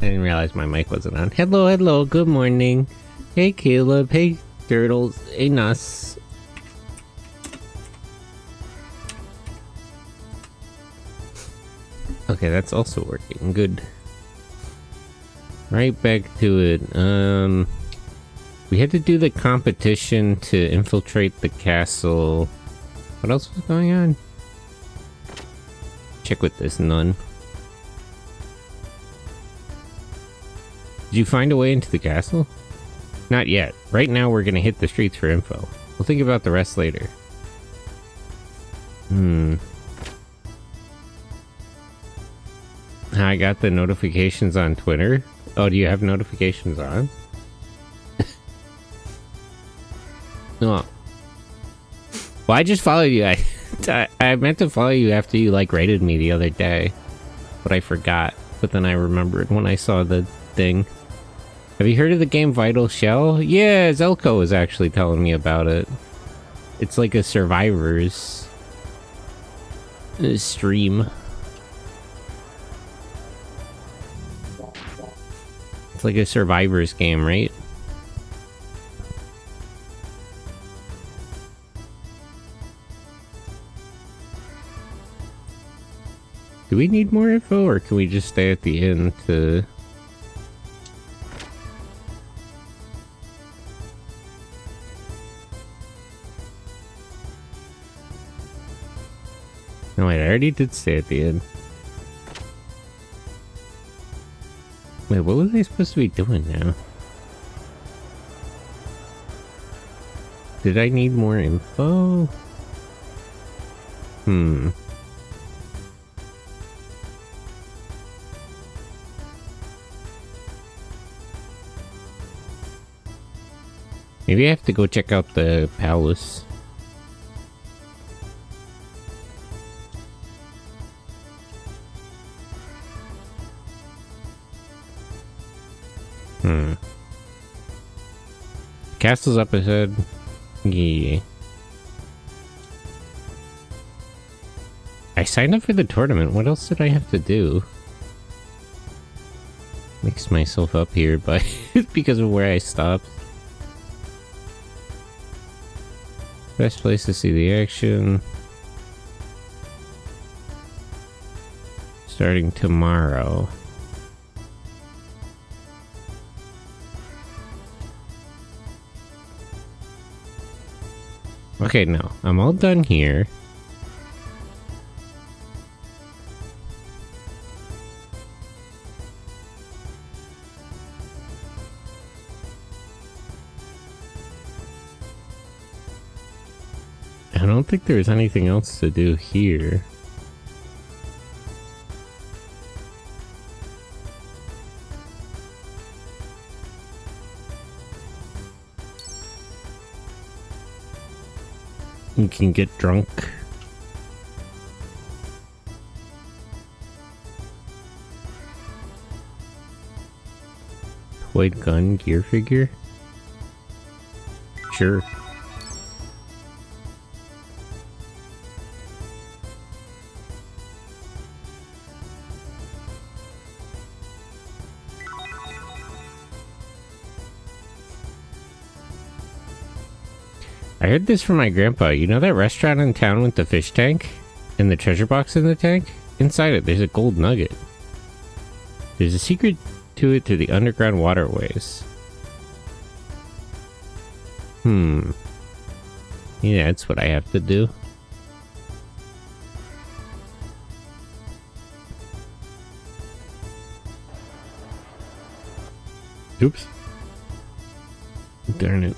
didn't realize my mic wasn't on. Hello, hello, good morning. Hey, Caleb. Hey, Turtles. Hey, Nuss. Okay, that's also working. Good. Right back to it. We had to do the competition to infiltrate the castle. What else was going on? Check with this nun. Did you find a way into the castle? Not yet. Right now we're gonna hit the streets for info. We'll think about the rest later. I got the notifications on Twitter. Oh, do you have notifications on? No. Well, I just followed you. I meant to follow you after you like rated me the other day, but I forgot. But then I remembered when I saw the thing. Have you heard of the game Vital Shell? Yeah, Zelko was actually telling me about it. It's like a survivors stream. It's like a survivors game, right? Do we need more info, or can we just stay at the end to... No, wait, I already did stay at the end. Wait, what was I supposed to be doing now? Did I need more info? Maybe I have to go check out the palace. Castle's up ahead. Yeah. I signed up for the tournament. What else did I have to do? Mix myself up here by because of where I stopped. Best place to see the action. Starting tomorrow. Okay, no, I'm all done here. I don't think there's anything else to do here. You can get drunk. Toy gun gear figure? Sure. I heard this from my grandpa. You know that restaurant in town with the fish tank? And the treasure box in the tank? Inside it, there's a gold nugget. There's a secret to it through the underground waterways. Yeah, that's what I have to do. Oops. Darn it.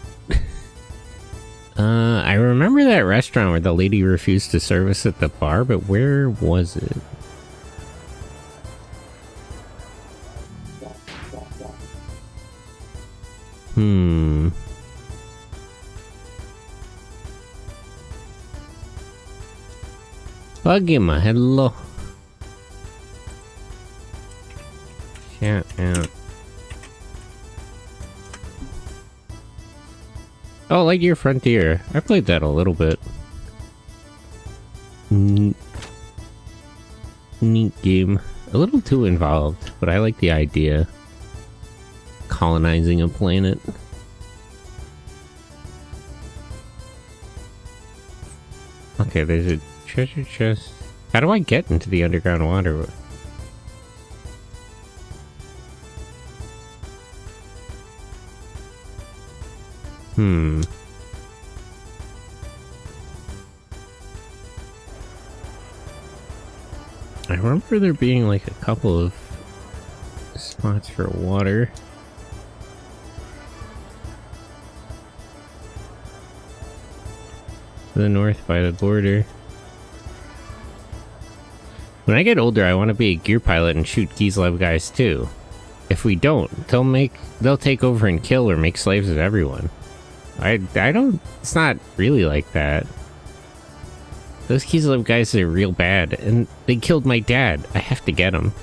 I remember that restaurant where the lady refused to serve us at the bar, but where was it? Pagima, hello. Shout out. Oh, Lightyear Frontier. I played that a little bit. Neat game. A little too involved, but I like the idea. colonizing a planet. Okay, there's a treasure chest. How do I get into the underground water? I remember there being like a couple of spots for water. To the north by the border. When I get older, I want to be a gear pilot and shoot Kislev guys too. If we don't, they'll take over and kill or make slaves of everyone. I don't, it's not really like that. Those Kislev guys are real bad, and they killed my dad. I have to get them.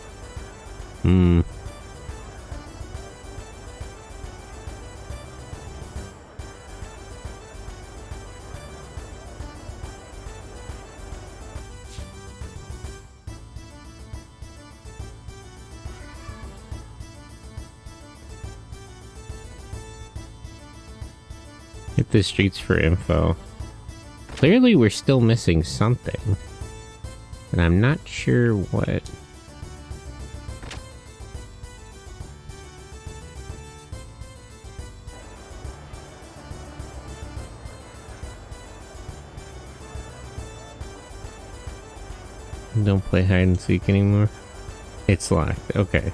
Hit the streets for info. Clearly we're still missing something. And I'm not sure what. Don't play hide and seek anymore. It's locked. Okay.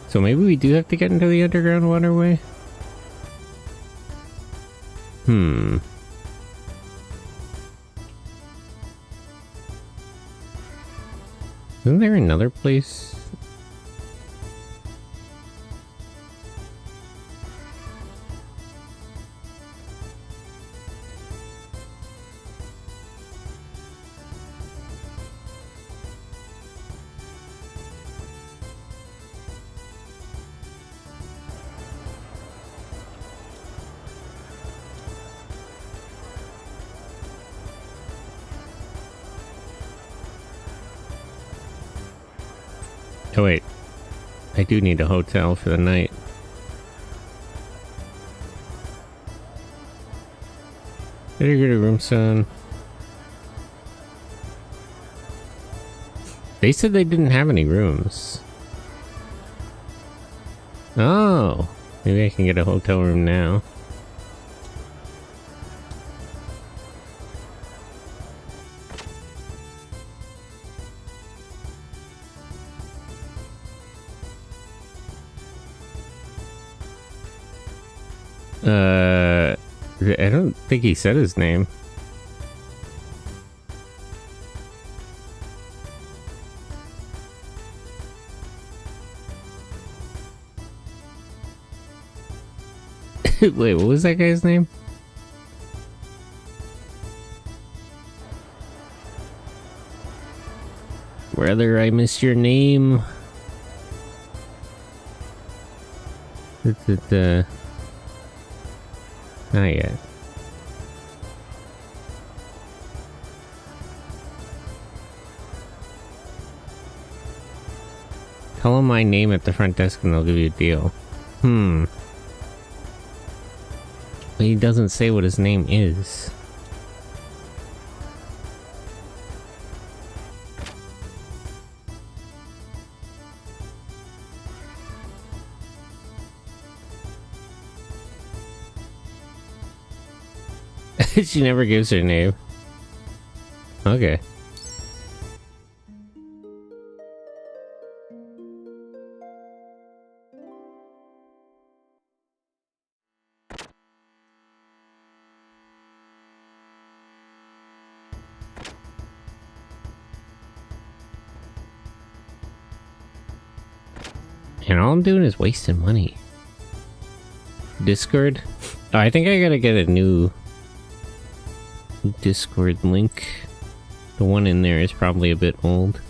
So maybe we do have to get into the underground waterway? Isn't there another place? Oh wait, I do need a hotel for the night. Better get a room soon. They said they didn't have any rooms. Oh, maybe I can get a hotel room now. I don't think he said his name. Wait, what was that guy's name? Brother, I missed your name. Not yet. Tell them my name at the front desk and they'll give you a deal. But he doesn't say what his name is. She never gives her name. Okay. And all I'm doing is wasting money. Discord? Oh, I think I gotta get a new Discord link. The one in there is probably a bit old.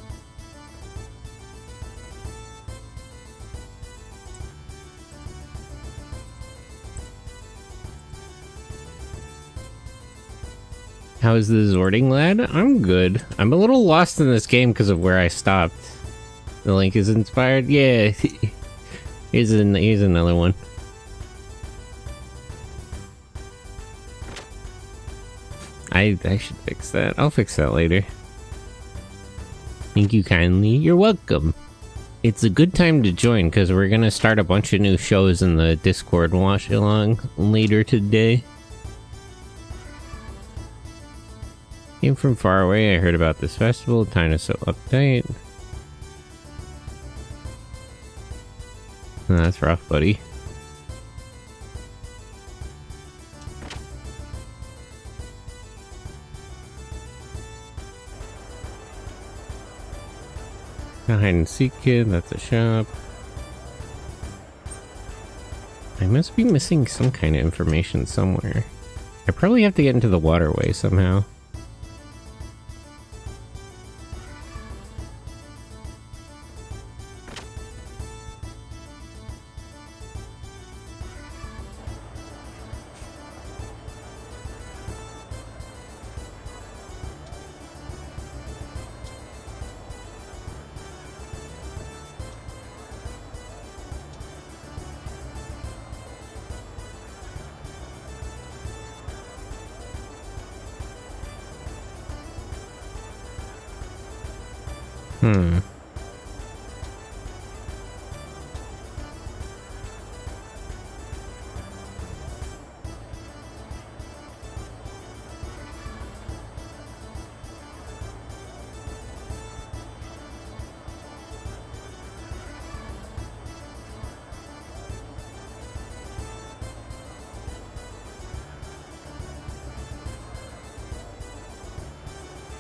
How is the Zording lad? I'm good. I'm a little lost in this game because of where I stopped. The link is inspired? Yeah. Here's another one. I should fix that. I'll fix that later. Thank you kindly. You're welcome. It's a good time to join because we're gonna start a bunch of new shows in the Discord watch along later today. Came from far away. I heard about this festival. Time is so uptight. Oh, that's rough, buddy. A hide and seek kid, that's a shop. I must be missing some kind of information somewhere. I probably have to get into the waterway somehow.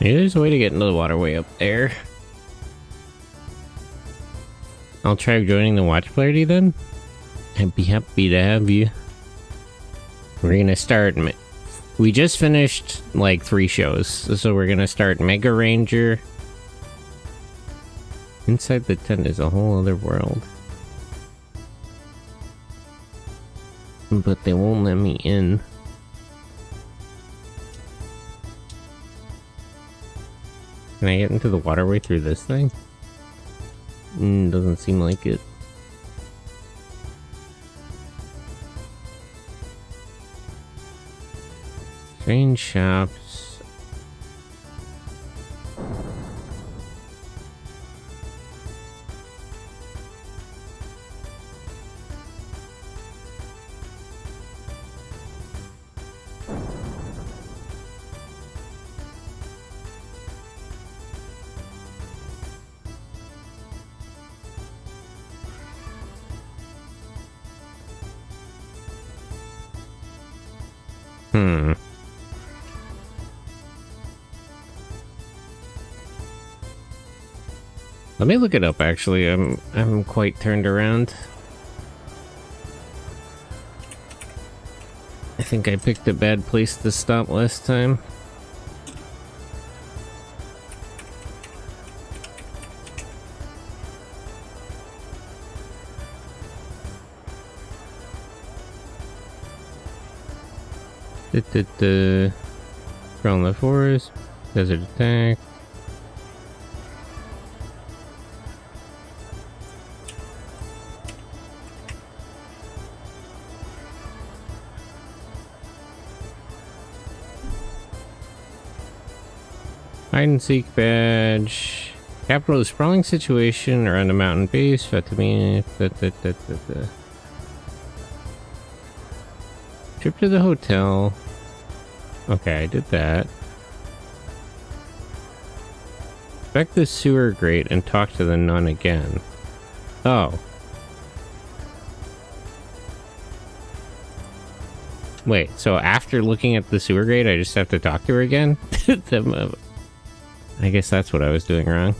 Maybe there's a way to get into the waterway up there. I'll try joining the watch party then. I'd be happy to have you. We're gonna start... We just finished like 3 shows, so we're gonna start Mega Ranger. Inside the tent is a whole other world. But they won't let me in. Can I get into the waterway through this thing? Doesn't seem like it. Strange shops. Let me look it up actually. I'm quite turned around. I think I picked a bad place to stop last time. From the forest, desert attack. Hide and seek badge. Capital is sprawling situation around a mountain base. Trip to the hotel. Okay, I did that. Inspect the sewer grate and talk to the nun again. Oh. Wait, so after looking at the sewer grate, I just have to talk to her again? I guess that's what I was doing wrong.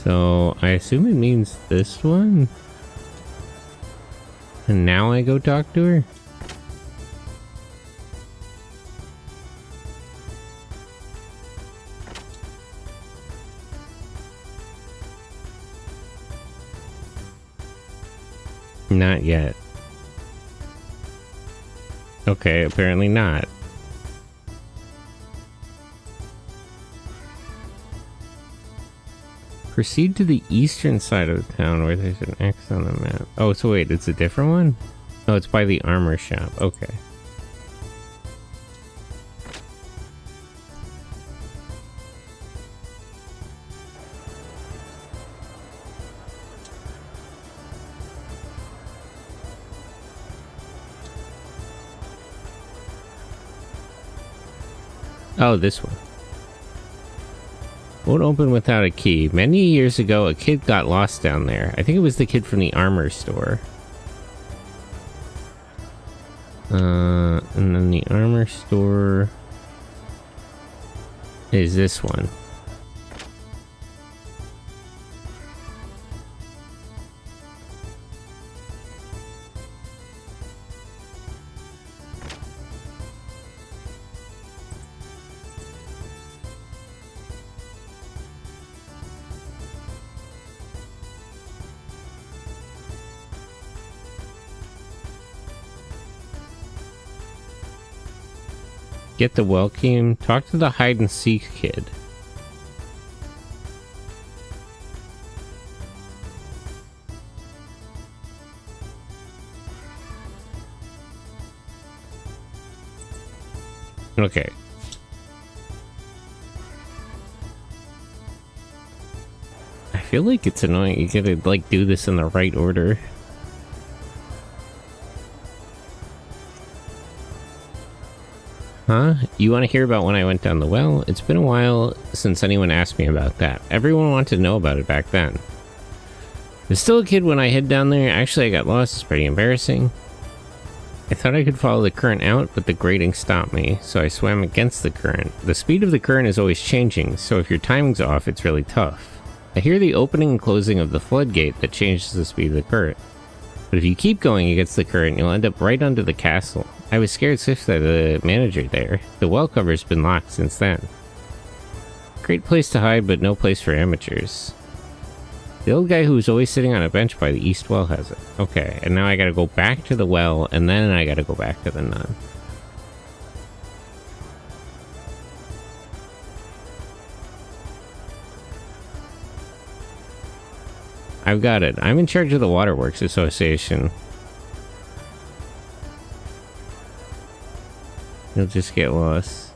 So, I assume it means this one? And now I go talk to her? Not yet. Okay, apparently not. Proceed to the eastern side of the town where there's an X on the map. Oh, so wait, it's a different one? Oh, it's by the armor shop. Okay. Oh, this one. Won't open without a key. Many years ago, a kid got lost down there. I think it was the kid from the armor store. And then the armor store is this one. Get the welcome. Talk to the hide and seek kid. Okay. I feel like it's annoying. You gotta like do this in the right order. Huh? You want to hear about when I went down the well? It's been a while since anyone asked me about that. Everyone wanted to know about it back then. I was still a kid when I hid down there. Actually, I got lost. It's pretty embarrassing. I thought I could follow the current out, but the grating stopped me, so I swam against the current. The speed of the current is always changing, so if your timing's off, it's really tough. I hear the opening and closing of the floodgate that changes the speed of the current. But if you keep going against the current, you'll end up right under the castle. I was scared stiff by the manager there. The well cover's been locked since then. Great place to hide, but no place for amateurs. The old guy who was always sitting on a bench by the east well has it. Okay, and now I gotta go back to the well, and then I gotta go back to the nun. I've got it. I'm in charge of the Waterworks Association. You'll just get lost.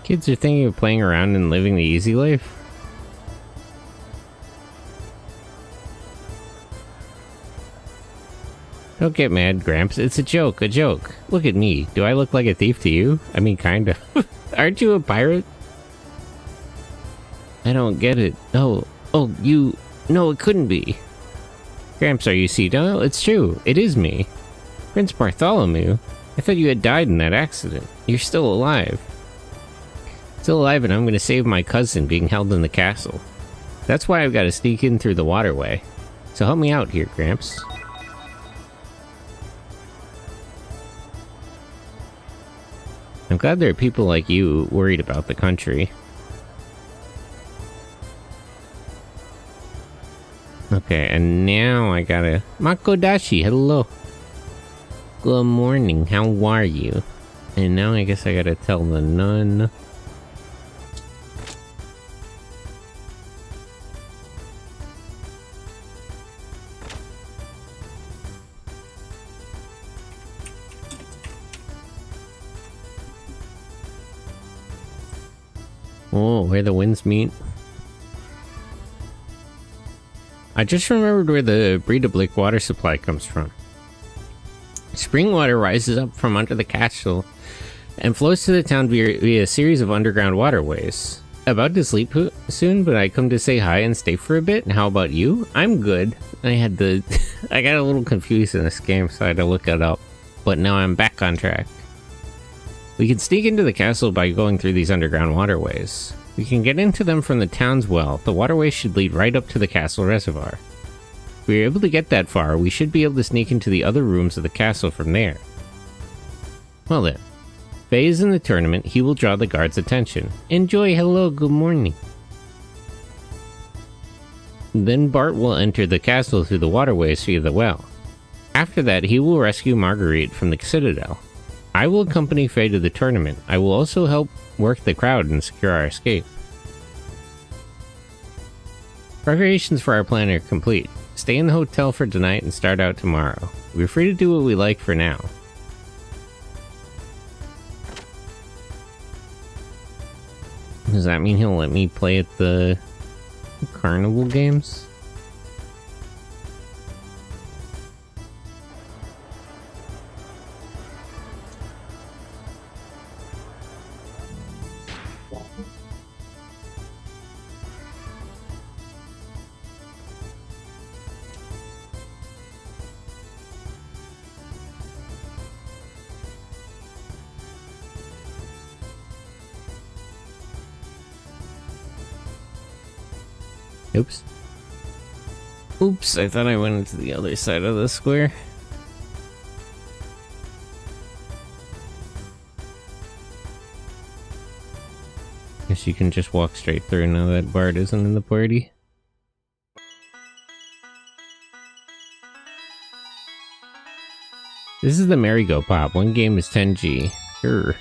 Kids are thinking of playing around and living the easy life. Don't get mad, Gramps. It's a joke, a joke. Look at me. Do I look like a thief to you? I mean, kind of. Aren't you a pirate? I don't get it. Oh, you... No, it couldn't be. Gramps, are you No, it's true. It is me. Prince Bartholomew. I thought you had died in that accident. You're still alive. Still alive, and I'm going to save my cousin being held in the castle. That's why I've got to sneak in through the waterway. So help me out here, Gramps. I'm glad there are people like you worried about the country. Okay, and now I gotta... Makodashi, hello. Good morning, how are you? And now I guess I gotta tell the nun... Oh, where the winds meet. I just remembered where the Breedablick water supply comes from. Spring water rises up from under the castle and flows to the town via a series of underground waterways. About to sleep soon, but I come to say hi and stay for a bit. How about you? I'm good. I got a little confused in this game, so I had to look it up. But now I'm back on track. We can sneak into the castle by going through these underground waterways. We can get into them from the town's well. The waterways should lead right up to the castle reservoir. If we are able to get that far, we should be able to sneak into the other rooms of the castle from there. Well then. Faye is in the tournament. He will draw the guards' attention. Enjoy, hello, good morning. Then Bart will enter the castle through the waterways via the well. After that, he will rescue Marguerite from the citadel. I will accompany Faye to the tournament. I will also help work the crowd and secure our escape. Preparations for our plan are complete. Stay in the hotel for tonight and start out tomorrow. We're free to do what we like for now. Does that mean he'll let me play at the carnival games? Oops. Oops, I thought I went into the other side of the square. Guess you can just walk straight through now that Bart isn't in the party. This is the Merry-Go Pop. One game is 10G. Sure.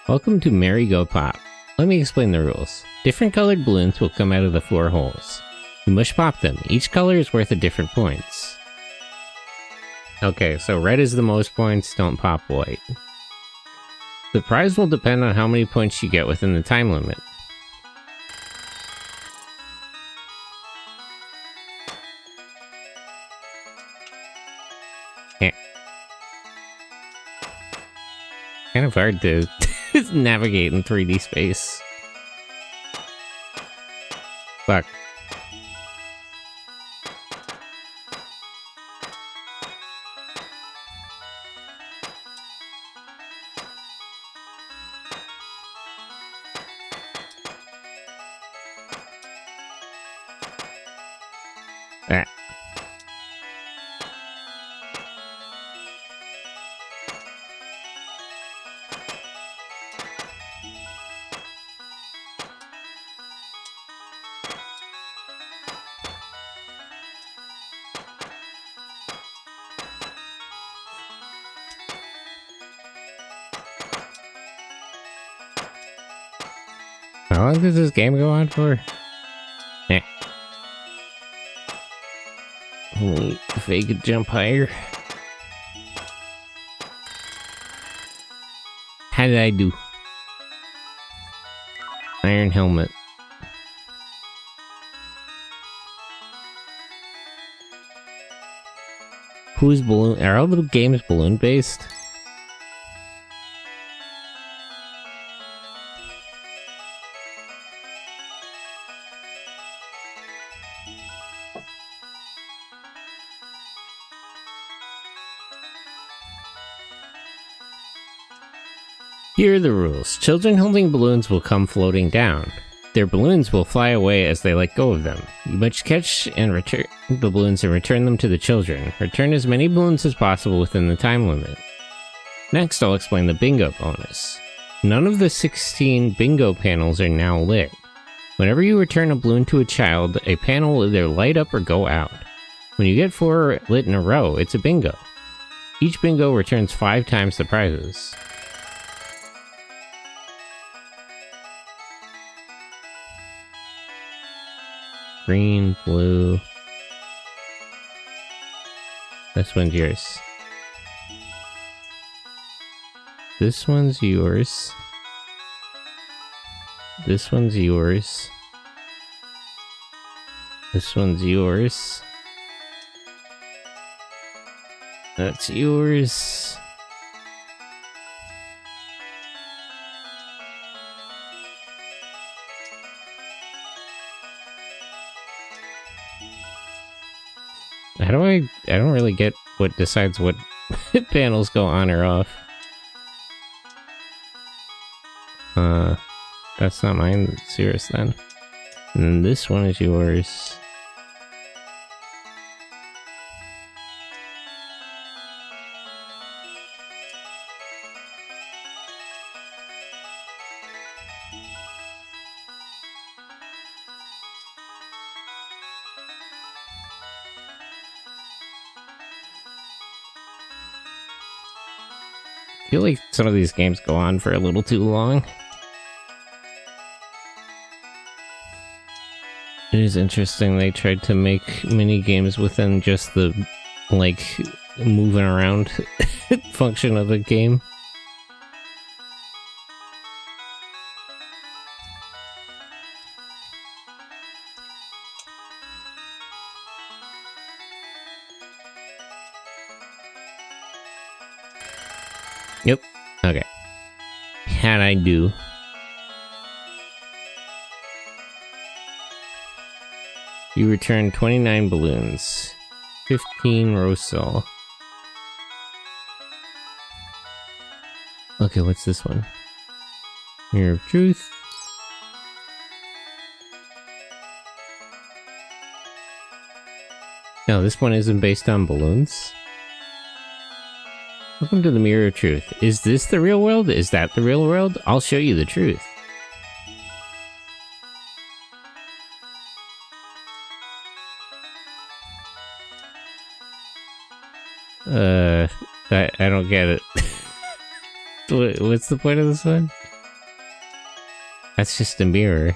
Welcome to Merry-Go Pop. Let me explain the rules. Different colored balloons will come out of the 4 holes. You must pop them. Each color is worth a different points. Okay, so red is the most points, don't pop white. The prize will depend on how many points you get within the time limit. Kind of hard to navigate in 3D space. Fuck. Ah. How long does this game go on for? Eh. Only if they could jump higher. How did I do? Iron helmet. Who's balloon? Are all the games balloon based? Here are the rules. Children holding balloons will come floating down. Their balloons will fly away as they let go of them. You must catch and return the balloons and return them to the children. Return as many balloons as possible within the time limit. Next, I'll explain the bingo bonus. None of the 16 bingo panels are now lit. Whenever you return a balloon to a child, a panel will either light up or go out. When you get 4 lit in a row, it's a bingo. Each bingo returns 5 times the prizes. Green, blue. This one's yours. This one's yours. This one's yours. This one's yours. That's yours. I don't really get what decides what panels go on or off. That's not mine, it's yours then. And then this one is yours. feel like some of these games go on for a little too long. It is interesting they tried to make mini games within just the, like, moving around function of the game. Yep. Okay. How'd I do? You returned 29 balloons. 15 Rosal. Okay, what's this one? Mirror of Truth. No, this one isn't based on balloons. Welcome to the Mirror of Truth. Is this the real world? Is that the real world? I'll show you the truth. I don't get it. What's the point of this one? That's just a mirror.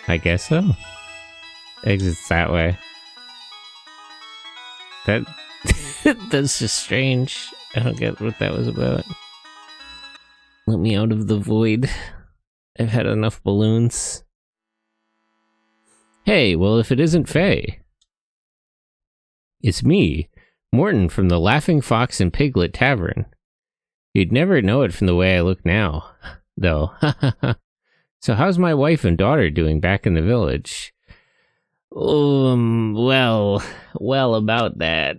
I guess so. Exits that way. That's just strange. I don't get what that was about. Let me out of the void. I've had enough balloons. Hey, well, if it isn't Faye. It's me, Morton from the Laughing Fox and Piglet Tavern. You'd never know it from the way I look now, though. So how's my wife and daughter doing back in the village? Well, about that.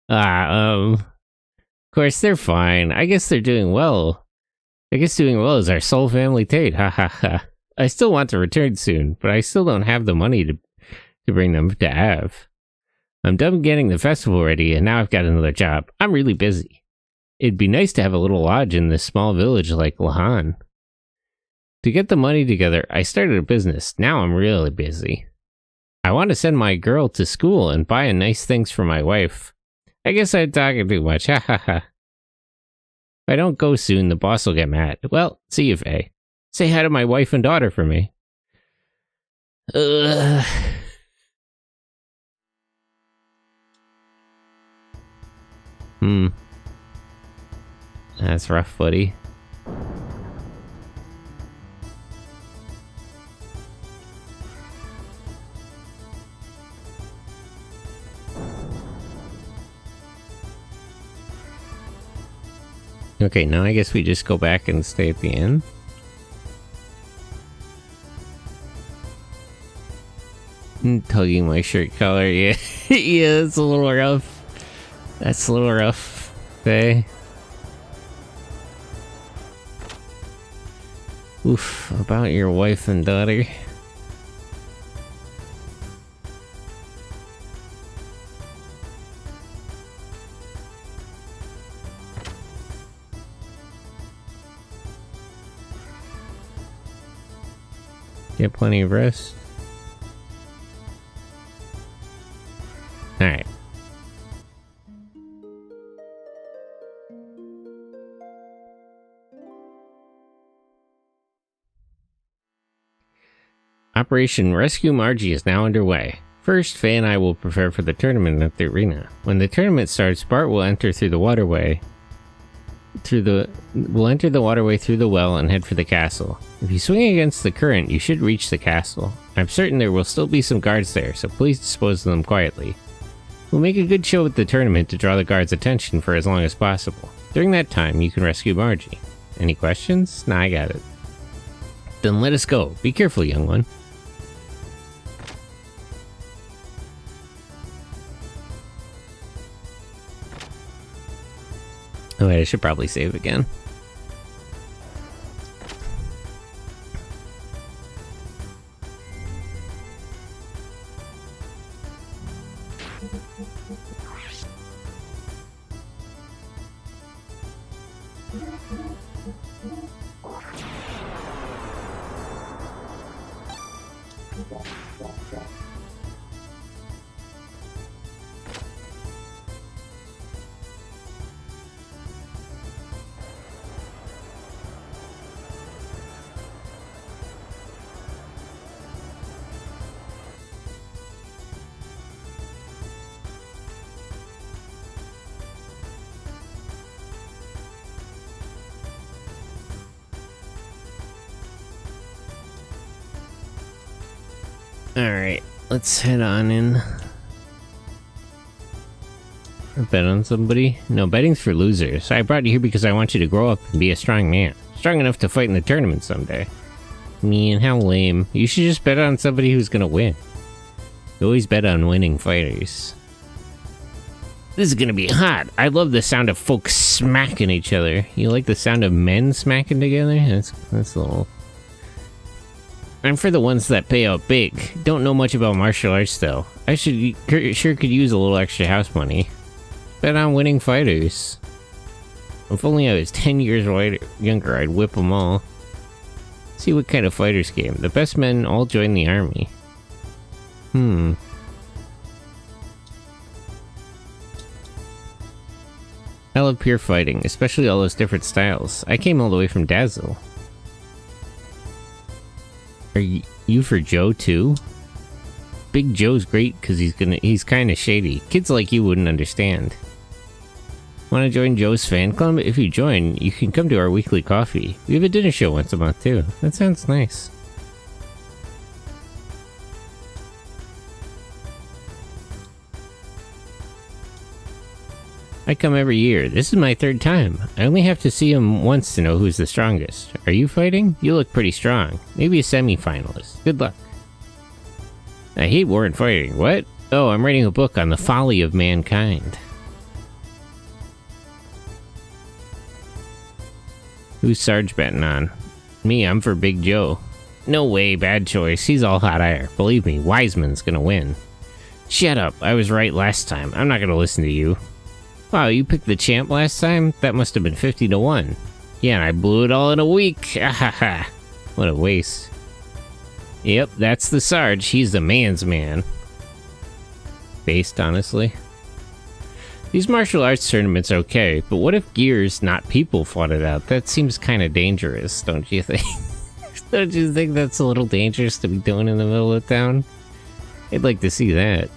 Of course, they're fine. I guess they're doing well. I guess doing well is our sole family trait, ha ha ha. I still want to return soon, but I still don't have the money to bring them to Av. I'm done getting the festival ready, and now I've got another job. I'm really busy. It'd be nice to have a little lodge in this small village like Lahan. To get the money together, I started a business. Now I'm really busy. I want to send my girl to school and buy nice things for my wife. I guess I'm talking too much, ha ha ha. If I don't go soon, the boss will get mad. Well, see you, Faye. Say hi to my wife and daughter for me. That's rough, buddy. Okay, now I guess we just go back and stay at the inn. Tugging my shirt collar, yeah. Yeah, that's a little rough. That's a little rough, Faye. Oof, about your wife and daughter. Get plenty of rest. Alright. Operation Rescue Margie is now underway. First, Faye and I will prepare for the tournament at the arena. When the tournament starts, Bart will enter through the waterway. We'll enter the waterway through the well and head for the castle. If you swing against the current, you should reach the castle. I'm certain there will still be some guards there, so please dispose of them quietly. We'll make a good show at the tournament to draw the guards' attention for as long as possible. During that time, you can rescue Margie. Any questions? Nah, I got it. Then let us go. Be careful, young one. Oh wait, I should probably save again. Alright, let's head on in. Bet on somebody? No, betting's for losers. I brought you here because I want you to grow up and be a strong man. Strong enough to fight in the tournament someday. Man, how lame. You should just bet on somebody who's gonna win. You always bet on winning fighters. This is gonna be hot. I love the sound of folks smacking each other. You like the sound of men smacking together? That's a little... I'm for the ones that pay out big. Don't know much about martial arts though. I sure could use a little extra house money. Bet on winning fighters. If only I was 10 years younger, I'd whip them all. See what kind of fighters game. The best men all join the army. I love pure fighting, especially all those different styles. I came all the way from Dazzle. Are you for Joe too? Big Joe's great because he's kinda shady. Kids like you wouldn't understand. Want to join Joe's fan club? If you join, you can come to our weekly coffee. We have a dinner show once a month too. That sounds nice. I come every year. This is my 3rd time. I only have to see him once to know who's the strongest. Are you fighting? You look pretty strong. Maybe a semi-finalist. Good luck. I hate war and fighting. What? Oh, I'm writing a book on the folly of mankind. Who's Sarge betting on? Me, I'm for Big Joe. No way, bad choice. He's all hot air. Believe me, Wiseman's gonna win. Shut up. I was right last time. I'm not gonna listen to you. Wow, you picked the champ last time? That must have been 50 to 1. Yeah, and I blew it all in a week. Ahaha. What a waste. Yep, that's the Sarge. He's the man's man. Based, honestly. These martial arts tournaments are okay, but what if Gears, not people, fought it out? That seems kind of dangerous, don't you think? Don't you think that's a little dangerous to be doing in the middle of town? I'd like to see that.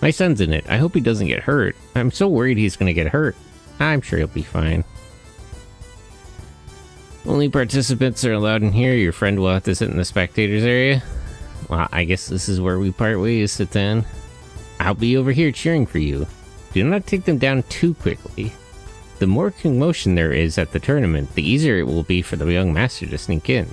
My son's in it. I hope he doesn't get hurt. I'm so worried he's gonna get hurt. I'm sure he'll be fine. Only participants are allowed in here. Your friend will have to sit in the spectators area. Well, I guess this is where we part ways, Satan. I'll be over here cheering for you. Do not take them down too quickly. The more commotion there is at the tournament, the easier it will be for the young master to sneak in.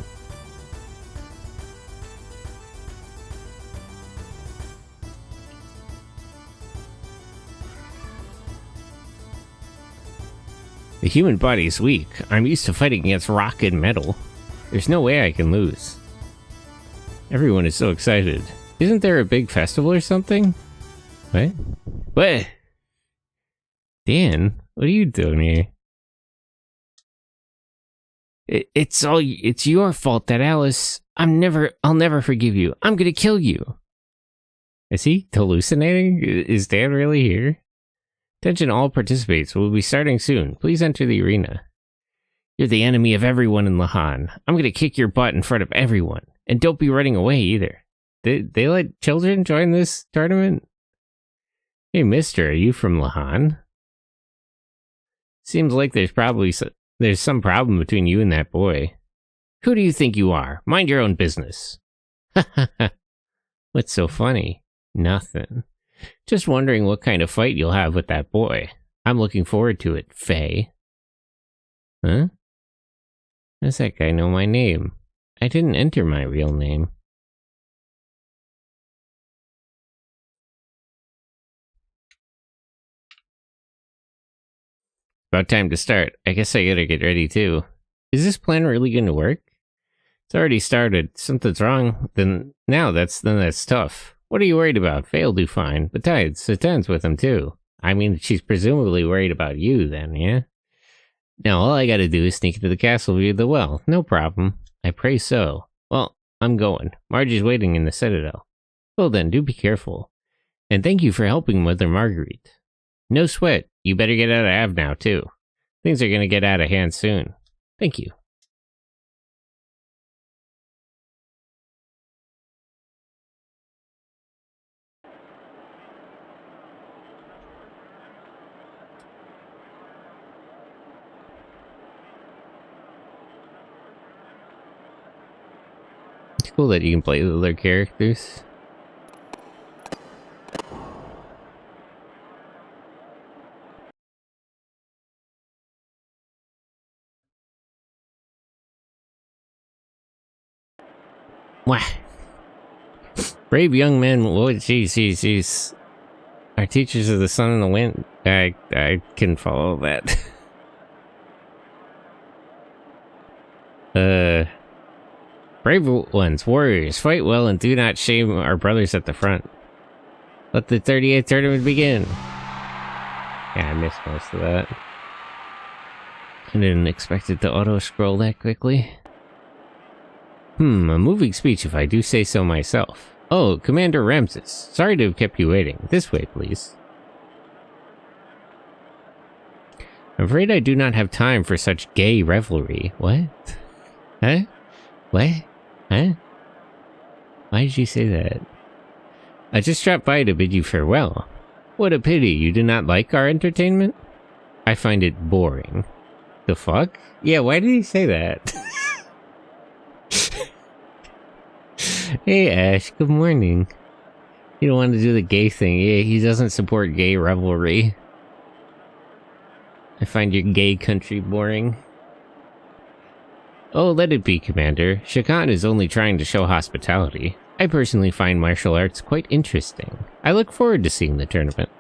The human body is weak. I'm used to fighting against rock and metal. There's no way I can lose. Everyone is so excited. Isn't there a big festival or something? What? What? Dan, what are you doing here? It's your fault that Alice... I'll never forgive you. I'm gonna kill you. Is he hallucinating? Is Dan really here? Attention all participants, we'll be starting soon. Please enter the arena. You're the enemy of everyone in Lahan. I'm gonna kick your butt in front of everyone. And don't be running away either. They let children join this tournament? Hey mister, are you from Lahan? Seems like there's some problem between you and that boy. Who do you think you are? Mind your own business. Ha ha ha. What's so funny? Nothing. Just wondering what kind of fight you'll have with that boy. I'm looking forward to it, Faye. Huh? Does that guy know my name? I didn't enter my real name. About time to start. I guess I gotta get ready too. Is this plan really gonna work? It's already started. Something's wrong. Then that's tough. What are you worried about? Faye'll do fine. Besides, Satan's with him too. I mean, she's presumably worried about you then, yeah? Now all I gotta do is sneak into the castle via the well. No problem. I pray so. Well, I'm going. Marge is waiting in the Citadel. Well then, do be careful. And thank you for helping Mother Marguerite. No sweat. You better get out of Av now, too. Things are gonna get out of hand soon. Thank you. It's cool that you can play with other characters. Wah. Brave young men. Oh, jeez. Our teachers are the sun and the wind. I can follow that. Brave ones, warriors, fight well and do not shame our brothers at the front. Let the 38th tournament begin. Yeah, I missed most of that. I didn't expect it to auto-scroll that quickly. A moving speech if I do say so myself. Oh, Commander Ramses. Sorry to have kept you waiting. This way, please. I'm afraid I do not have time for such gay revelry. What? Huh? What? Huh? Why did you say that? I just dropped by to bid you farewell. What a pity you do not like our entertainment? I find it boring. The fuck? Yeah, why did he say that? Hey Ash, good morning. You don't want to do the gay thing. Yeah, he doesn't support gay revelry. I find your gay country boring. Oh, let it be, Commander. Shakan is only trying to show hospitality. I personally find martial arts quite interesting. I look forward to seeing the tournament.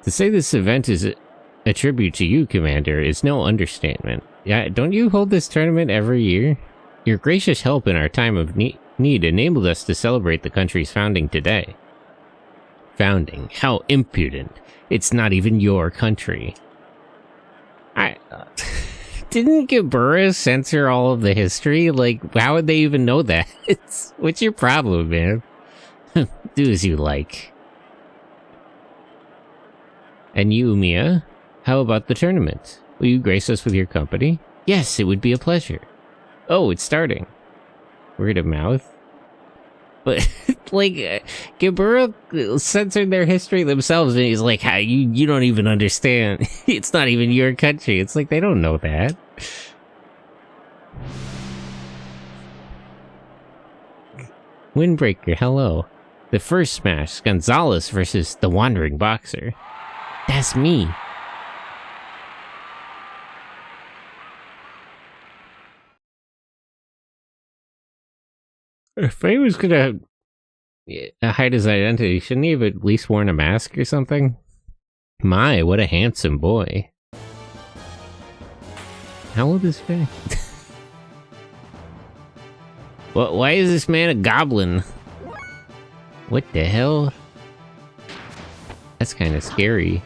To say this event is a tribute to you, Commander, is no understatement. Yeah, don't you hold this tournament every year? Your gracious help in our time of need enabled us to celebrate the country's founding today. Founding? How impudent. It's not even your country. Didn't Gebura censor all of the history? Like, how would they even know that? What's your problem, man? Do as you like. And you, Mia? How about the tournament? Will you grace us with your company? Yes, it would be a pleasure. Oh, it's starting. Word of mouth? But, like, Gebura censored their history themselves, and he's like, how, you don't even understand. It's not even your country. It's like, they don't know that. Windbreaker, hello. The first smash, Gonzalez versus the Wandering Boxer. That's me. If he was gonna hide his identity, shouldn't he have at least worn a mask or something? My, what a handsome boy. How old is he? What? Why is this man a goblin? What the hell? That's kind of scary.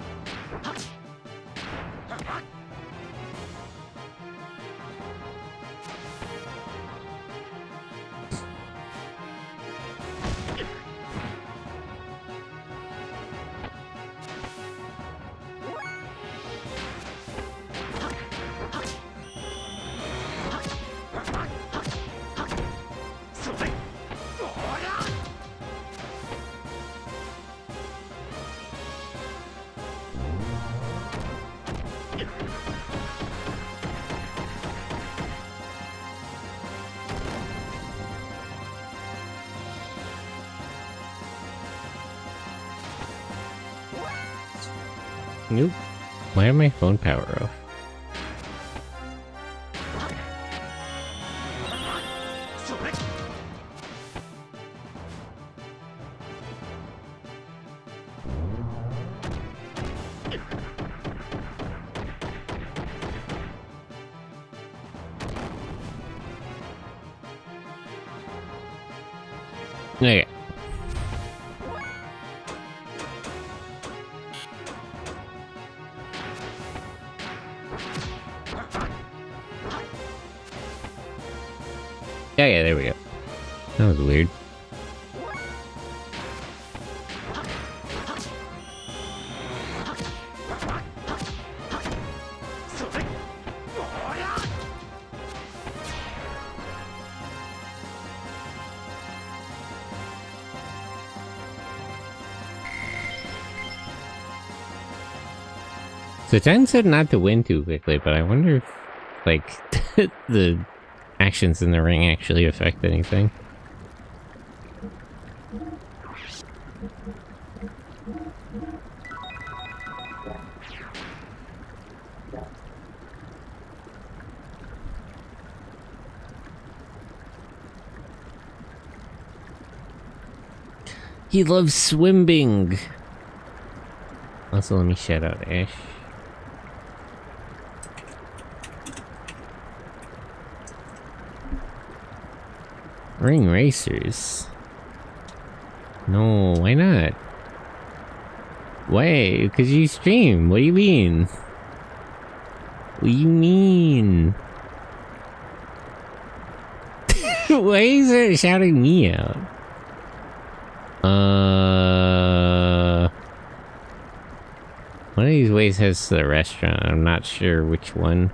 Nope. Why am my phone power off? Okay. Yeah, there we go. That was weird. So Ten said not to win too quickly, but I wonder if, like, the actions in the ring actually affect anything. He loves swimming. Also, let me shout out Ash. Ring racers? No, why not? Why? Because you stream. What do you mean? What do you mean? Why is it shouting me out? One of these ways has the restaurant. I'm not sure which one.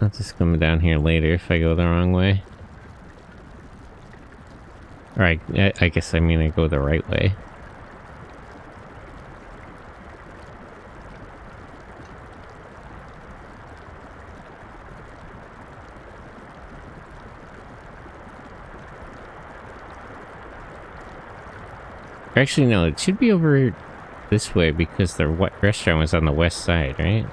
I'll just come down here later if I go the wrong way. Alright, I guess I mean I go the right way. Actually, no, it should be over this way because the restaurant was on the west side, right?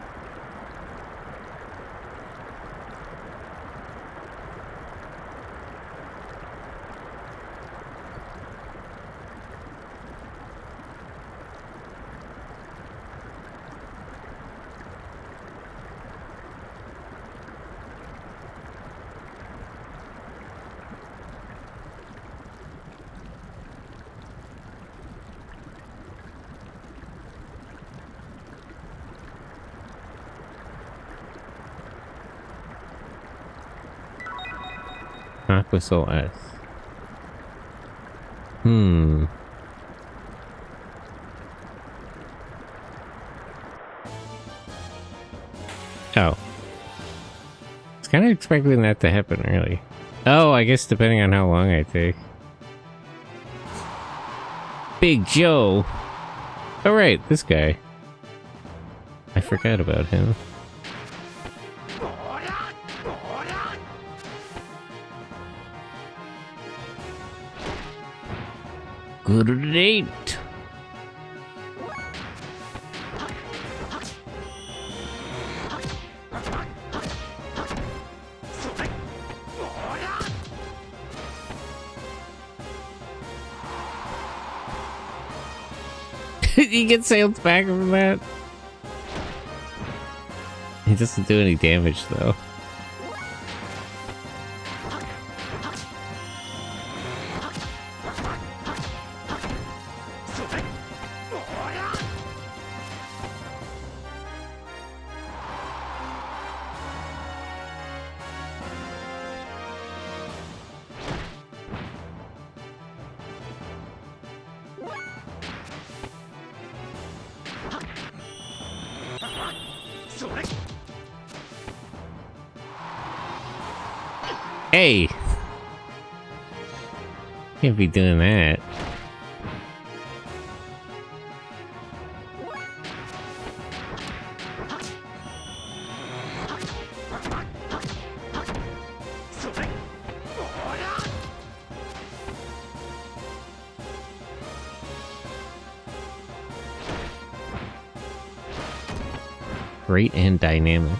Aquasol S. Oh. It's kind of expecting that to happen early. Oh, I guess depending on how long I take. Big Joe! Oh right, this guy. I forgot about him. Good date. He gets sailed back from that. He doesn't do any damage though. Hey! Can't be doing that. Great and dynamic.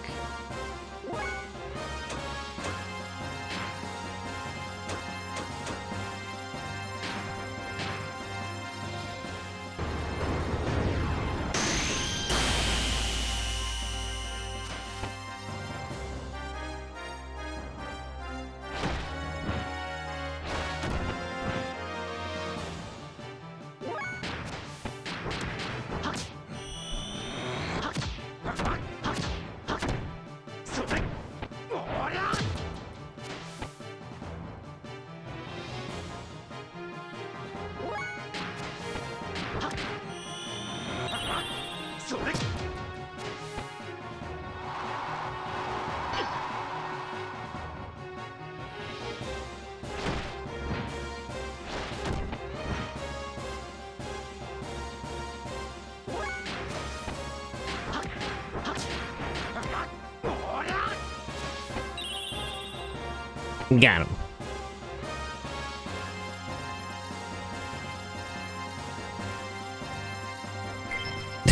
Got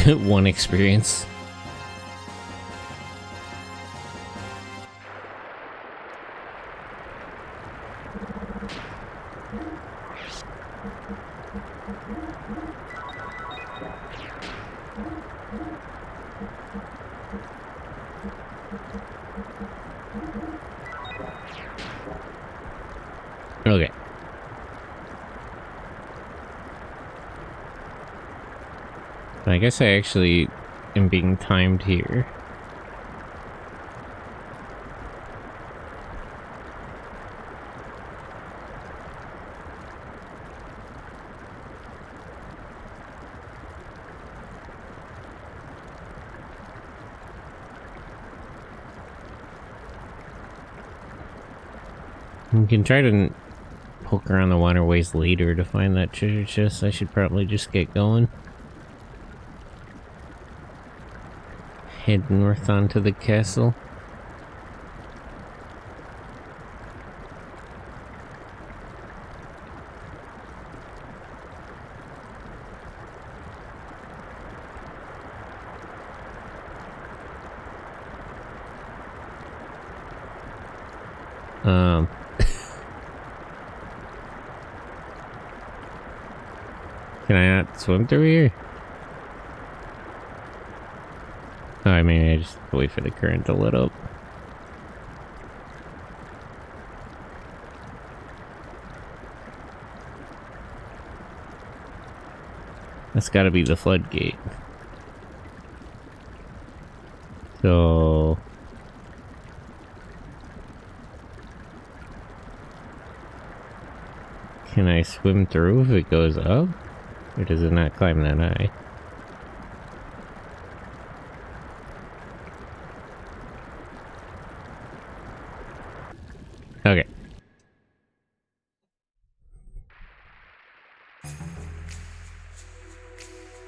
him. One experience. Okay. I guess I actually am being timed here. You can try to poke around the waterways later to find that treasure chest. I should probably just get going. Head north onto the castle. Can I not swim through here? Oh, I mean, I just wait for the current to let up. That's gotta be the floodgate. So... can I swim through if it goes up? Or does it not climb that high? Okay.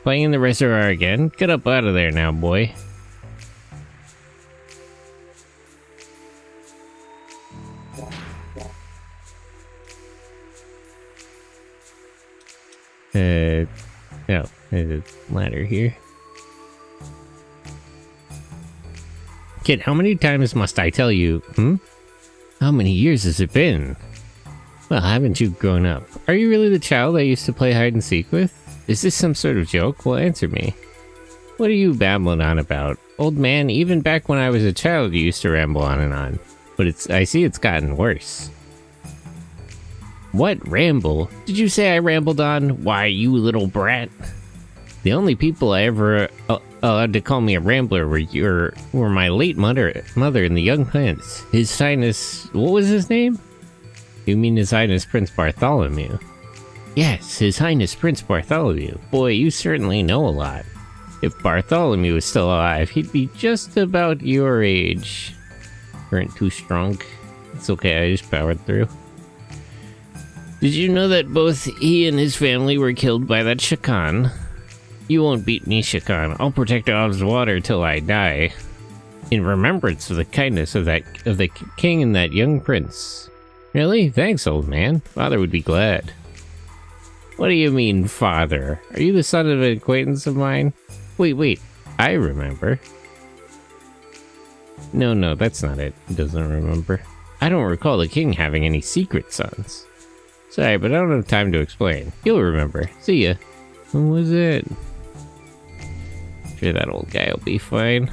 Playing in the reservoir again? Get up out of there now, boy. No, there's a ladder here. Kid, how many times must I tell you, How many years has it been? Well, haven't you grown up? Are you really the child I used to play hide and seek with? Is this some sort of joke? Well, answer me. What are you babbling on about? Old man, even back when I was a child, you used to ramble on and on. But I see it's gotten worse. What? Ramble? Did you say I rambled on? Why, you little brat. The only people I ever allowed to call me a rambler were my late mother and the young prince. His Highness... what was his name? You mean His Highness Prince Bartholomew? Yes, His Highness Prince Bartholomew. Boy, you certainly know a lot. If Bartholomew was still alive, he'd be just about your age. Weren't too strong. It's okay, I just powered through. Did you know that both he and his family were killed by that Shakan? You won't beat me, Shakan. I'll protect Oz water till I die. In remembrance of the kindness of the king and that young prince. Really? Thanks, old man. Father would be glad. What do you mean, father? Are you the son of an acquaintance of mine? Wait. I remember. No, that's not it. He doesn't remember. I don't recall the king having any secret sons. Sorry, but I don't have time to explain. You'll remember. See ya. Who was it? Sure, that old guy will be fine.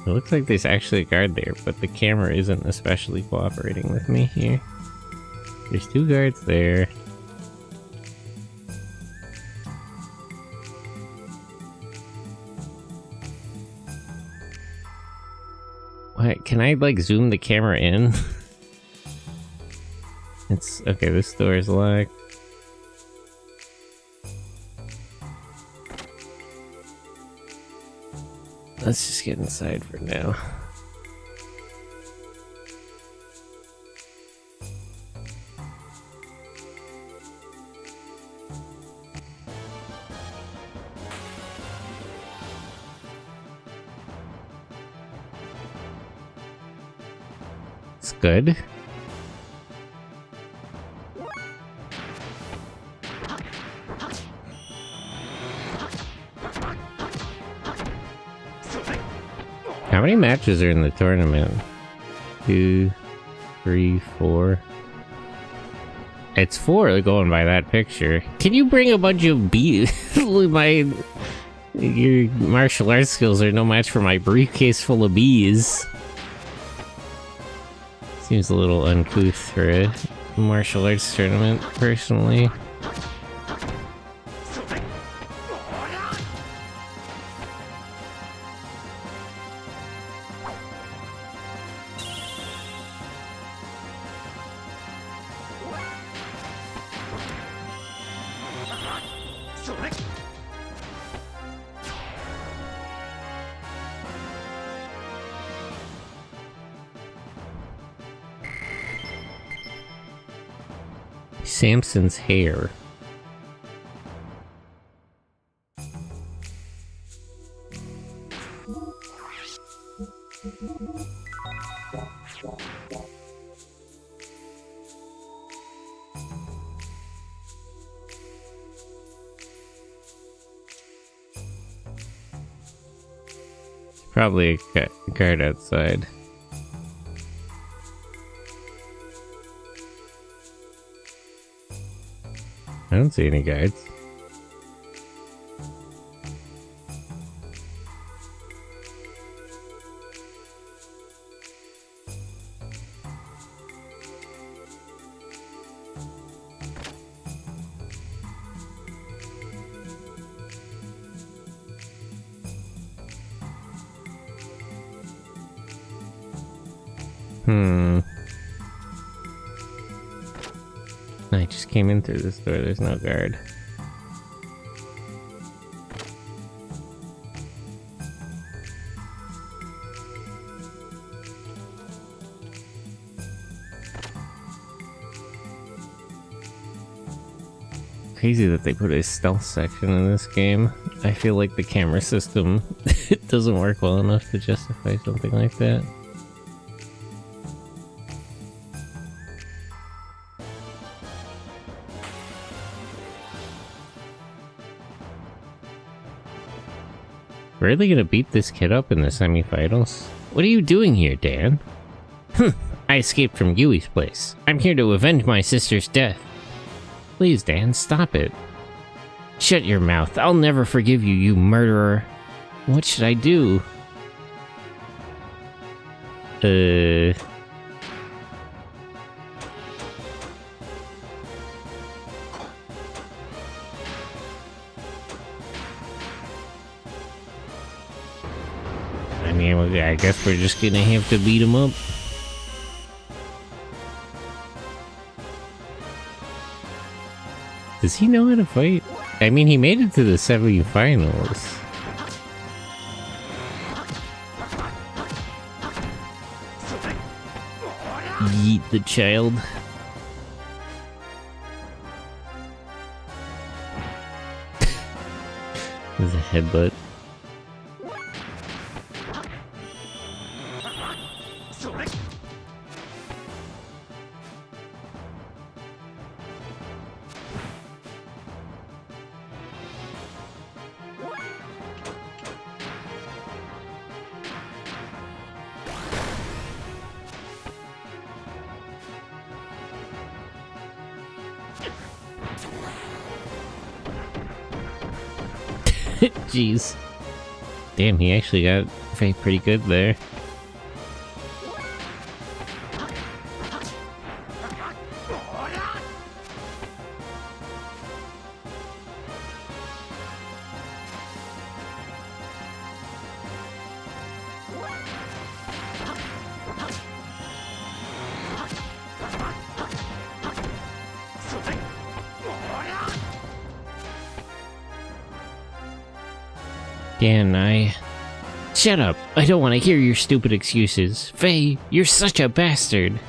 It looks like there's actually a guard there, but the camera isn't especially cooperating with me here. There's two guards there. What? Can I, like, zoom the camera in? It's... okay, this door is locked. Let's just get inside for now. It's good. How many matches are in the tournament? 2, 3, 4. It's 4 going by that picture. Can you bring a bunch of bees? Your martial arts skills are no match for my briefcase full of bees. Seems a little uncouth for a martial arts tournament, personally. Samson's hair. Probably a guard outside. I don't see any guards. I just came in through this door, there's no guard. Crazy that they put a stealth section in this game. I feel like the camera system it doesn't work well enough to justify something like that. Really gonna beat this kid up in the semifinals? What are you doing here, Dan? I escaped from Yui's place. I'm here to avenge my sister's death. Please, Dan, stop it. Shut your mouth. I'll never forgive you, you murderer. What should I do? I mean, I guess we're just gonna have to beat him up. Does he know how to fight? I mean, he made it to the semi-finals. Yeet the child. There's a headbutt. Jeez. Damn, he actually got pretty good there. Dan, I Shut up. I don't want to hear your stupid excuses. Faye, you're such a bastard.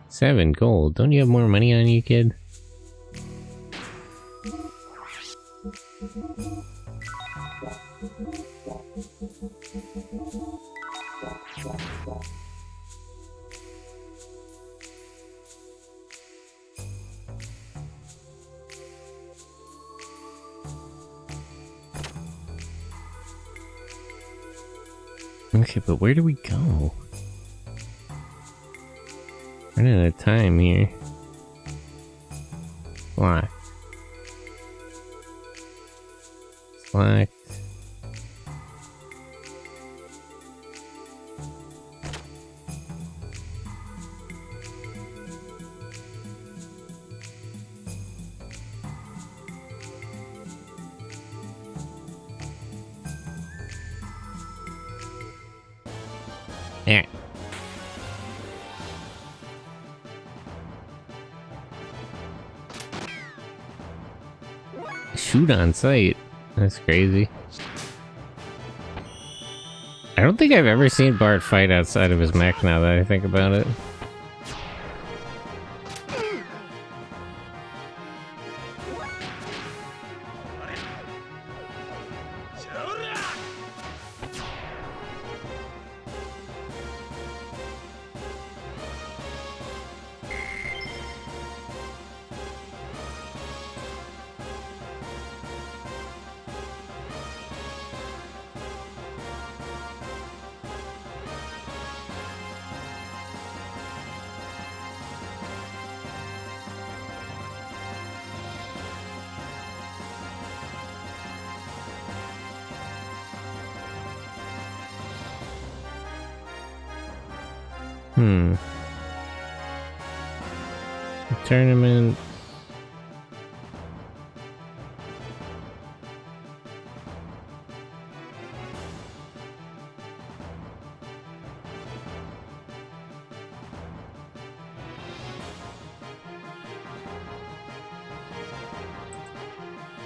$7 gold. Don't you have more money on you, kid? Okay, but where do we go? Running out of time here. Locked. Locked. There. Shoot on sight. That's crazy. I don't think I've ever seen Bart fight outside of his mech now that I think about it. Tournament.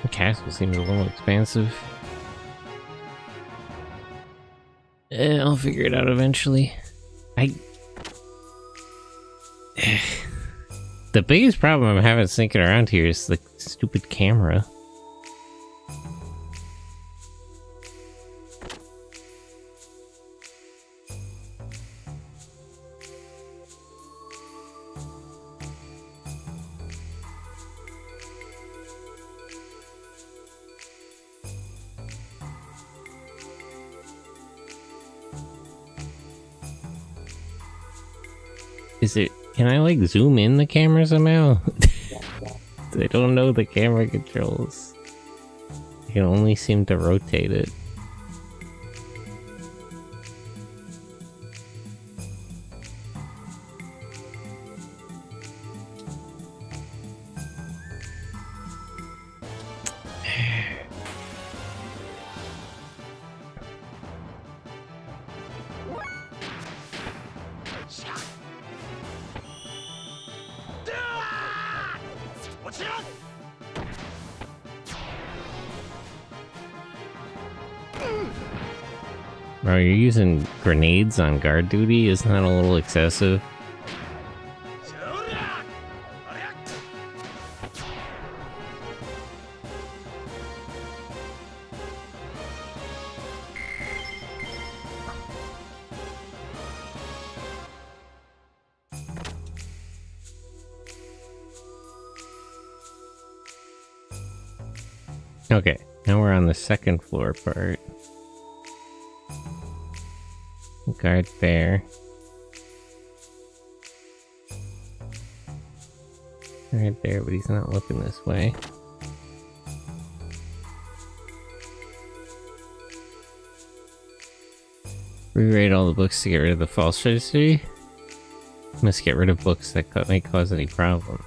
The castle seems a little expansive. I'll figure it out eventually. The biggest problem I'm having syncing around here is the stupid camera. Is it... Can I, like, zoom in the camera somehow? I don't know the camera controls. I can only seem to rotate it. Bro, you're using grenades on guard duty? Isn't that a little excessive? Okay, now we're on the second floor part. Guard there. Right there, but he's not looking this way. Rewrite all the books to get rid of the false registry. Must get rid of books that may cause any problems.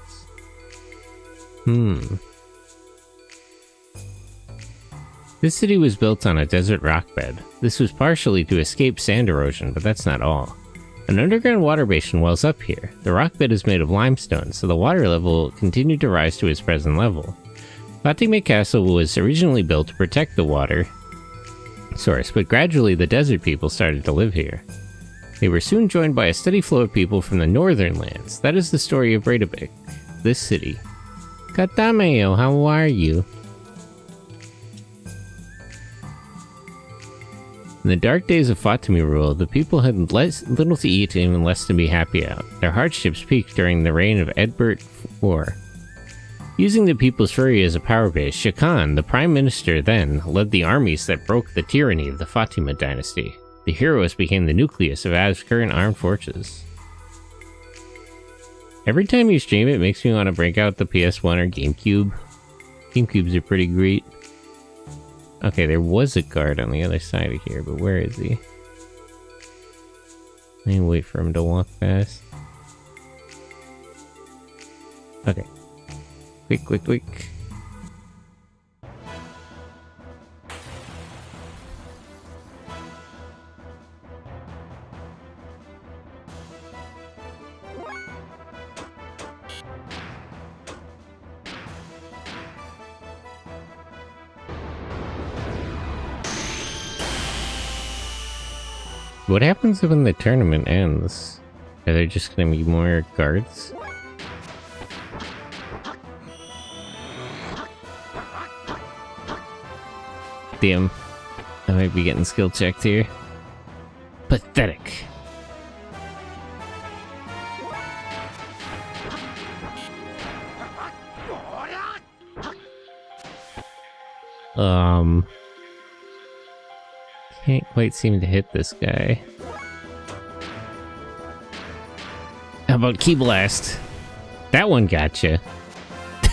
This city was built on a desert rock bed. This was partially to escape sand erosion, but that's not all. An underground water basin wells up here. The rock bed is made of limestone, so the water level continued to rise to its present level. Fatima Castle was originally built to protect the water source, but gradually the desert people started to live here. They were soon joined by a steady flow of people from the northern lands. That is the story of Breidablik, this city. Katameo, how are you? In the dark days of Fatimi rule, the people had little to eat and even less to be happy out. Their hardships peaked during the reign of Edbert IV. Using the people's fury as a power base, Shakan, the prime minister then, led the armies that broke the tyranny of the Fatima dynasty. The heroes became the nucleus of Av's current armed forces. Every time you stream, it makes me want to break out the PS1 or GameCube. GameCubes are pretty great. Okay, there was a guard on the other side of here, but where is he? I need to wait for him to walk past. Okay. Quick. What happens when the tournament ends? Are there just gonna be more guards? Damn. I might be getting skill checked here. Pathetic. Can't quite seem to hit this guy. How about Key Blast? That one gotcha.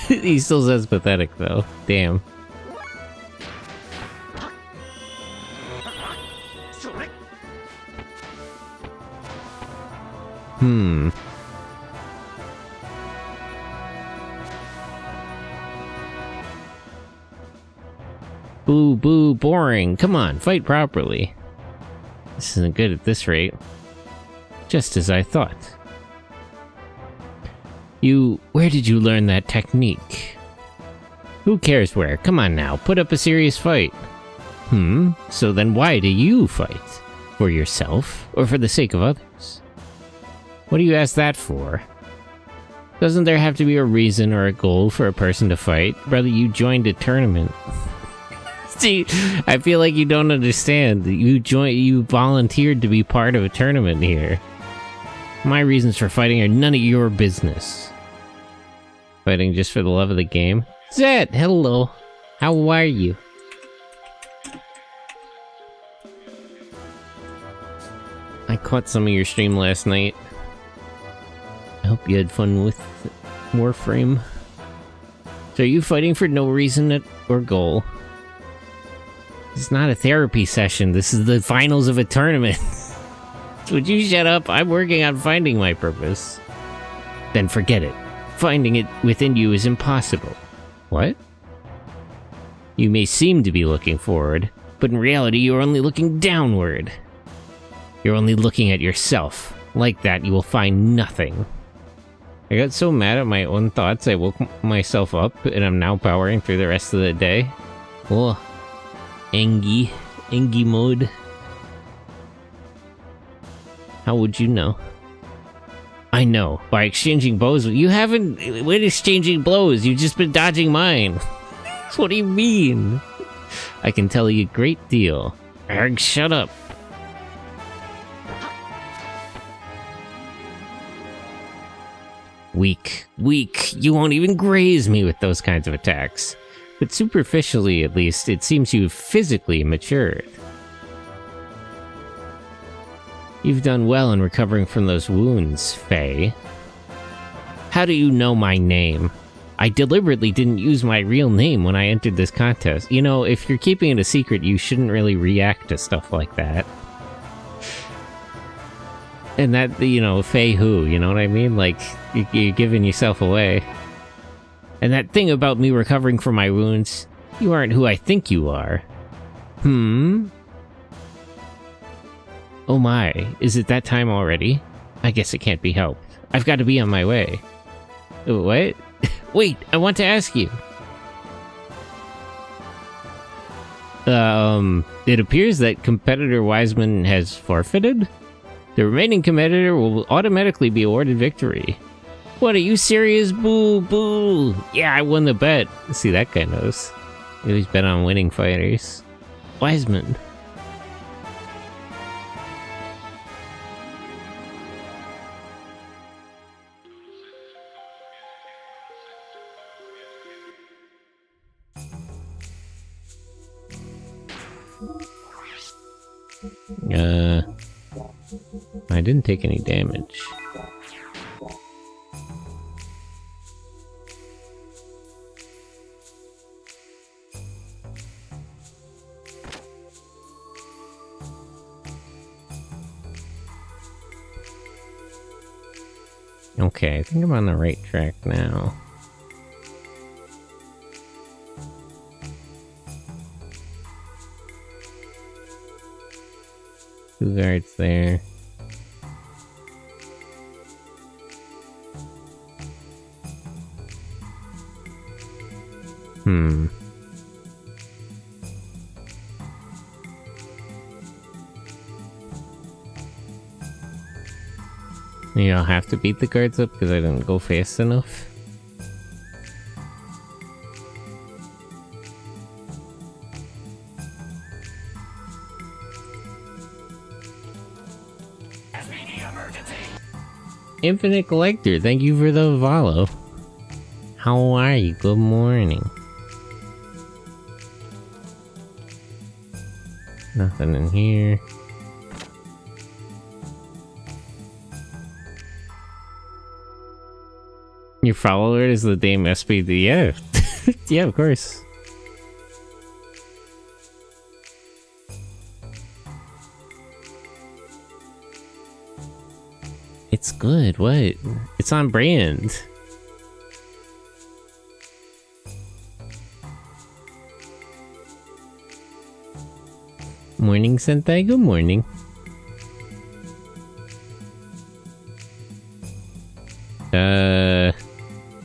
He still says pathetic though. Damn. Boo, boring. Come on, fight properly. This isn't good at this rate. Just as I thought. Where did you learn that technique? Who cares where? Come on now, put up a serious fight. So then why do you fight? For yourself, or for the sake of others? What do you ask that for? Doesn't there have to be a reason or a goal for a person to fight? Brother, you joined a tournament. See, I feel like you don't understand. You volunteered to be part of a tournament here. My reasons for fighting are none of your business. Fighting just for the love of the game? Zed, hello. How are you? I caught some of your stream last night. I hope you had fun with Warframe. So are you fighting for no reason or goal? It's not a therapy session. This is the finals of a tournament. Would you shut up? I'm working on finding my purpose. Then forget it. Finding it within you is impossible. What? You may seem to be looking forward, but in reality you're only looking downward. You're only looking at yourself. Like that, you will find nothing. I got so mad at my own thoughts, I woke myself up, and I'm now powering through the rest of the day. Oh. Engie mode. How would you know? I know, by exchanging blows. You haven't been exchanging blows, you've just been dodging mine. What do you mean? I can tell you a great deal. Erg, shut up. Weak. You won't even graze me with those kinds of attacks. But superficially, at least, it seems you've physically matured. You've done well in recovering from those wounds, Faye. How do you know my name? I deliberately didn't use my real name when I entered this contest. You know, if you're keeping it a secret, you shouldn't really react to stuff like that. And that, you know, Faye who, you know what I mean? Like, you're giving yourself away. And that thing about me recovering from my wounds, you aren't who I think you are. Oh my, is it that time already? I guess it can't be helped. I've got to be on my way. What? Wait, I want to ask you. It appears that competitor Wiseman has forfeited? The remaining competitor will automatically be awarded victory. What, are you serious? Boo, boo! Yeah, I won the bet. See, that guy knows. He always bet on winning fighters. Wiseman. I didn't take any damage. Okay, I think I'm on the right track now. Two guards there. Yeah, I'll have to beat the guards up because I didn't go fast enough. Infinite Collector, thank you for the follow. How are you? Good morning. Nothing in here. Your follower is the Dame SPD. Yeah. Yeah, of course. It's good. What? It's on brand. Morning, Sentai. Good morning.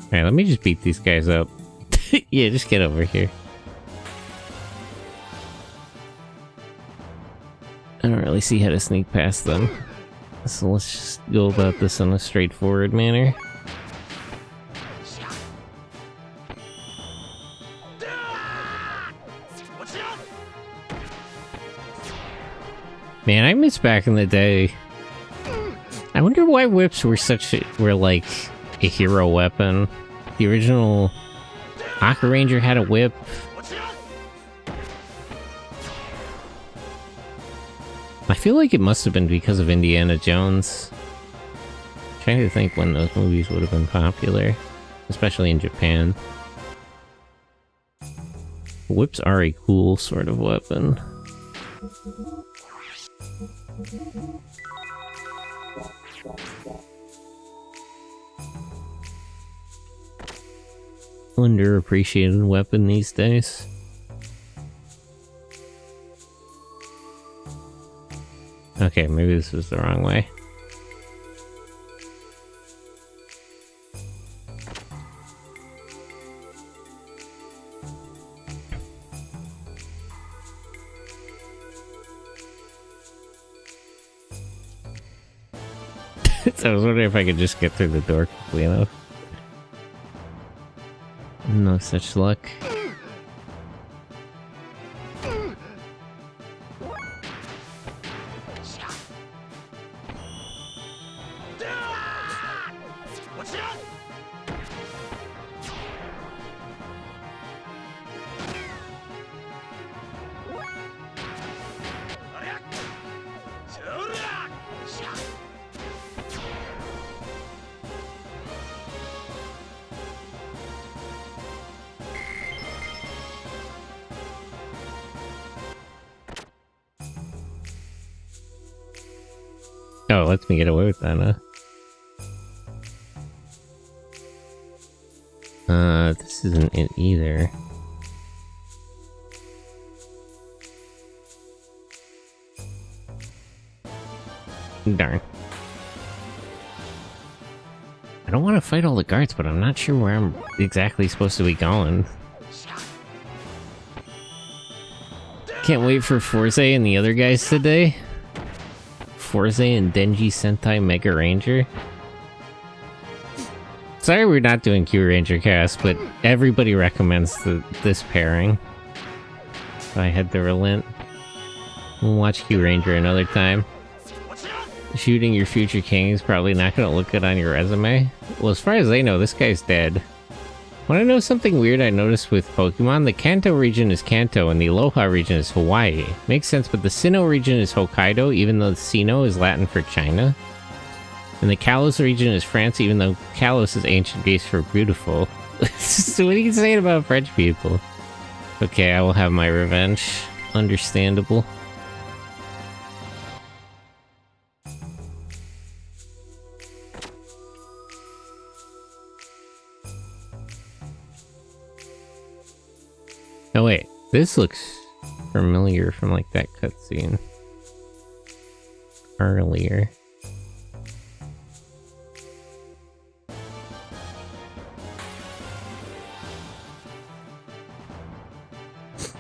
Alright, let me just beat these guys up. Yeah, just get over here. I don't really see how to sneak past them. So let's just go about this in a straightforward manner. Man, I miss back in the day. I wonder why whips were like a hero weapon. The original Aqua Ranger had a whip. I feel like it must have been because of Indiana Jones. I'm trying to think when those movies would have been popular, especially in Japan. Whips are a cool sort of weapon. Underappreciated weapon these days. Okay, maybe this was the wrong way. So I was wondering if I could just get through the door quickly enough. No such luck. Oh, it lets me get away with that, huh? This isn't it either. Darn. I don't want to fight all the guards, but I'm not sure where I'm exactly supposed to be going. Can't wait for Forze and the other guys today. Forze and Denji Sentai Mega Ranger. Sorry we're not doing Q Ranger cast, but everybody recommends this pairing. So I had to relent. We'll watch Q Ranger another time. Shooting your future king is probably not going to look good on your resume. Well, as far as I know, this guy's dead. Want to know something weird I noticed with Pokemon? The Kanto region is Kanto and the Aloha region is Hawaii. Makes sense, but the Sinnoh region is Hokkaido, even though the Sinnoh is Latin for China. And the Kalos region is France, even though Kalos is ancient Greece for beautiful. So what are you saying about French people? Okay, I will have my revenge. Understandable. Oh wait, this looks familiar from like that cutscene earlier. It's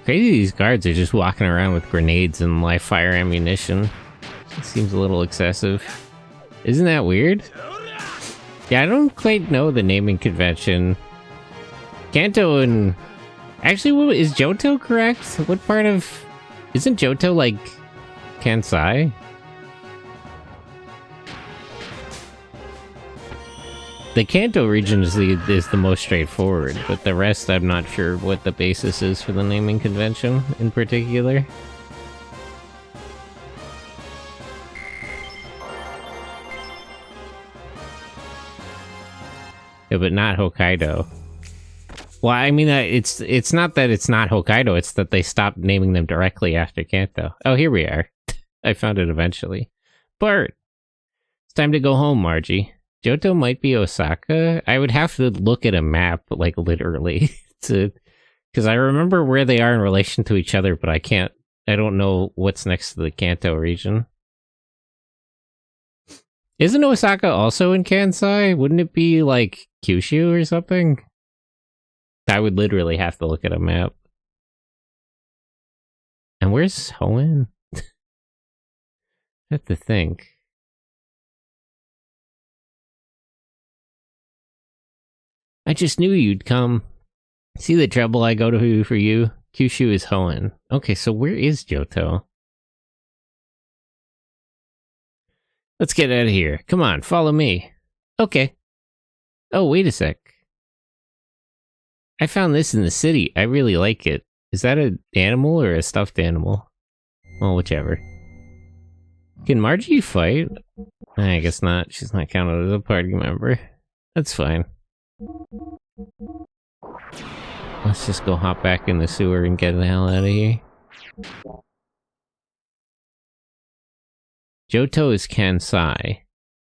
crazy these guards are just walking around with grenades and live fire ammunition. It seems a little excessive. Isn't that weird? Yeah, I don't quite know the naming convention. Kanto and... Actually, what, is Johto correct? What part of... Isn't Johto, like, Kansai? The Kanto region is the most straightforward, but the rest I'm not sure what the basis is for the naming convention in particular. Yeah, but not Hokkaido. Well, I mean, it's not that it's not Hokkaido, it's that they stopped naming them directly after Kanto. Oh, here we are. I found it eventually. Bart! It's time to go home, Margie. Johto might be Osaka? I would have to look at a map, like, literally, because I remember where they are in relation to each other, but I don't know what's next to the Kanto region. Isn't Osaka also in Kansai? Wouldn't it be, like, Kyushu or something? I would literally have to look at a map. And where's Hoenn? I have to think. I just knew you'd come. See the trouble I go to for you? Kyushu is Hoenn. Okay, so where is Johto? Let's get out of here. Come on, follow me. Okay. Oh, wait a sec. I found this in the city. I really like it. Is that an animal or a stuffed animal? Well, whichever. Can Margie fight? I guess not. She's not counted as a party member. That's fine. Let's just go hop back in the sewer and get the hell out of here. Johto is Kansai.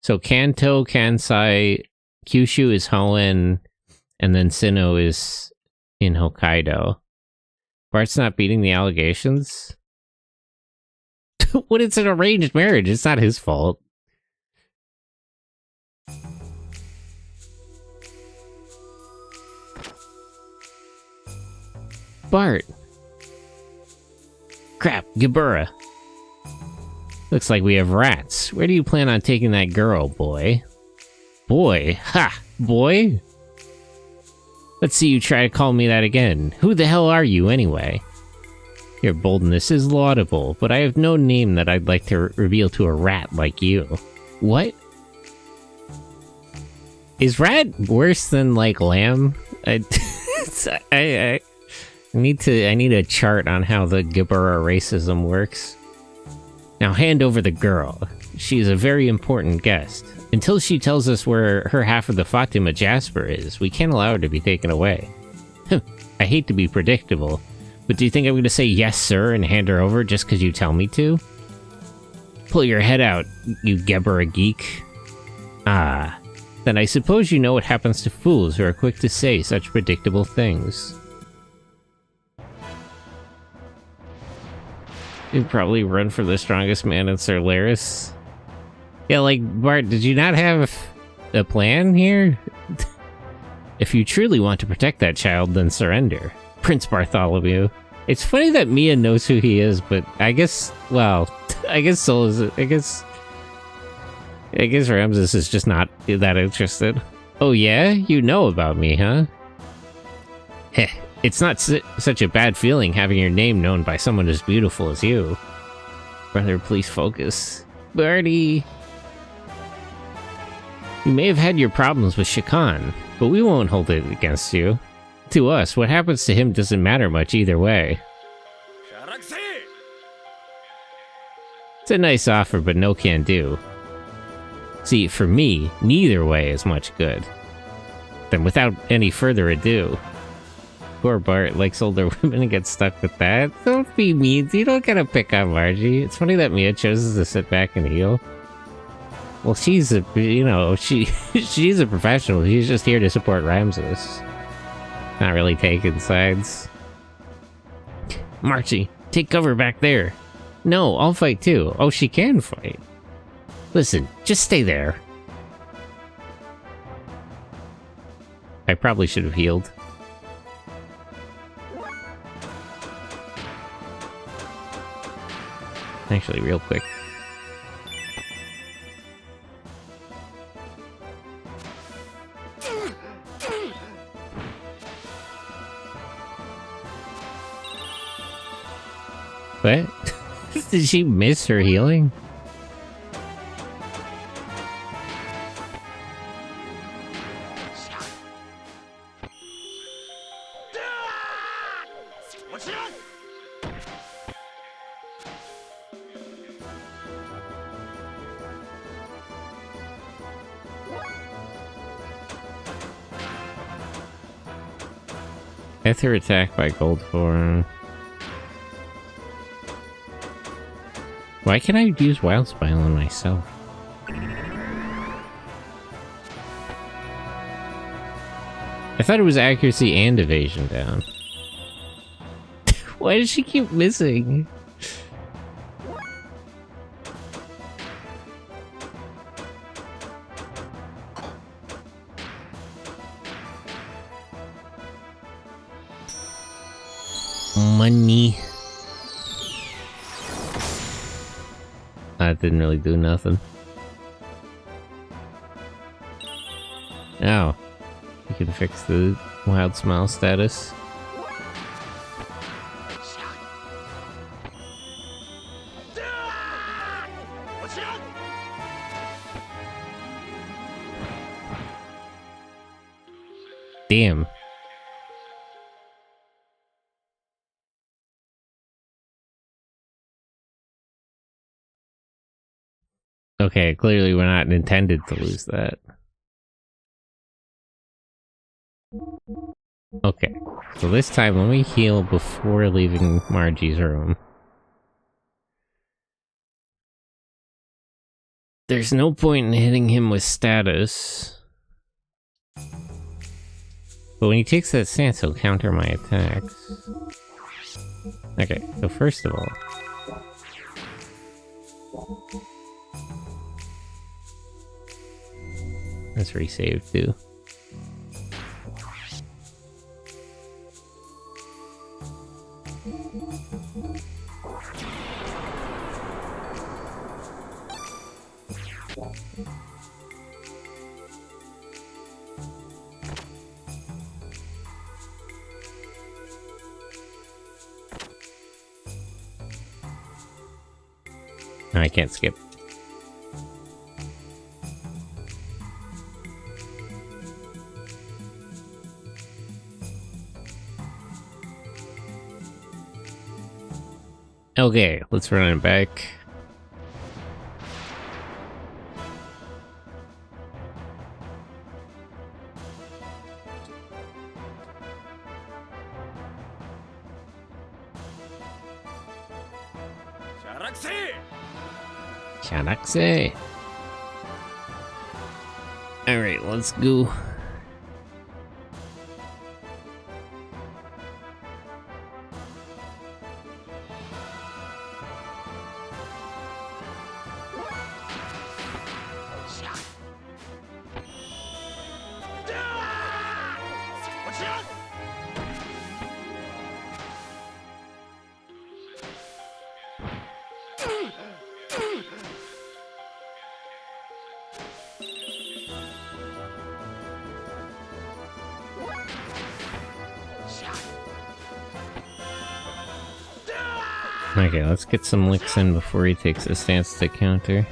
So Kanto, Kansai, Kyushu is Hoenn, and then Sinnoh is in Hokkaido. Bart's not beating the allegations? What? It's an arranged marriage. It's not his fault. Bart. Crap, Gibura. Looks like we have rats. Where do you plan on taking that girl, boy? Boy? Ha! Boy? Let's see you try to call me that again. Who the hell are you, anyway? Your boldness is laudable, but I have no name that I'd like to reveal to a rat like you. What? Is rat worse than, like, lamb? I need a chart on how the Gibura racism works. Now hand over the girl. She is a very important guest. Until she tells us where her half of the Fatima Jasper is, we can't allow her to be taken away. I hate to be predictable, but do you think I'm going to say yes, sir, and hand her over just because you tell me to? Pull your head out, you Gebura geek. Ah, then I suppose you know what happens to fools who are quick to say such predictable things. You'd probably run for the strongest man in Solaris. Yeah, like, Bart, did you not have a plan here? If you truly want to protect that child, then surrender. Prince Bartholomew. It's funny that Mia knows who he is, but I guess, well, I guess Soul is, I guess Ramses is just not that interested. Oh yeah? You know about me, huh? Heh, it's not such a bad feeling having your name known by someone as beautiful as you. Brother, please focus. Barty! You may have had your problems with Shakan, but we won't hold it against you. To us, what happens to him doesn't matter much either way. It's a nice offer, but no can do. See, for me, neither way is much good. Then without any further ado... Poor Bart likes older women and gets stuck with that. Don't be mean, you don't gotta pick on Margie. It's funny that Mia chooses to sit back and heal. Well, she's a, you know, she's a professional. She's just here to support Ramses. Not really taking sides. Margie, take cover back there. No, I'll fight too. Oh, she can fight. Listen, just stay there. I probably should have healed. Actually, real quick. What? Did she miss her healing? Ether attack by gold form. Why can't I use Wild Spile on myself? I thought it was accuracy and evasion down. Why does she keep missing? Money. That didn't really do nothing. Oh. We can fix the Wild Smile status. Damn. Okay, clearly we're not intended to lose that. Okay, so this time let me heal before leaving Margie's room. There's no point in hitting him with status. But when he takes that stance, he'll counter my attacks. Okay, so first of all... let's resave too. No, I can't skip. Okay, let's run it back. Shanaxe! Alright, let's go. Okay, let's get some licks in before he takes a stance to counter.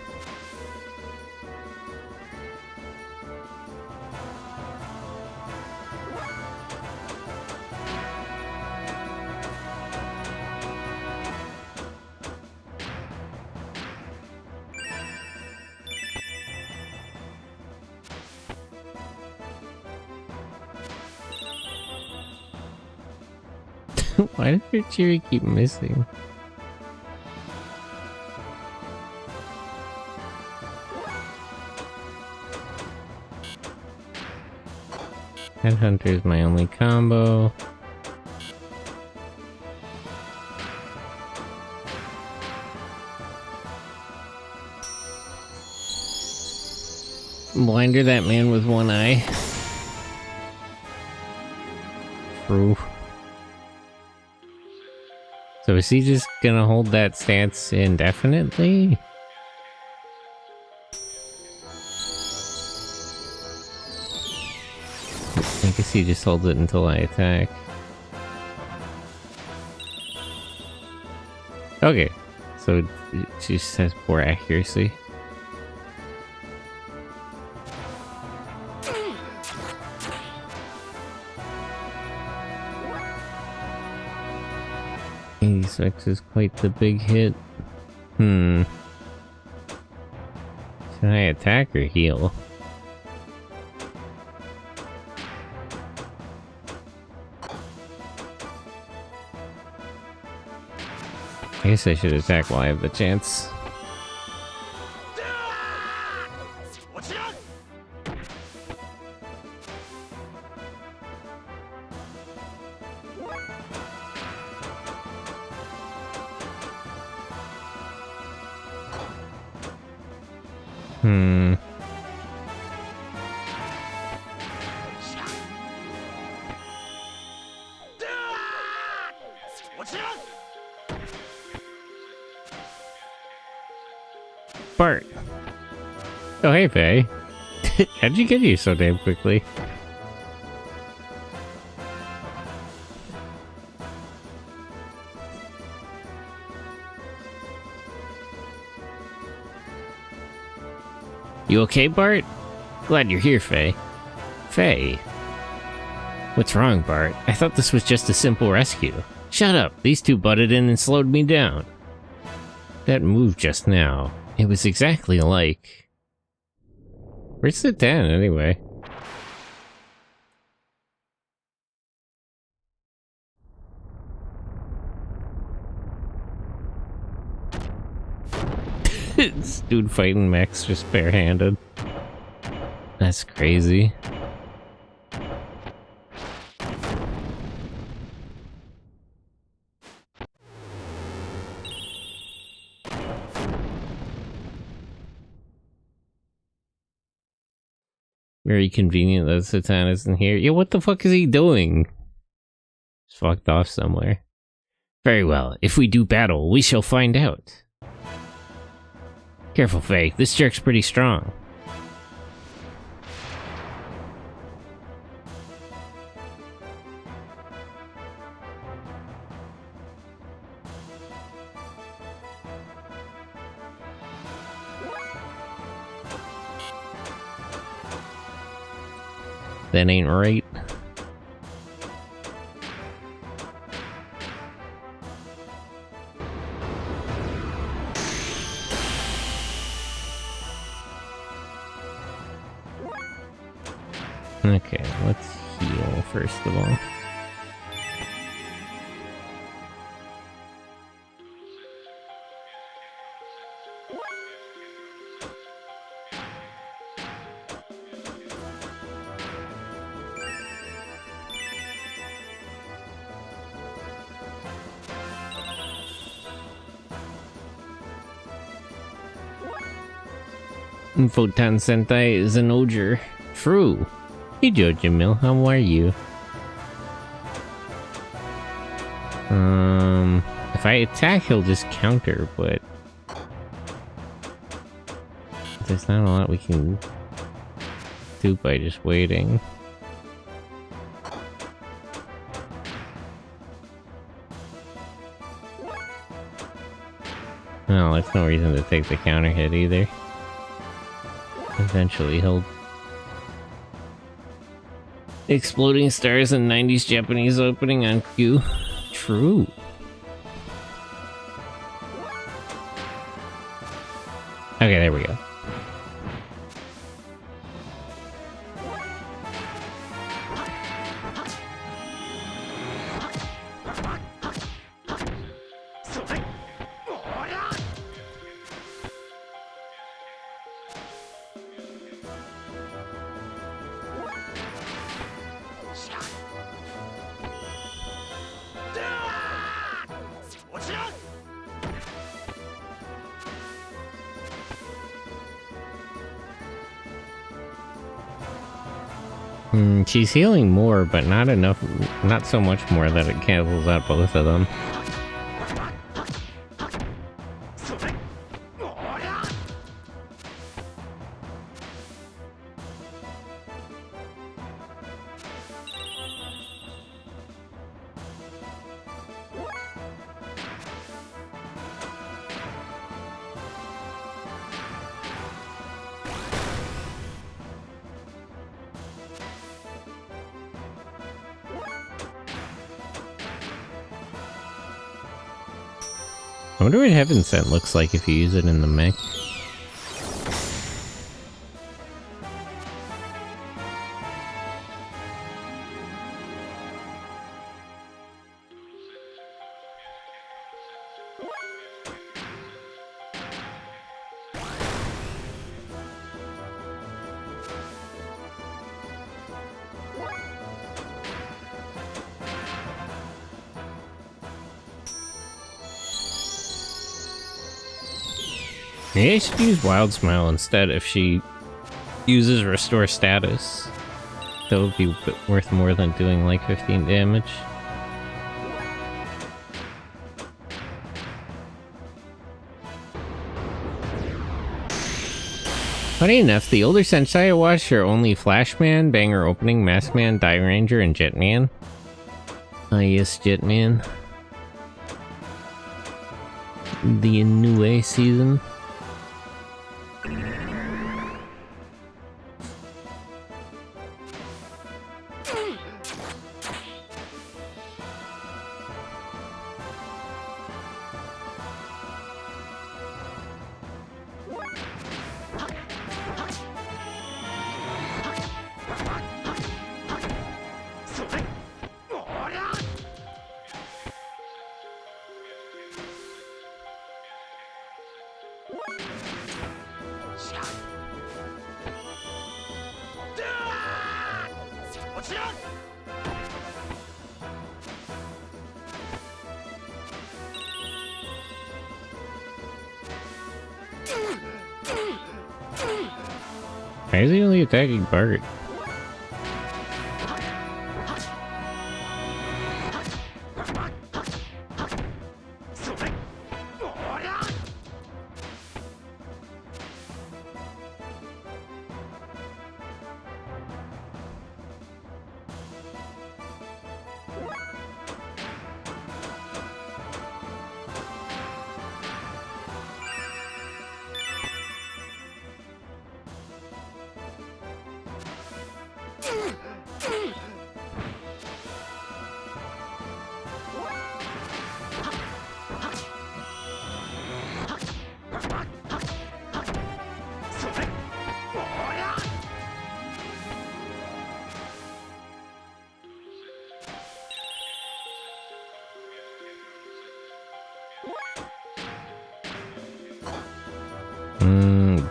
Why does your Cheery keep missing? Headhunter is my only combo. Blinder that man with one eye. True. So is he just gonna hold that stance indefinitely? I guess he just holds it until I attack. Okay, so she just has poor accuracy. X is quite the big hit. Should I attack or heal? I guess I should attack while I have the chance. Bart. Oh, hey, Faye. How'd you get here so damn quickly? You okay, Bart? Glad you're here, Faye. Faye? What's wrong, Bart? I thought this was just a simple rescue. Shut up! These two butted in and slowed me down. That move just now. It was exactly like... Where's the Dan, anyway? This dude fighting mechs just barehanded. That's crazy. Very convenient that Satan isn't here. Yeah, what the fuck is he doing? Just fucked off somewhere. Very well. If we do battle, we shall find out. Careful, Faye. This jerk's pretty strong. That ain't right. Okay, let's heal first of all. Photon Sentai is an Xenogears. True. Hey Jojo Mill, how are you? If I attack, he'll just counter, but there's not a lot we can do by just waiting. No, there's no reason to take the counter hit either. Eventually he'll... Exploding stars and 90s Japanese opening on cue. True. Okay, there we go. She's healing more, but not enough, not so much more that it cancels out both of them. I wonder what Heaven Sent looks like if you use it in the mech. Maybe I should use Wild Smile instead if she uses Restore Status. That would be worth more than doing like 15 damage. Funny enough, the older Sensei I watched are only Flashman, Banger Opening, Maskman, Die Ranger, and Jetman. Ah yes, Jetman. The Inoue season. Why is he only attacking Bart?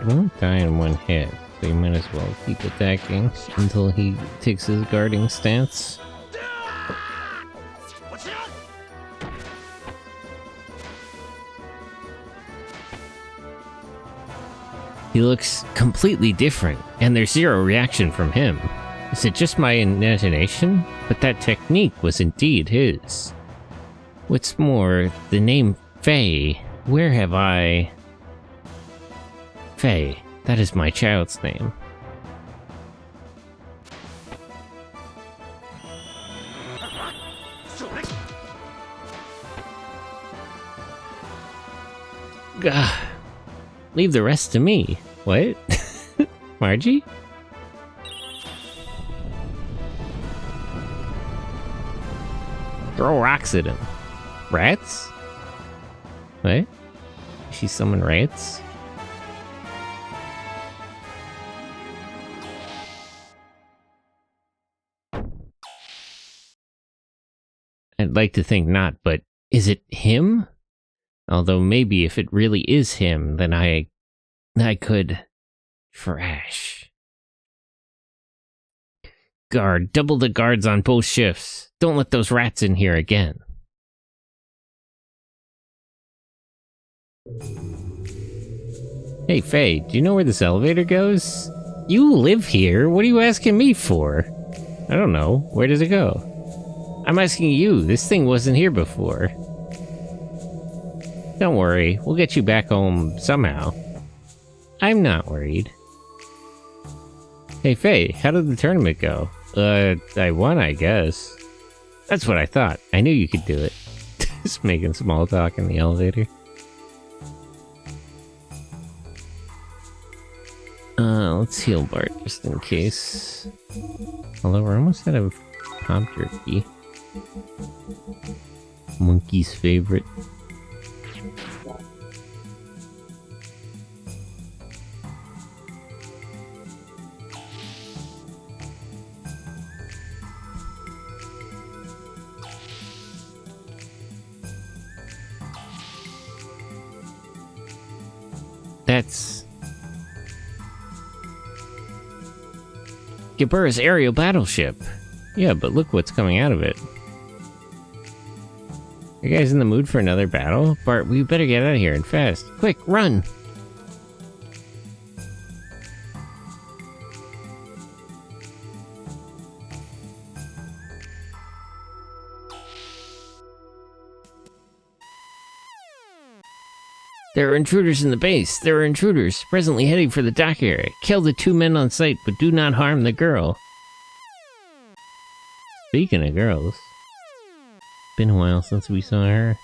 Won't die in one hit, so you might as well keep attacking until he takes his guarding stance. He looks completely different, and there's zero reaction from him. Is it just my imagination? But that technique was indeed his. What's more, the name Faye, where have I... Faye, that is my child's name. Gah. Leave the rest to me. What? Margie? Throw rocks at him. Rats? What? She summoned rats? I'd like to think not, but is it him? Although maybe if it really is him, then I could... Fresh. Guard, double the guards on both shifts. Don't let those rats in here again. Hey, Faye, do you know where this elevator goes? You live here, what are you asking me for? I don't know, where does it go? I'm asking you, this thing wasn't here before. Don't worry, we'll get you back home somehow. I'm not worried. Hey Faye, how did the tournament go? I won, I guess. That's what I thought. I knew you could do it. Just making small talk in the elevator. Let's heal Bart just in case. Although we're almost out of pop jerky. Monkey's favorite. That's... Gebura's aerial battleship. Yeah, but look what's coming out of it. You guys in the mood for another battle? Bart, we better get out of here and fast. Quick, run! There are intruders in the base. There are intruders, presently heading for the dock area. Kill the 2 men on sight, but do not harm the girl. Speaking of girls, been a while since we saw her.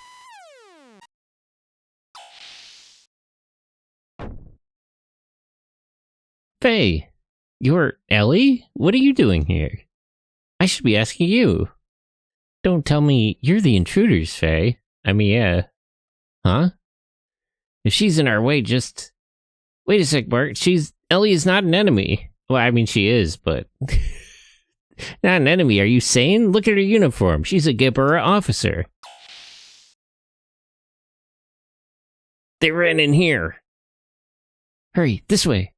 Faye, you're Ellie? What are you doing here? I should be asking you. Don't tell me you're the intruders, Faye. I mean, yeah. Huh? If she's in our way, just... Wait a sec, Bart. Ellie is not an enemy. Well, I mean, she is, but... Not an enemy, are you sane? Look at her uniform. She's a Gebura officer. They ran in here. Hurry, this way.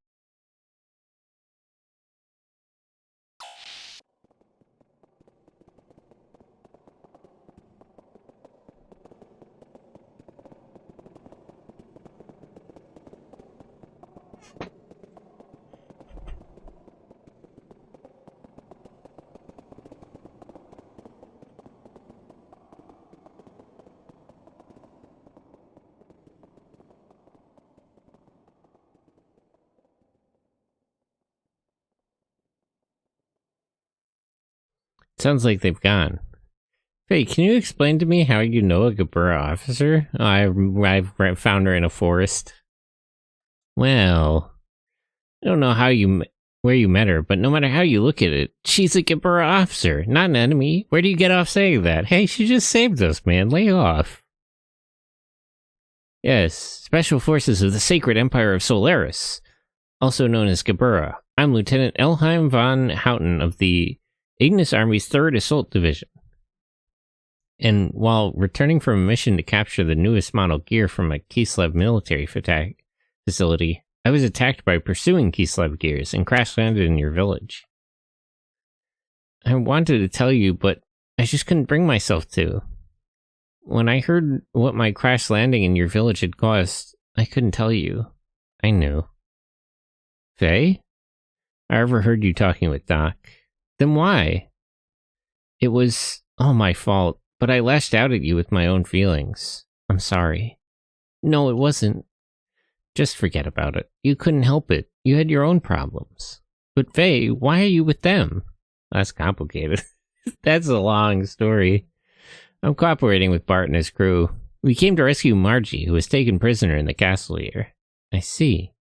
Sounds like they've gone. Hey, can you explain to me how you know a Gebura officer? Oh, I've found her in a forest. Well, I don't know where you met her, but no matter how you look at it, she's a Gebura officer, not an enemy. Where do you get off saying that? Hey, she just saved us, man. Lay off. Yes, Special Forces of the Sacred Empire of Solaris, also known as Gebura. I'm Lieutenant Elheim von Houten of the Ignis Army's 3rd Assault Division. And while returning from a mission to capture the newest model gear from a Kislev military facility, I was attacked by pursuing Kislev gears and crash-landed in your village. I wanted to tell you, but I just couldn't bring myself to. When I heard what my crash landing in your village had cost, I couldn't tell you. I knew. Faye? I overheard you talking with Doc. Then why? It was all my fault. but I lashed out at you with my own feelings. I'm sorry. No, it wasn't. Just forget about it. You couldn't help it. You had your own problems. But Faye, why are you with them? That's complicated. That's a long story. I'm cooperating with Bart and his crew. We came to rescue Margie, who was taken prisoner in the castle here. I see.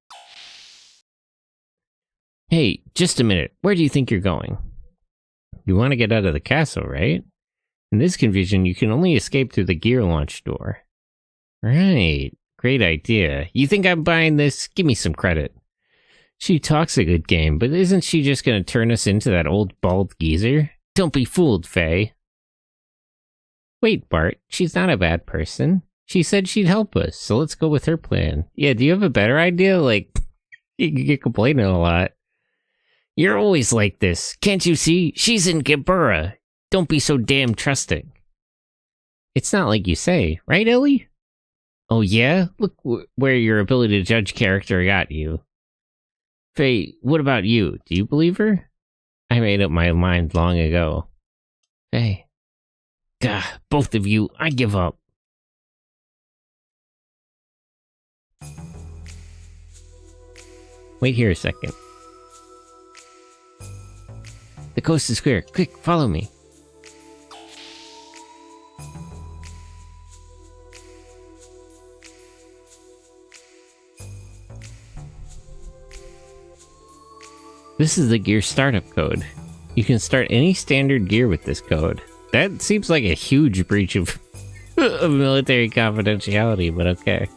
Hey, just a minute. Where do you think you're going? You want to get out of the castle, right? In this confusion, you can only escape through the gear launch door. Right. Great idea. You think I'm buying this? Give me some credit. She talks a good game, but isn't she just going to turn us into that old bald geezer? Don't be fooled, Faye. Wait, Bart. She's not a bad person. She said she'd help us, so let's go with her plan. Yeah, do you have a better idea? Like, you get complaining a lot. You're always like this. Can't you see? She's in Gabura. Don't be so damn trusting. It's not like you say, right, Ellie? Oh yeah? Look where your ability to judge character got you. Faye, what about you? Do you believe her? I made up my mind long ago. Faye. Gah, both of you, I give up. Wait here a second. The coast is clear. Quick, follow me. This is the gear startup code. You can start any standard gear with this code. That seems like a huge breach of, of military confidentiality, but okay.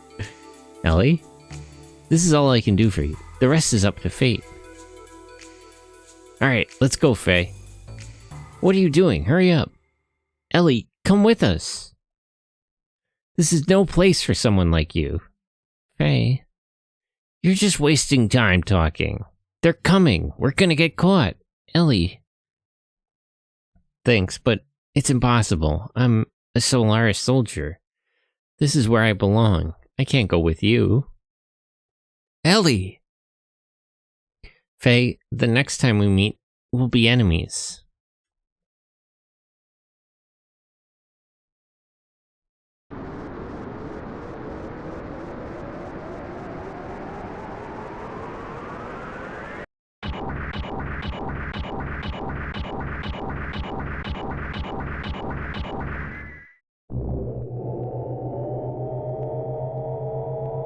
Ellie? This is all I can do for you. The rest is up to fate. Alright, let's go, Faye. What are you doing? Hurry up. Ellie, come with us. This is no place for someone like you. Faye, you're just wasting time talking. They're coming. We're gonna get caught. Ellie. Thanks, but it's impossible. I'm a Solaris soldier. This is where I belong. I can't go with you. Ellie! Faye, the next time we meet, we'll be enemies.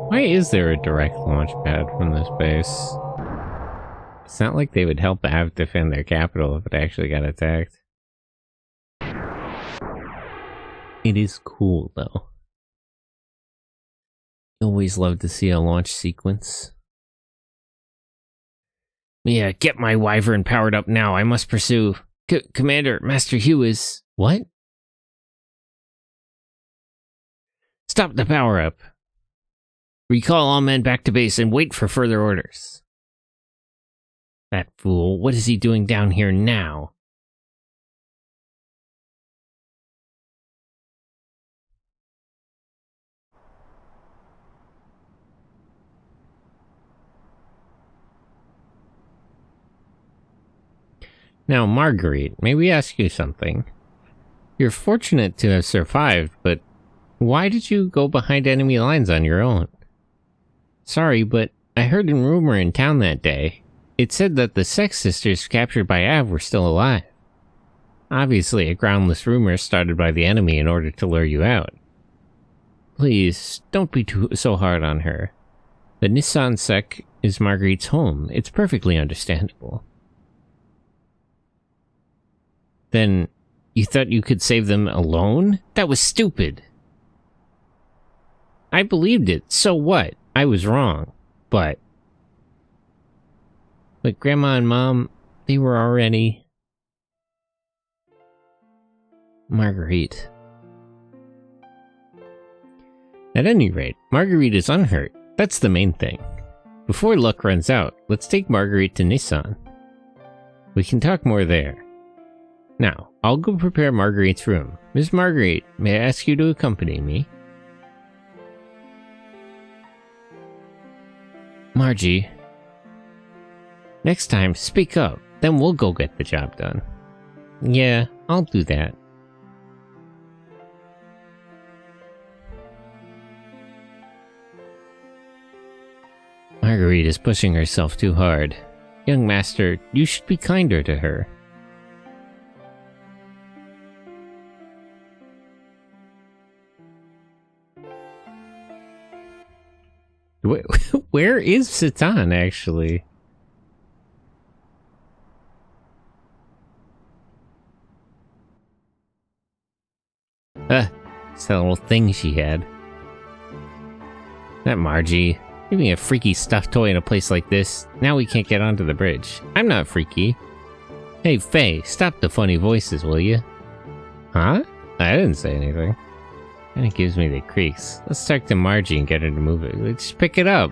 Why is there a direct launch pad from this base? It's not like they would help Av defend their capital if it actually got attacked. It is cool, though. Always love to see a launch sequence. Yeah, get my wyvern powered up now. I must pursue. Commander, Master Hugh is... What? Stop the power-up. Recall all men back to base and wait for further orders. That fool, what is he doing down here now? Now, Marguerite, may we ask you something? You're fortunate to have survived, but why did you go behind enemy lines on your own? Sorry, but I heard a rumor in town that day. It said that the Sex Sisters captured by Av were still alive. Obviously, a groundless rumor started by the enemy in order to lure you out. Please, don't be so hard on her. The Nissan Sec is Marguerite's home. It's perfectly understandable. Then, you thought you could save them alone? That was stupid. I believed it, so what? I was wrong, but Grandma and Mom, they were already... Marguerite. At any rate, Marguerite is unhurt. That's the main thing. Before luck runs out, let's take Marguerite to Nissan. We can talk more there. Now, I'll go prepare Marguerite's room. Miss Marguerite, may I ask you to accompany me? Margie. Next time, speak up. Then we'll go get the job done. Yeah, I'll do that. Marguerite is pushing herself too hard. Young master, you should be kinder to her. Where is Satan, actually? It's that little thing she had. That Margie. Giving a freaky stuffed toy in a place like this. Now we can't get onto the bridge. I'm not freaky. Hey, Faye, stop the funny voices, will you? Huh? I didn't say anything. And it gives me the creaks. Let's talk to Margie and get her to move it. Let's pick it up.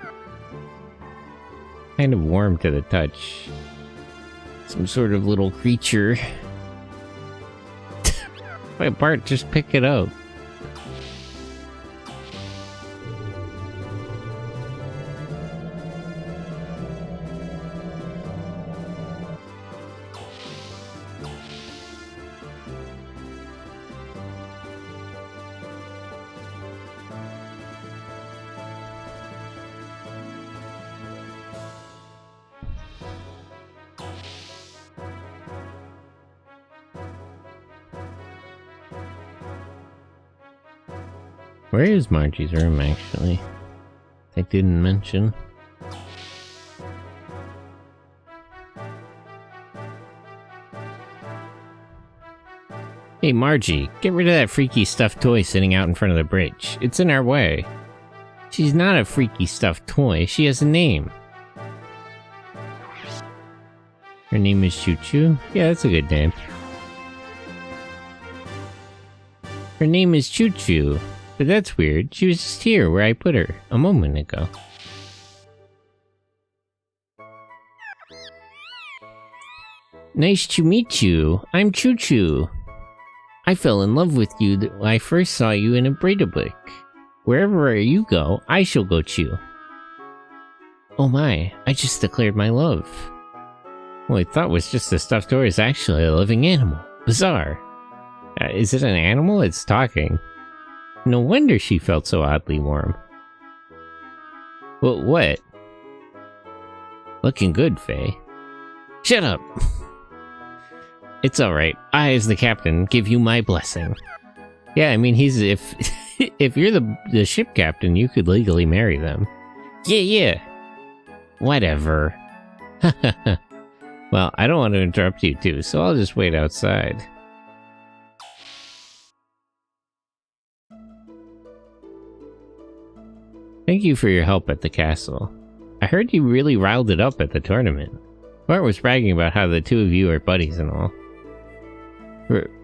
Kind of warm to the touch. Some sort of little creature. Wait, Bart, just pick it up. Where is Margie's room, actually? I didn't mention. Hey, Margie, get rid of that freaky stuffed toy sitting out in front of the bridge. It's in our way. She's not a freaky stuffed toy. She has a name. Her name is Choo Choo? Yeah, that's a good name. Her name is Choo Choo. But that's weird. She was just here where I put her a moment ago. Nice to meet you. I'm Choo Choo. I fell in love with you when I first saw you in a Breidablik. Wherever you go, I shall go too. Oh my, I just declared my love. What I thought was just a stuffed toy is actually a living animal. Bizarre. Is it an animal? It's talking. No wonder she felt so oddly warm. Well, what? Looking good, Faye. Shut up! It's alright. I, as the captain, give you my blessing. Yeah, I mean, if you're the ship captain, you could legally marry them. Yeah. Whatever. Well, I don't want to interrupt you too, so I'll just wait outside. Thank you for your help at the castle. I heard you really riled it up at the tournament. Bart was bragging about how the two of you are buddies and all.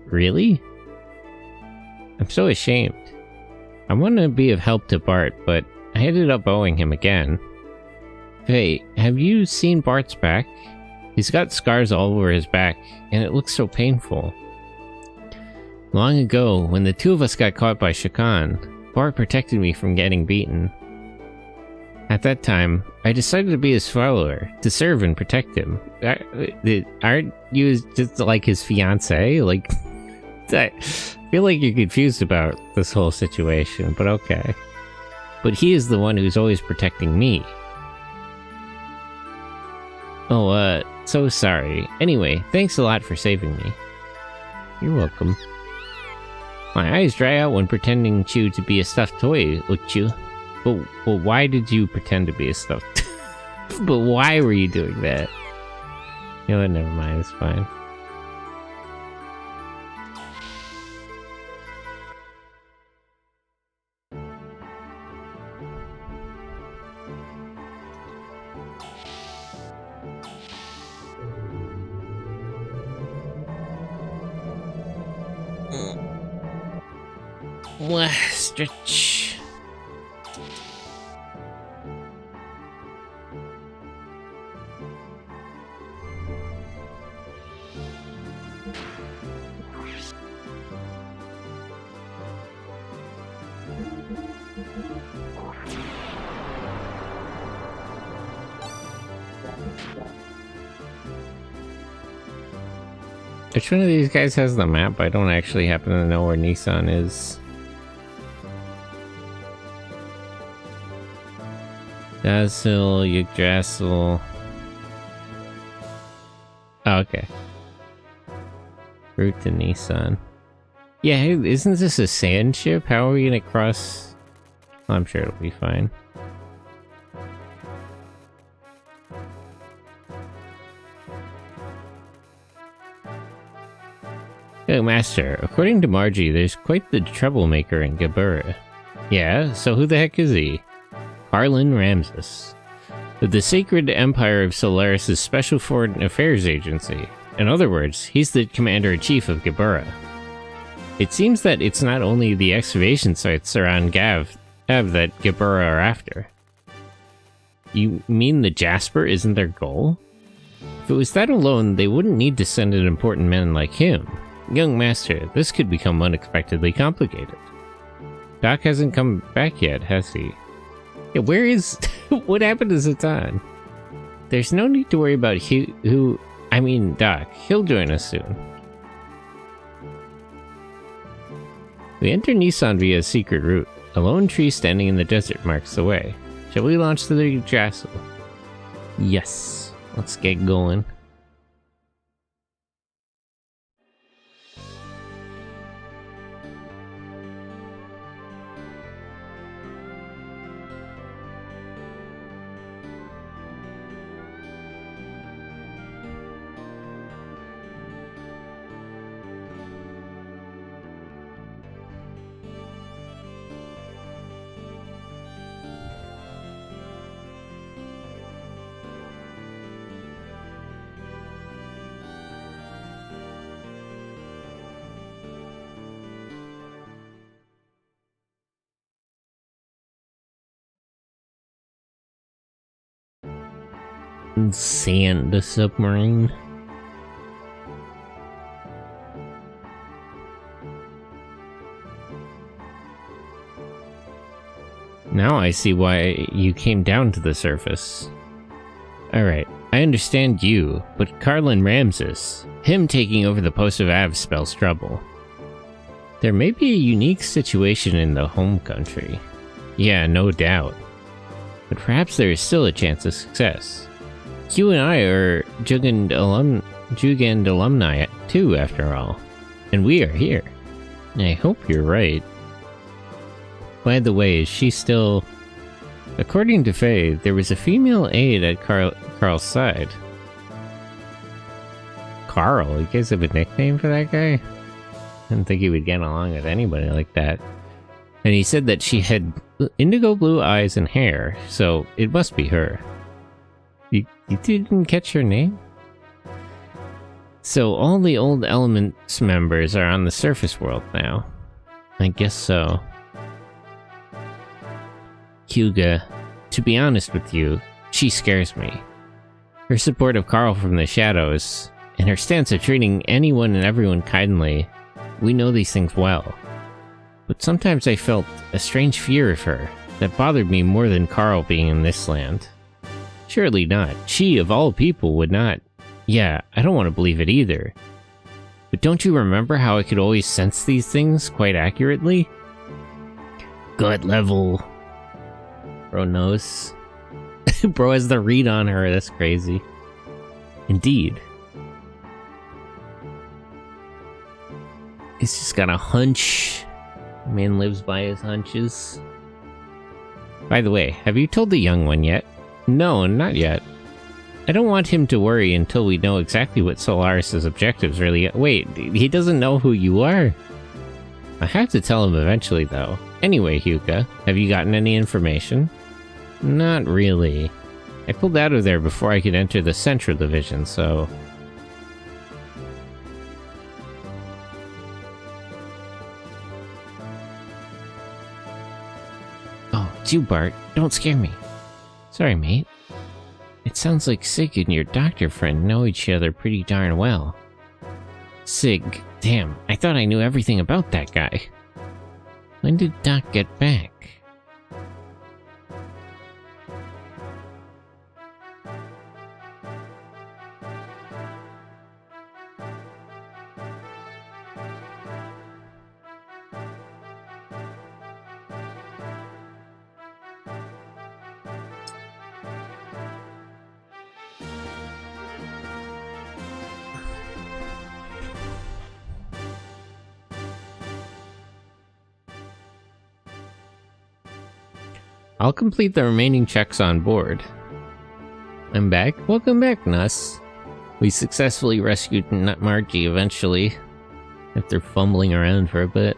Really? I'm so ashamed. I wanted to be of help to Bart, but I ended up owing him again. Faye, have you seen Bart's back? He's got scars all over his back, and it looks so painful. Long ago, when the two of us got caught by Shakan, Bart protected me from getting beaten. At that time, I decided to be his follower, to serve and protect him. Aren't you just like his fiancé? Like, I feel like you're confused about this whole situation, but okay. But he is the one who's always protecting me. Oh, so sorry. Anyway, thanks a lot for saving me. You're welcome. My eyes dry out when pretending to be a stuffed toy, Uchu. But why did you pretend to be a stuffed? But why were you doing that? You know what, never mind, it's fine. Stretch. Which one of these guys has the map? I don't actually happen to know where Nissan is. Dazzle, Yggdrasil. Oh, okay. Route to Nissan. Yeah, hey, isn't this a sand ship? How are we gonna cross? I'm sure it'll be fine. Oh, Master, according to Margie, there's quite the troublemaker in Gabura. Yeah, so who the heck is he? Harlan Ramses. Of the Sacred Empire of Solaris' Special Foreign Affairs Agency. In other words, he's the Commander-in-Chief of Gabura. It seems that it's not only the excavation sites around Gav that Gabura are after. You mean the Jasper isn't their goal? If it was that alone, they wouldn't need to send an important man like him. Young Master, this could become unexpectedly complicated. Doc hasn't come back yet, has he? Yeah, where is... what happened to Zatan? There's no need to worry about Doc. He'll join us soon. We enter Nissan via a secret route. A lone tree standing in the desert marks the way. Shall we launch the Yggdrasil? Yes. Let's get going. Sand submarine. Now I see why you came down to the surface. Alright, I understand you, but Carlin Ramses, him taking over the post of Av spells trouble. There may be a unique situation in the home country. Yeah, no doubt. But perhaps there is still a chance of success. You and I are Jugend alumni too, after all. And we are here. I hope you're right. By the way, is she still... According to Faye, there was a female aide at Carl's side. Carl? You guys have a nickname for that guy? I didn't think he would get along with anybody like that. And he said that she had indigo blue eyes and hair, so it must be her. You didn't catch her name? So all the old Elements members are on the surface world now. I guess so. Hyuga, to be honest with you, she scares me. Her support of Carl from the shadows, and her stance of treating anyone and everyone kindly, we know these things well. But sometimes I felt a strange fear of her that bothered me more than Carl being in this land. Surely not. She, of all people, would not. Yeah, I don't want to believe it either. But don't you remember how I could always sense these things quite accurately? Gut level. Bro knows. Bro has the read on her, that's crazy. Indeed. He's just got a hunch. Man lives by his hunches. By the way, have you told the young one yet? No, not yet. I don't want him to worry until we know exactly what Solaris' objectives really are. Wait, he doesn't know who you are? I have to tell him eventually, though. Anyway, Hyuga, have you gotten any information? Not really. I pulled out of there before I could enter the Central Division, so... Oh, it's you, Bart. Don't scare me. Sorry, mate. It sounds like Sig and your doctor friend know each other pretty darn well. Sig, damn, I thought I knew everything about that guy. When did Doc get back? I'll complete the remaining checks on board. I'm back? Welcome back, Nuss. We successfully rescued Margie eventually, after fumbling around for a bit.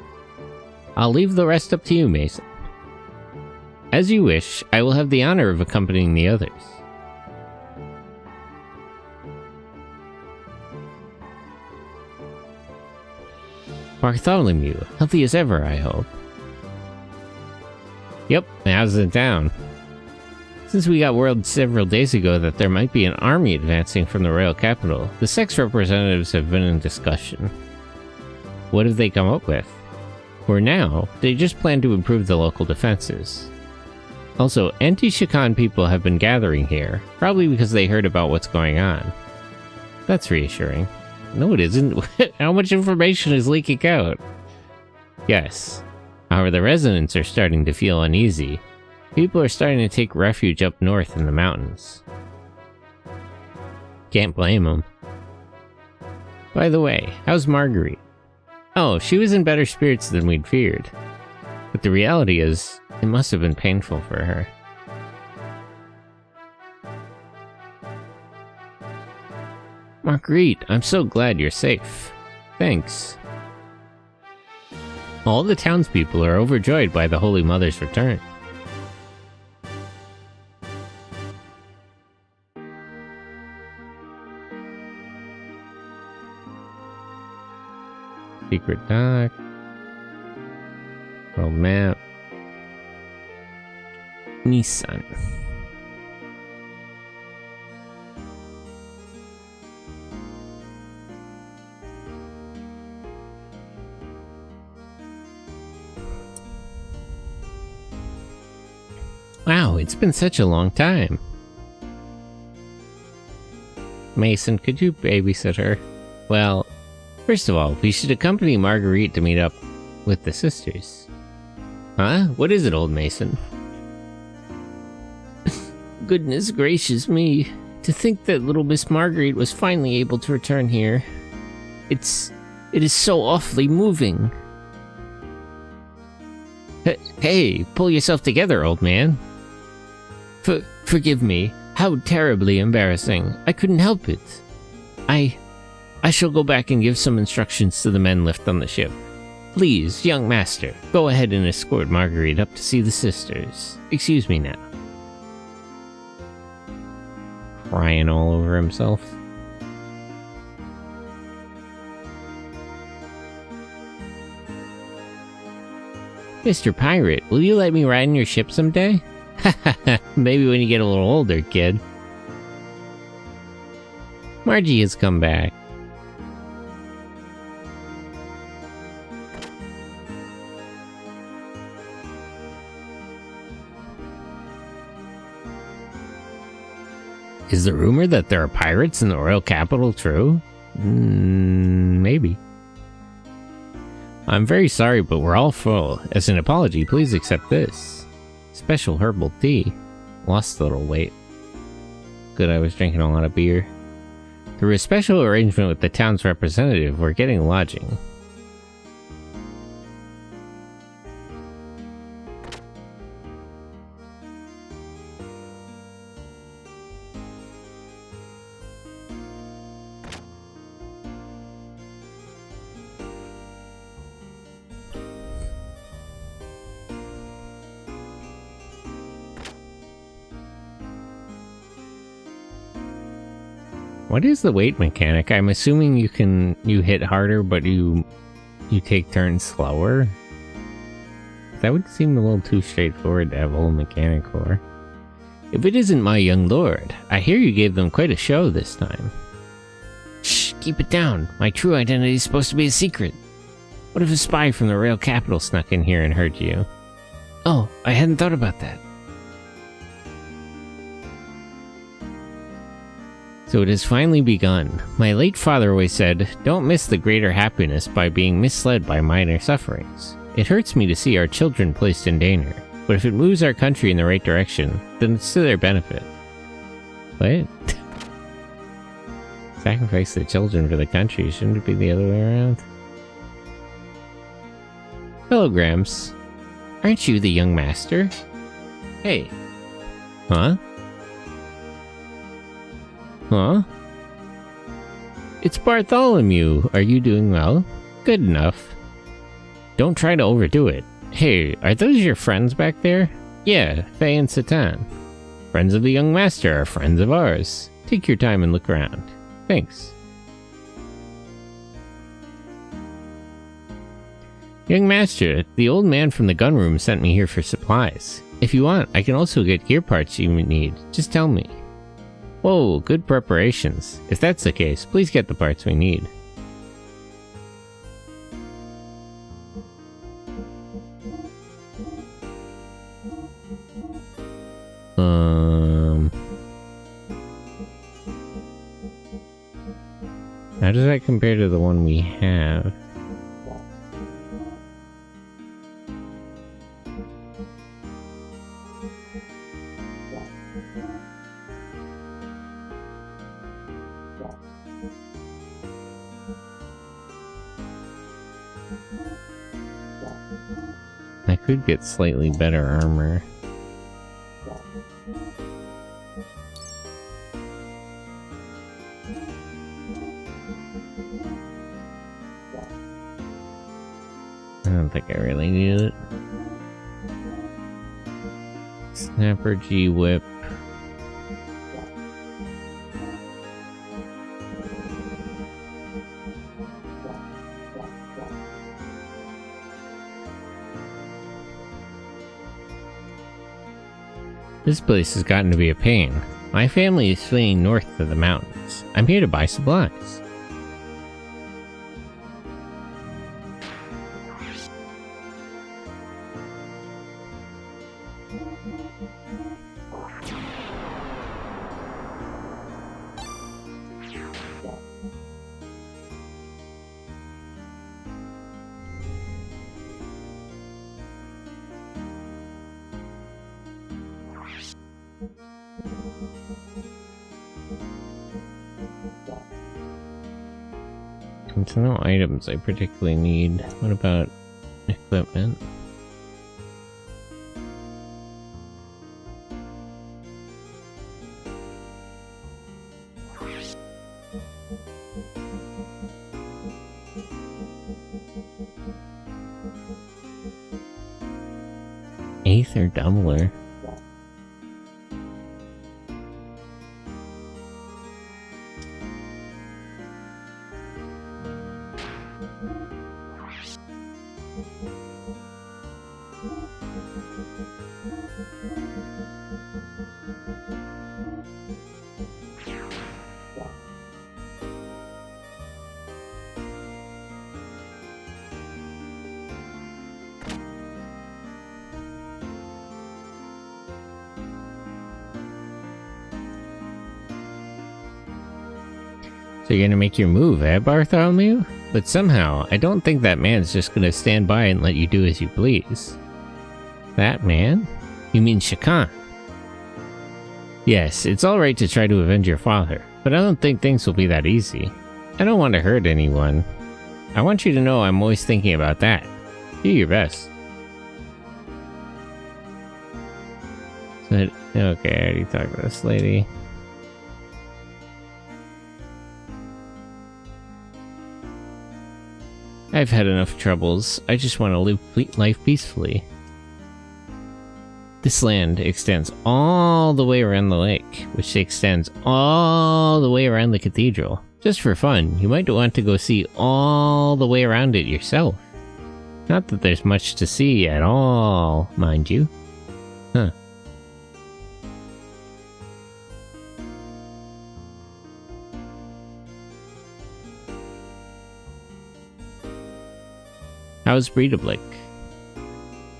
I'll leave the rest up to you, Mason. As you wish, I will have the honor of accompanying the others. Bartholomew, healthy as ever, I hope. Yep, how's the town? Since we got word several days ago that there might be an army advancing from the royal capital, the sex representatives have been in discussion. What have they come up with? For now, they just plan to improve the local defenses. Also, anti-Shakan people have been gathering here, probably because they heard about what's going on. That's reassuring. No, it isn't. How much information is leaking out? Yes. However, the residents are starting to feel uneasy. People are starting to take refuge up north in the mountains. Can't blame them. By the way, how's Marguerite? Oh, she was in better spirits than we'd feared. But the reality is, it must have been painful for her. Marguerite, I'm so glad you're safe. Thanks. All the townspeople are overjoyed by the Holy Mother's return. Secret dock. World map. Nissan. Wow, it's been such a long time. Mason, could you babysit her? Well, first of all, we should accompany Marguerite to meet up with the sisters. Huh? What is it, old Mason? Goodness gracious me. To think that little Miss Marguerite was finally able to return here. It is so awfully moving. Hey, pull yourself together, old man. Forgive me. How terribly embarrassing. I couldn't help it. I shall go back and give some instructions to the men left on the ship. Please, young master, go ahead and escort Marguerite up to see the sisters. Excuse me now. Crying all over himself. Mr. Pirate, will you let me ride in your ship someday? Maybe when you get a little older, kid. Margie has come back. Is the rumor that there are pirates in the royal capital true? Maybe. I'm very sorry, but we're all full. As an apology, please accept this. Special herbal tea. Lost a little weight. Good, I was drinking a lot of beer. Through a special arrangement with the town's representative, we're getting lodging. What is the weight mechanic? I'm assuming you hit harder, but you take turns slower? That would seem a little too straightforward to have a whole mechanic for. If it isn't my young lord, I hear you gave them quite a show this time. Shh, keep it down. My true identity is supposed to be a secret. What if a spy from the royal capital snuck in here and heard you? Oh, I hadn't thought about that. So it has finally begun. My late father always said, don't miss the greater happiness by being misled by minor sufferings. It hurts me to see our children placed in danger, but if it moves our country in the right direction, then it's to their benefit. What? Sacrifice the children for the country, shouldn't it be the other way around? Hello, Grams. Aren't you the young master? Hey. Huh? Huh? It's Bartholomew. Are you doing well? Good enough. Don't try to overdo it. Hey, are those your friends back there? Yeah, Faye and Satan. Friends of the young master are friends of ours. Take your time and look around. Thanks. Young master, the old man from the gun room sent me here for supplies. If you want, I can also get gear parts you need. Just tell me. Whoa, good preparations. If that's the case, please get the parts we need. How does that compare to the one we have? I could get slightly better armor. I don't think I really need it. Snapper G-Whip. This place has gotten to be a pain. My family is fleeing north to the mountains. I'm here to buy supplies. There's no items I particularly need. What about equipment? Aether Doubler. So you're gonna make your move, eh, Bartholomew? But somehow, I don't think that man's just gonna stand by and let you do as you please. That man? You mean Shakan? Yes, it's alright to try to avenge your father, but I don't think things will be that easy. I don't want to hurt anyone. I want you to know I'm always thinking about that. Do your best. Okay, I already talked to this lady. I've had enough troubles. I just want to live life peacefully. This land extends all the way around the lake, which extends all the way around the cathedral. Just for fun, you might want to go see all the way around it yourself. Not that there's much to see at all, mind you. Huh. How's Breedablick?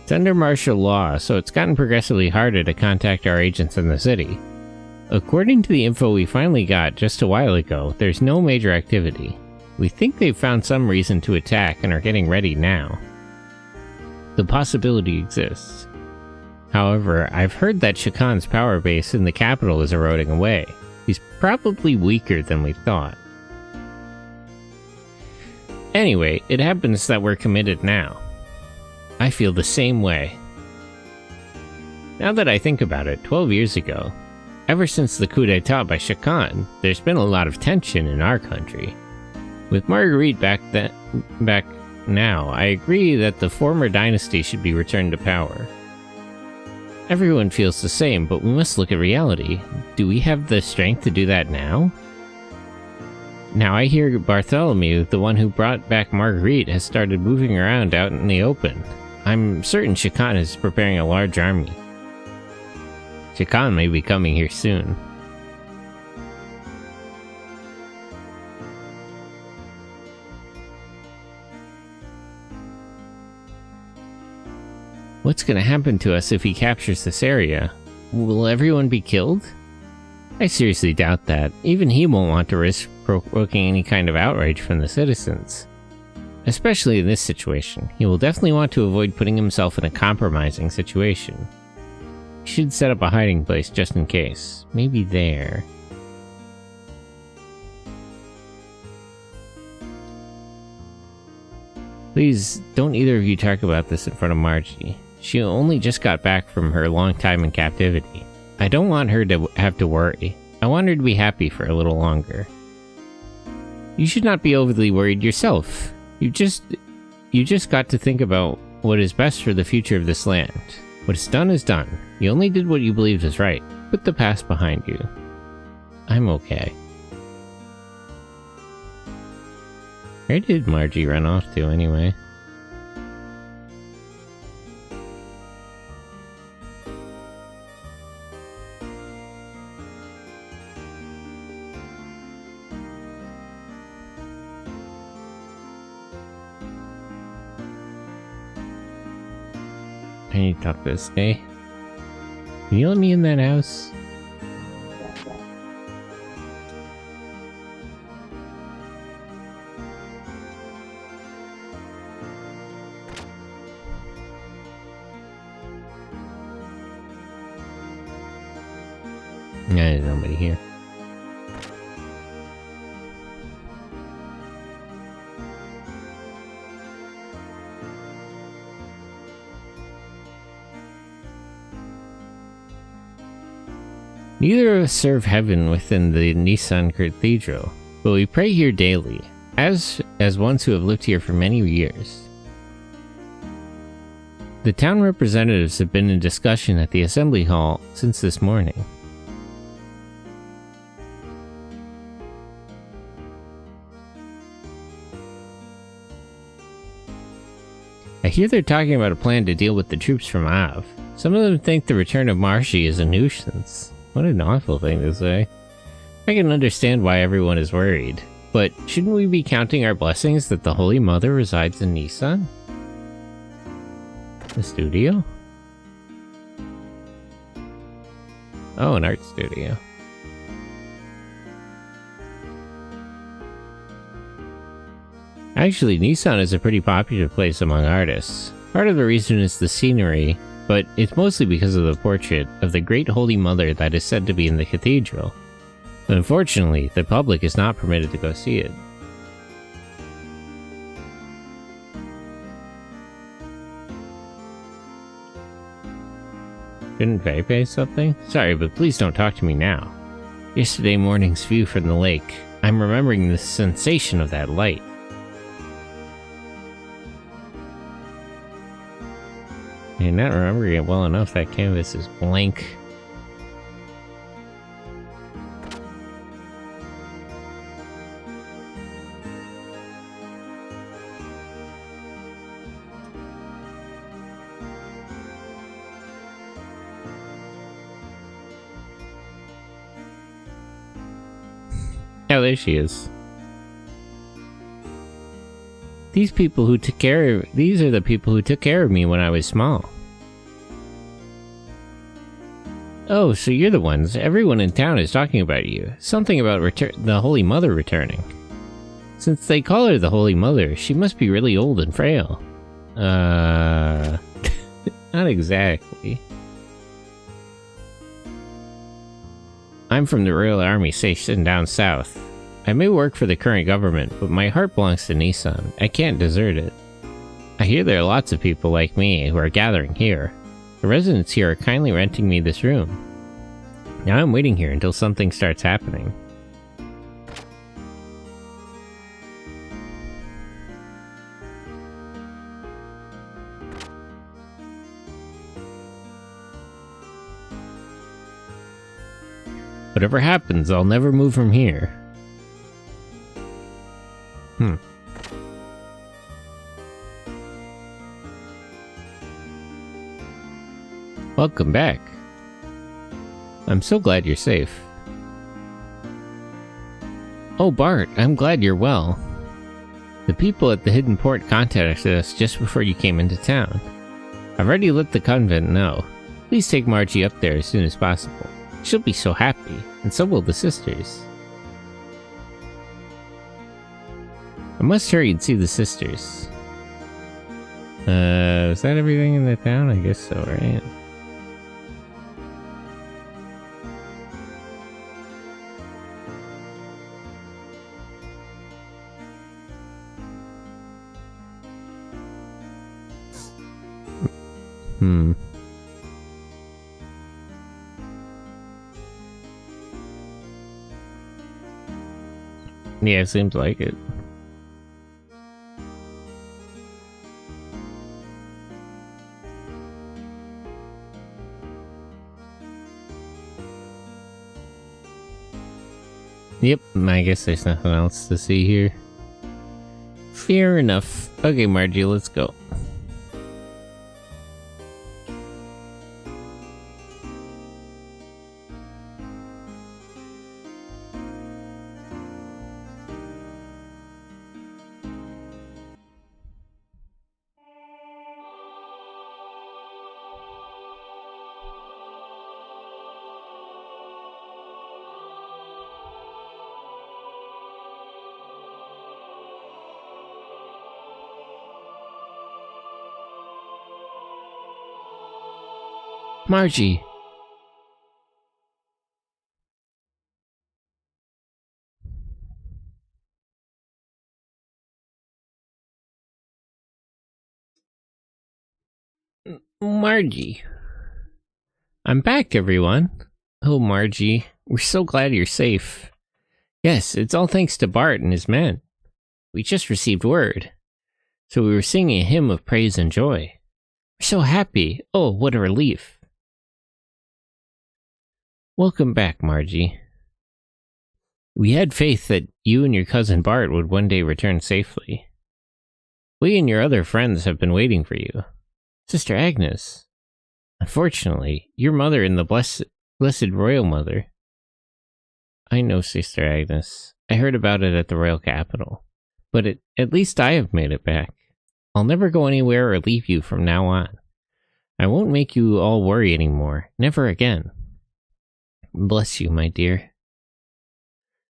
It's under martial law, so it's gotten progressively harder to contact our agents in the city. According to the info we finally got just a while ago, there's no major activity. We think they've found some reason to attack and are getting ready now. The possibility exists. However, I've heard that Shakan's power base in the capital is eroding away. He's probably weaker than we thought. Anyway, it happens that we're committed now. I feel the same way. Now that I think about it, 12 years ago, ever since the coup d'etat by Shakan, there's been a lot of tension in our country. With Marguerite back now, I agree that the former dynasty should be returned to power. Everyone feels the same, but we must look at reality. Do we have the strength to do that now? Now I hear Bartholomew, the one who brought back Marguerite, has started moving around out in the open. I'm certain Shakan is preparing a large army. Shakan may be coming here soon. What's gonna happen to us if he captures this area? Will everyone be killed? I seriously doubt that. Even he won't want to risk provoking any kind of outrage from the citizens. Especially in this situation, he will definitely want to avoid putting himself in a compromising situation. He should set up a hiding place just in case. Maybe there. Please, don't either of you talk about this in front of Margie. She only just got back from her long time in captivity. I don't want her to have to worry. I want her to be happy for a little longer. You should not be overly worried yourself. You just got to think about what is best for the future of this land. What is done is done. You only did what you believed was right. Put the past behind you. I'm okay. Where did Margie run off to anyway? I need to talk to this guy. Can you let me in that house? There's nobody here. Neither of us serve heaven within the Nissan Cathedral, but we pray here daily, as ones who have lived here for many years. The town representatives have been in discussion at the assembly hall since this morning. I hear they're talking about a plan to deal with the troops from Av. Some of them think the return of Margie is a nuisance. What an awful thing to say. I can understand why everyone is worried, but shouldn't we be counting our blessings that the Holy Mother resides in Nissan? The studio? Oh, an art studio. Actually, Nissan is a pretty popular place among artists. Part of the reason is the scenery, but it's mostly because of the portrait of the Great Holy Mother that is said to be in the cathedral. But unfortunately, the public is not permitted to go see it. Shouldn't Faye pay something? Sorry, but please don't talk to me now. Yesterday morning's view from the lake. I'm remembering the sensation of that light. I'm not remembering it well enough. That canvas is blank. Oh, there she is. These are the people who took care of me when I was small. Oh, so you're the ones. Everyone in town is talking about you. Something about the Holy Mother returning. Since they call her the Holy Mother, she must be really old and frail. Not exactly. I'm from the Royal Army stationed down south. I may work for the current government, but my heart belongs to Nissan. I can't desert it. I hear there are lots of people like me who are gathering here. The residents here are kindly renting me this room. Now I'm waiting here until something starts happening. Whatever happens, I'll never move from here. Welcome back. I'm so glad you're safe. Oh, Bart, I'm glad you're well. The people at the hidden port contacted us just before you came into town. I've already let the convent know. Please take Margie up there as soon as possible. She'll be so happy, and so will the sisters. I must hurry and see the sisters. Is that everything in the town? I guess so, right? Yeah, seems like it. Yep, I guess there's nothing else to see here. Fair enough. Okay, Margie, let's go. Margie! Margie! I'm back, everyone! Oh, Margie, we're so glad you're safe. Yes, it's all thanks to Bart and his men. We just received word. So we were singing a hymn of praise and joy. We're so happy. Oh, what a relief. Welcome back, Margie. We had faith that you and your cousin Bart would one day return safely. We and your other friends have been waiting for you. Sister Agnes. Unfortunately, your mother and the blessed Royal Mother. I know, Sister Agnes. I heard about it at the Royal Capital. But at least I have made it back. I'll never go anywhere or leave you from now on. I won't make you all worry anymore. Never again. Bless you, my dear.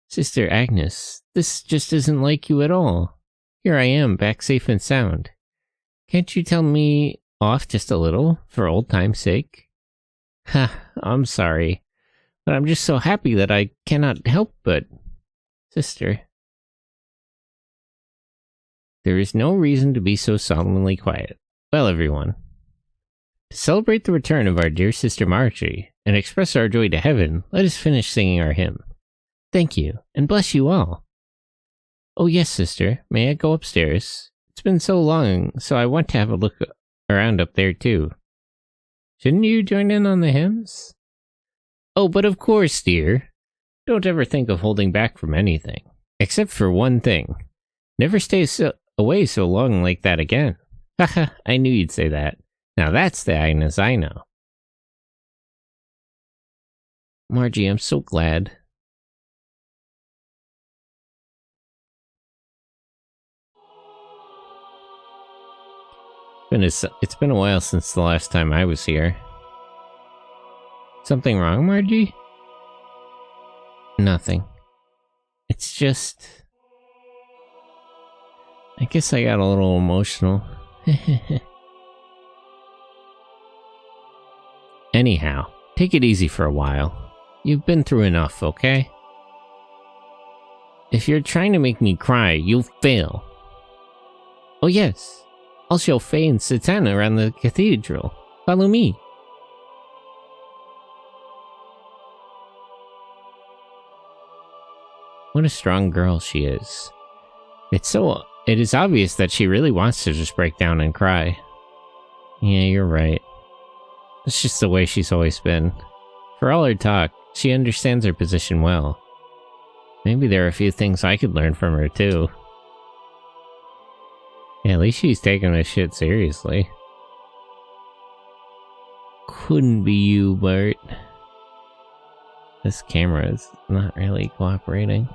Sister Agnes, this just isn't like you at all. Here I am, back safe and sound. Can't you tell me off just a little, for old time's sake? Ha, I'm sorry, but I'm just so happy that I cannot help but... Sister. There is no reason to be so solemnly quiet. Well, everyone. To celebrate the return of our dear sister Margie, and express our joy to heaven, let us finish singing our hymn. Thank you, and bless you all. Oh yes, sister, may I go upstairs? It's been so long, so I want to have a look around up there too. Shouldn't you join in on the hymns? Oh, but of course, dear. Don't ever think of holding back from anything. Except for one thing. Never stay away so long like that again. Haha, I knew you'd say that. Now that's the Agnes I know. Margie, I'm so glad. It's been a while since the last time I was here. Something wrong, Margie? Nothing. It's just... I guess I got a little emotional. Anyhow, take it easy for a while. You've been through enough, okay? If you're trying to make me cry, you'll fail. Oh yes, I'll show Faye and Satana around the cathedral. Follow me. What a strong girl she is. It is obvious that she really wants to just break down and cry. Yeah, you're right. It's just the way she's always been. For all her talk, she understands her position well. Maybe there are a few things I could learn from her, too. Yeah, at least she's taking this shit seriously. Couldn't be you, Bart. This camera is not really cooperating.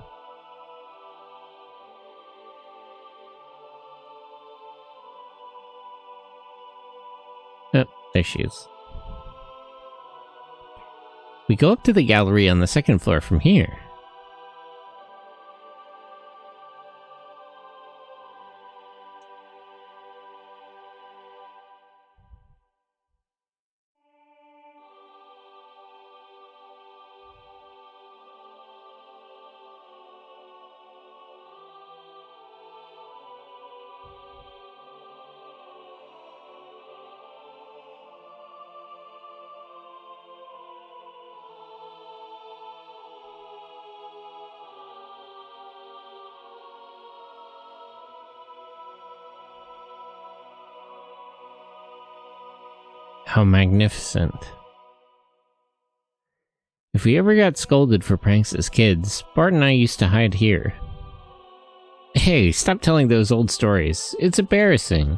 Oh, there she is. We go up to the gallery on the second floor from here. How magnificent. If we ever got scolded for pranks as kids, Bart and I used to hide here. Hey, stop telling those old stories. It's embarrassing.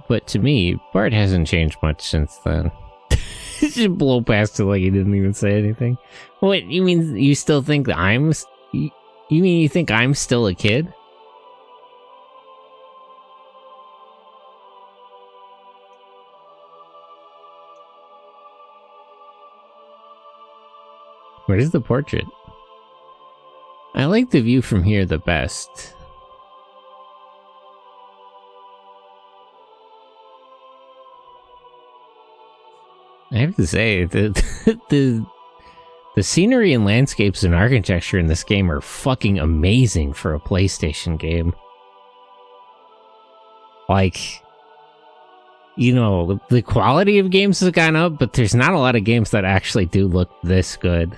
But to me, Bart hasn't changed much since then. Just blow past it like he didn't even say anything. What, you mean you still think that you mean you think I'm still a kid? Where's the portrait? I like the view from here the best. I have to say, the scenery and landscapes and architecture in this game are fucking amazing for a PlayStation game. Like, you know, the quality of games has gone up, but there's not a lot of games that actually do look this good.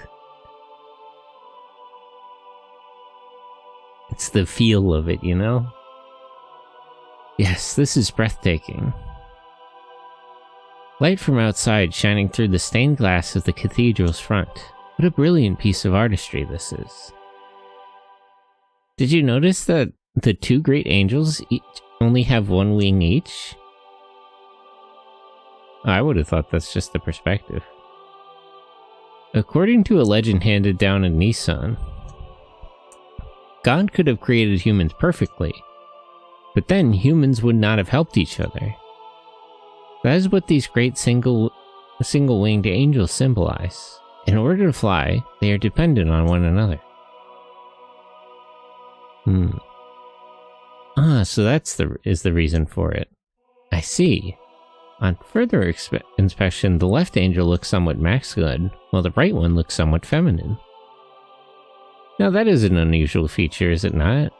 It's the feel of it, you know? Yes, this is breathtaking. Light from outside shining through the stained glass of the cathedral's front. What a brilliant piece of artistry this is. Did you notice that the two great angels only have one wing each? I would have thought that's just the perspective. According to a legend handed down in Nissan, God could have created humans perfectly, but then humans would not have helped each other. That is what these great single-winged angels symbolize. In order to fly, they are dependent on one another. So that's the reason for it. I see. On further inspection, the left angel looks somewhat masculine, while the right one looks somewhat feminine. Now that is an unusual feature, is it not?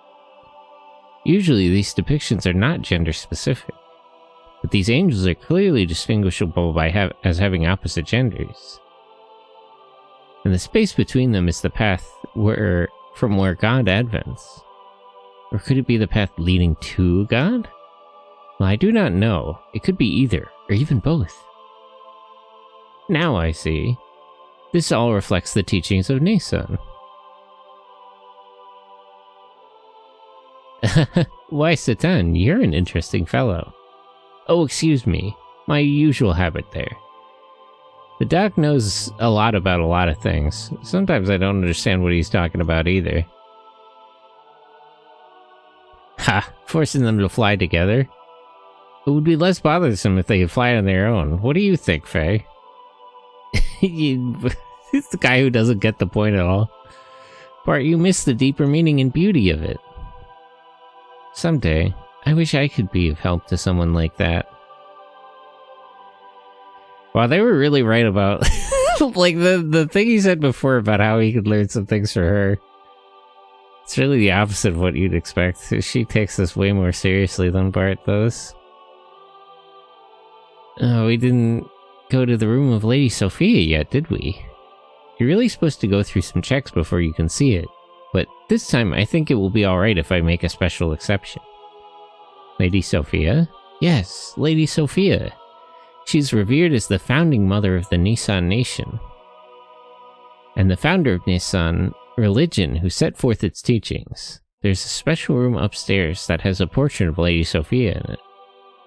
Usually these depictions are not gender specific, but these angels are clearly distinguishable as having opposite genders. And the space between them is the path from where God advents. Or could it be the path leading to God? Well, I do not know. It could be either, or even both. Now I see. This all reflects the teachings of Nissan. Why, Satan, you're an interesting fellow. Oh, excuse me. My usual habit there. The doc knows a lot about a lot of things. Sometimes I don't understand what he's talking about either. Ha! Forcing them to fly together? It would be less bothersome if they could fly on their own. What do you think, Faye? He's the guy who doesn't get the point at all. Bart, you miss the deeper meaning and beauty of it. Someday, I wish I could be of help to someone like that. Wow, they were really right about like the thing he said before about how he could learn some things for her. It's really the opposite of what you'd expect. She takes this way more seriously than Bart does. Oh, we didn't go to the room of Lady Sophia yet, did we? You're really supposed to go through some checks before you can see it, but this time I think it will be alright if I make a special exception. Lady Sophia? Yes, Lady Sophia. She's revered as the founding mother of the Nissan nation, and the founder of Nissan religion who set forth its teachings. There's a special room upstairs that has a portrait of Lady Sophia in it.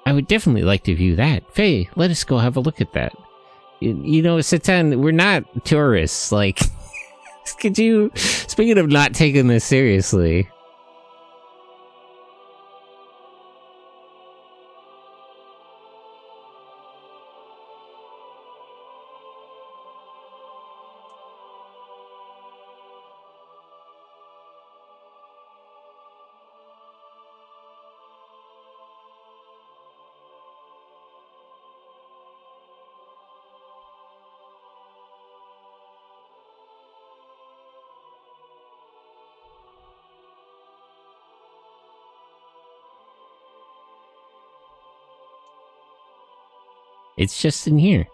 I would definitely like to view that. Faye, let us go have a look at that. You know, Satan, we're not tourists, like... Could you... Speaking of not taking this seriously... It's just in here.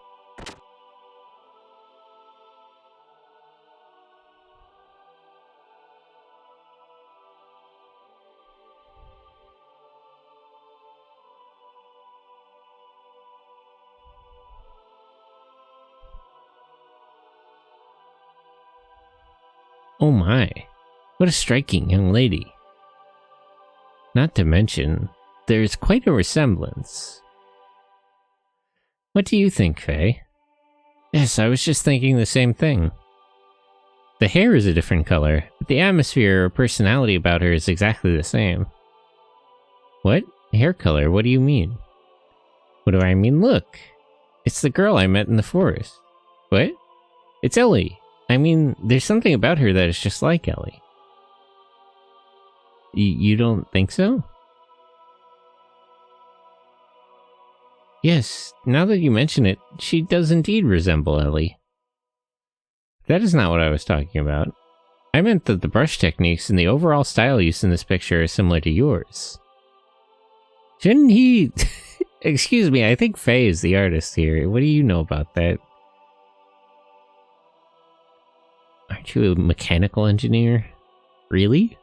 Oh my, what a striking young lady. Not to mention, there's quite a resemblance. What do you think, Faye? Yes, I was just thinking the same thing. The hair is a different color, but the atmosphere or personality about her is exactly the same. What? Hair color? What do you mean? What do I mean? Look! It's the girl I met in the forest. What? It's Ellie! I mean, there's something about her that is just like Ellie. You don't think so? Yes, now that you mention it, she does indeed resemble Ellie. That is not what I was talking about. I meant that the brush techniques and the overall style used in this picture are similar to yours. Shouldn't he... Excuse me, I think Faye is the artist here. What do you know about that? Aren't you a mechanical engineer? Really?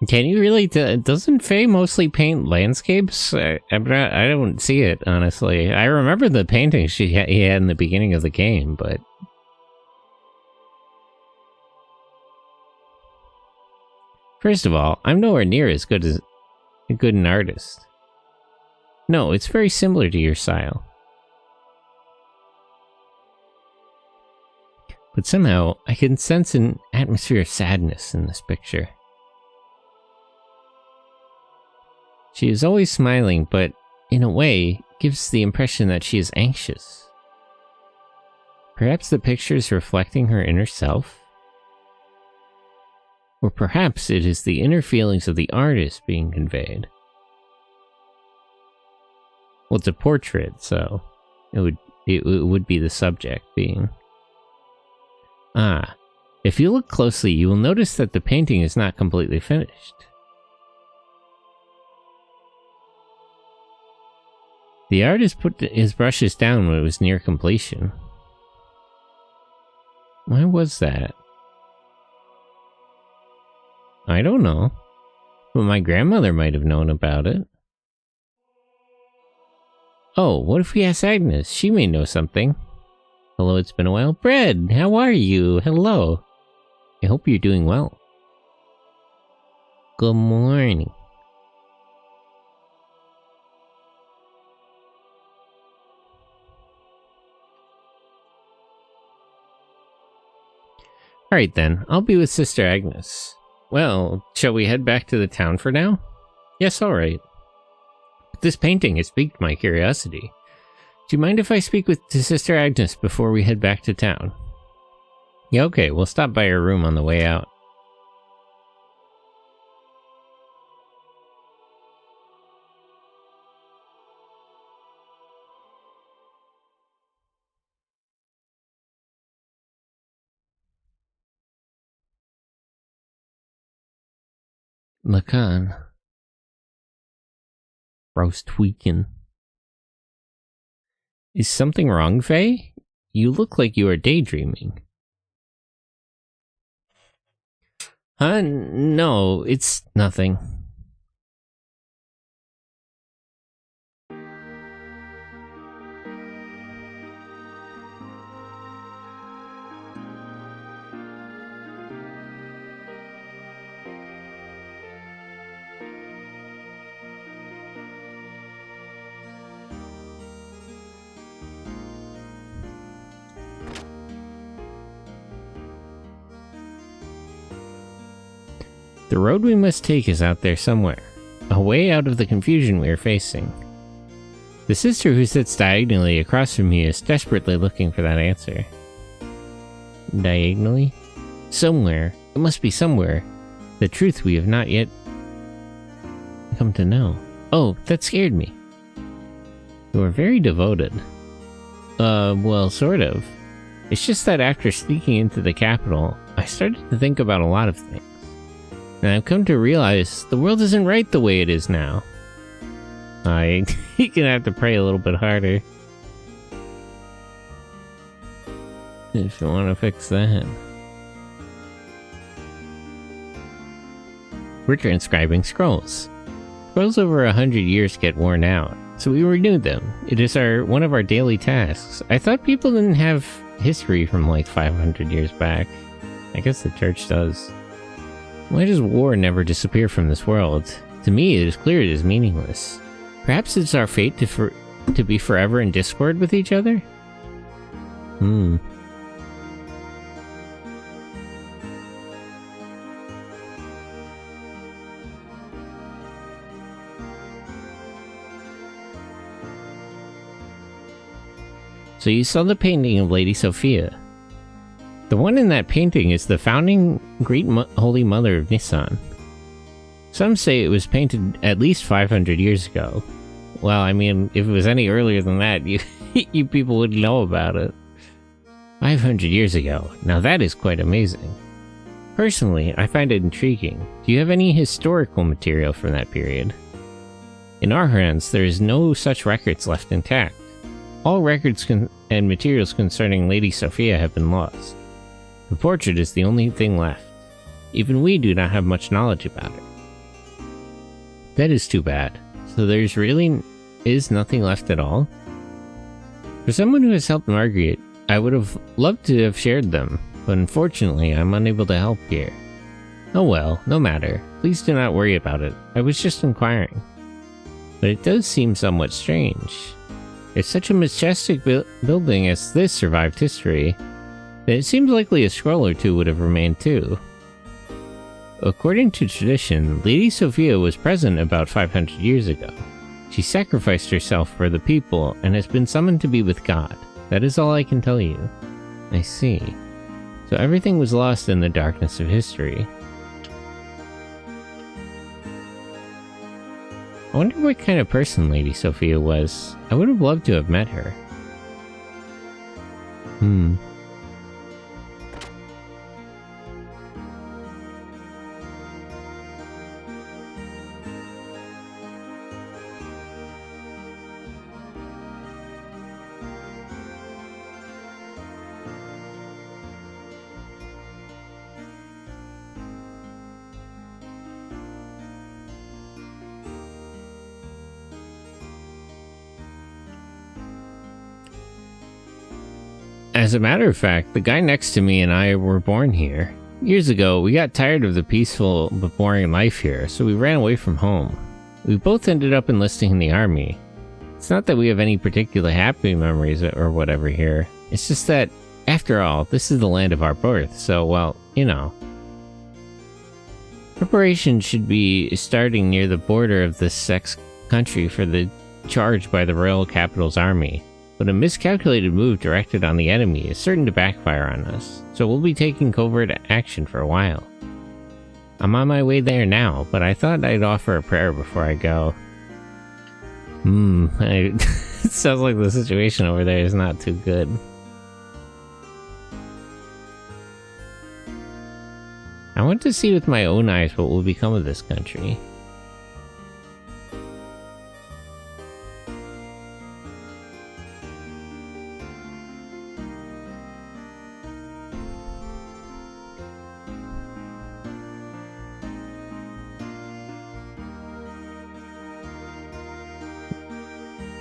Can you really? Doesn't Faye mostly paint landscapes? I don't see it, honestly. I remember the paintings he had in the beginning of the game, but... First of all, I'm nowhere near as good an artist. No, it's very similar to your style. But somehow, I can sense an atmosphere of sadness in this picture. She is always smiling, but in a way, gives the impression that she is anxious. Perhaps the picture is reflecting her inner self? Or perhaps it is the inner feelings of the artist being conveyed. Well, it's a portrait, so it would be the subject being. Ah, if you look closely, you will notice that the painting is not completely finished. The artist put his brushes down when it was near completion. Why was that? I don't know, but my grandmother might have known about it. Oh, what if we ask Agnes? She may know something. Hello, it's been a while. Bread, how are you? Hello. I hope you're doing well. Good morning. Alright then, I'll be with Sister Agnes. Well, shall we head back to the town for now? Yes, alright. This painting has piqued my curiosity. Do you mind if I speak to Sister Agnes before we head back to town? Yeah, okay, we'll stop by her room on the way out. Lacan. Bro's tweaking. Is something wrong, Faye? You look like you are daydreaming. No, it's nothing. The road we must take is out there somewhere, a way out of the confusion we are facing. The sister who sits diagonally across from me is desperately looking for that answer. Diagonally? Somewhere. It must be somewhere. The truth we have not yet come to know. Oh, that scared me. You are very devoted. Well, sort of. It's just that after sneaking into the capital, I started to think about a lot of things. And I've come to realize the world isn't right the way it is now. You're gonna have to pray a little bit harder if you want to fix that. We're transcribing scrolls. Scrolls over 100 years get worn out, so we renew them. It is one of our daily tasks. I thought people didn't have history from like 500 years back. I guess the church does. Why does war never disappear from this world? To me, it is clear it is meaningless. Perhaps it's our fate to be forever in discord with each other? So you saw the painting of Lady Sophia. The one in that painting is the founding Great Holy Mother of Nissan. Some say it was painted at least 500 years ago. Well, I mean, if it was any earlier than that, you people would know about it. 500 years ago. Now that is quite amazing. Personally, I find it intriguing. Do you have any historical material from that period? In our hands, there is no such records left intact. All records and materials concerning Lady Sophia have been lost. The portrait is the only thing left. Even we do not have much knowledge about her. That is too bad. So there's really is nothing left at all? For someone who has helped Margaret, I would have loved to have shared them, but unfortunately I'm unable to help here. Oh well, no matter. Please do not worry about it. I was just inquiring. But it does seem somewhat strange. If such a majestic building as this survived history, then it seems likely a scroll or two would have remained too. According to tradition, Lady Sophia was present about 500 years ago. She sacrificed herself for the people and has been summoned to be with God. That is all I can tell you. I see. So everything was lost in the darkness of history. I wonder what kind of person Lady Sophia was. I would have loved to have met her. As a matter of fact, the guy next to me and I were born here. Years ago, we got tired of the peaceful but boring life here, so we ran away from home. We both ended up enlisting in the army. It's not that we have any particular happy memories or whatever here. It's just that, after all, this is the land of our birth, so, well, you know. Preparation should be starting near the border of this sex country for the charge by the Royal Capital's army. But a miscalculated move directed on the enemy is certain to backfire on us, so we'll be taking covert action for a while. I'm on my way there now, but I thought I'd offer a prayer before I go. It sounds like the situation over there is not too good. I want to see with my own eyes what will become of this country.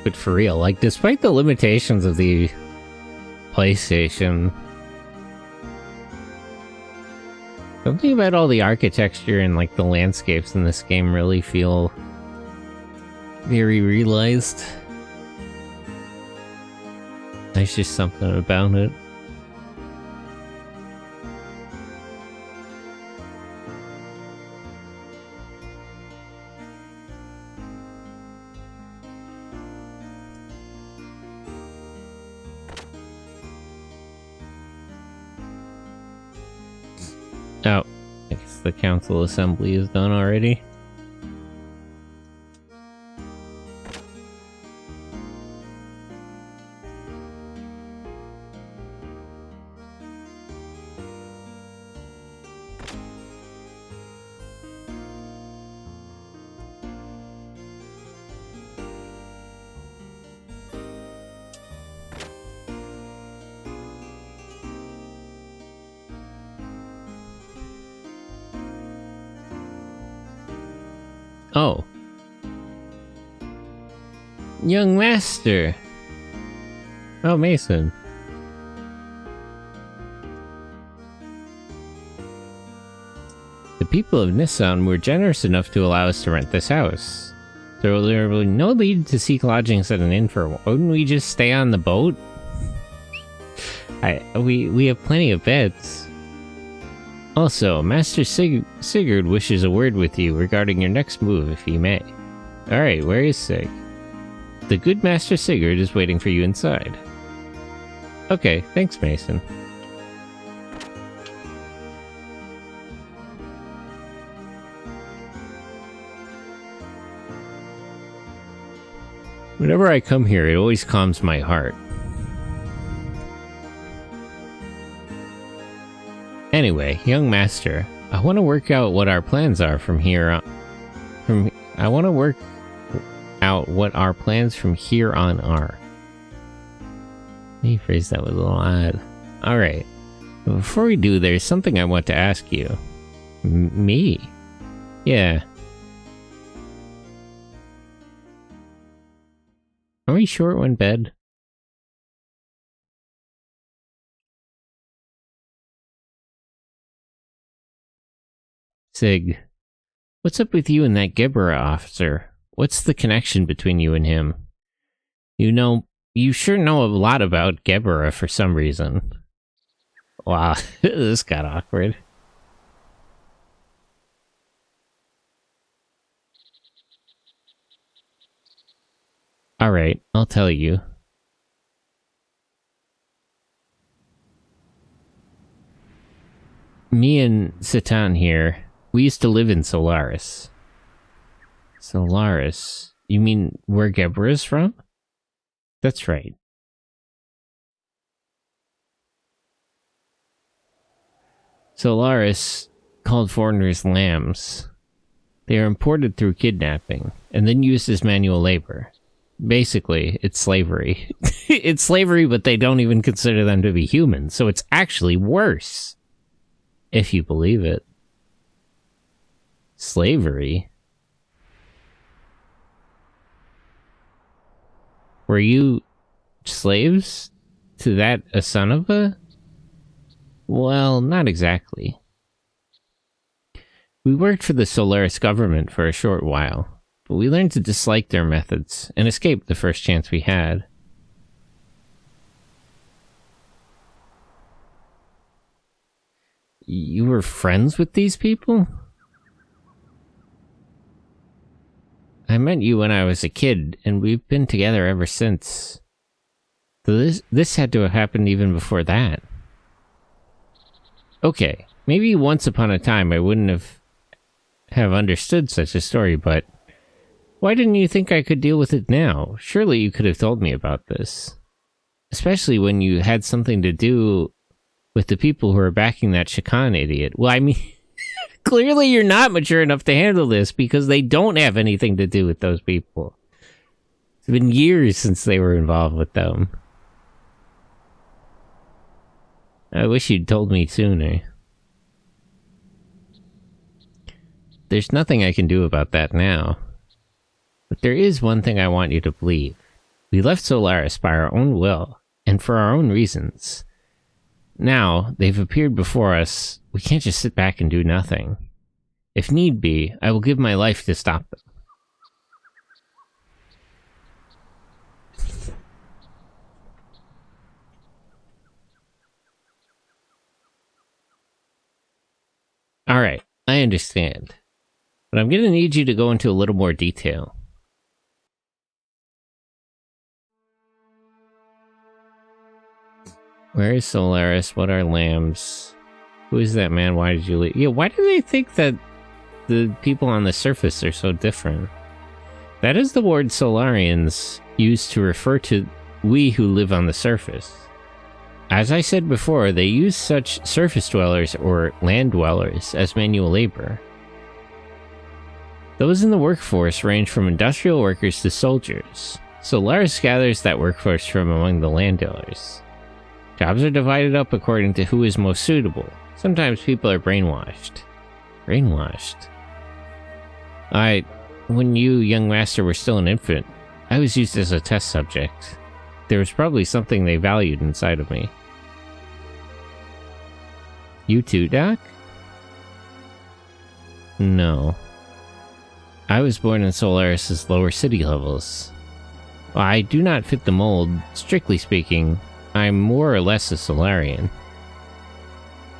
But for real, like, despite the limitations of the PlayStation, something about all the architecture and, like, the landscapes in this game really feel very realized. There's just something about it. Oh, I guess the council assembly is done already. Oh. Young Master! Oh, Mason. The people of Nissan were generous enough to allow us to rent this house. So there will be no need to seek lodgings at an inn for a while. Wouldn't we just stay on the boat? We have plenty of beds. Also, Master Sigurd wishes a word with you regarding your next move, if he may. Alright, where is Sig? The good Master Sigurd is waiting for you inside. Okay, thanks, Mason. Whenever I come here, it always calms my heart. Anyway, young master, I want to work out what our plans are from here on. I want to work out what our plans from here on are. Let me phrase that with a little odd. Alright. Before we do, there's something I want to ask you. Me? Yeah. Are we short one bed? Sig, what's up with you and that Gebera officer? What's the connection between you and him? You sure know a lot about Gebera for some reason. Wow, this got awkward. Alright, I'll tell you. Me and Satan here, we used to live in Solaris. Solaris? You mean where Gebera's from? That's right. Solaris called foreigners lambs. They are imported through kidnapping, and then used as manual labor. Basically, it's slavery. It's slavery, but they don't even consider them to be human, so it's actually worse. If you believe it. Slavery? Were you slaves to that Asanova? Well, not exactly. We worked for the Solaris government for a short while, but we learned to dislike their methods and escaped the first chance we had. You were friends with these people? I met you when I was a kid, and we've been together ever since. So this had to have happened even before that. Okay, maybe once upon a time I wouldn't have understood such a story, but why didn't you think I could deal with it now? Surely you could have told me about this. Especially when you had something to do with the people who are backing that Shakan idiot. Well, I mean, Clearly you're not mature enough to handle this because they don't have anything to do with those people. It's been years since they were involved with them. I wish you'd told me sooner. There's nothing I can do about that now. But there is one thing I want you to believe. We left Solaris by our own will, and for our own reasons. Now, they've appeared before us, we can't just sit back and do nothing. If need be, I will give my life to stop them. Alright, I understand. But I'm gonna need you to go into a little more detail. Where is Solaris? What are lambs? Who is that man? Why did you leave? Yeah, why do they think that the people on the surface are so different? That is the word Solarians use to refer to we who live on the surface. As I said before, they use such surface dwellers or land dwellers as manual labor. Those in the workforce range from industrial workers to soldiers. Solaris gathers that workforce from among the land dwellers. Jobs are divided up according to who is most suitable. Sometimes people are brainwashed. Brainwashed? When you, young master, were still an infant, I was used as a test subject. There was probably something they valued inside of me. You too, Doc? No. I was born in Solaris' lower city levels. While I do not fit the mold, strictly speaking, I'm more or less a Solarian.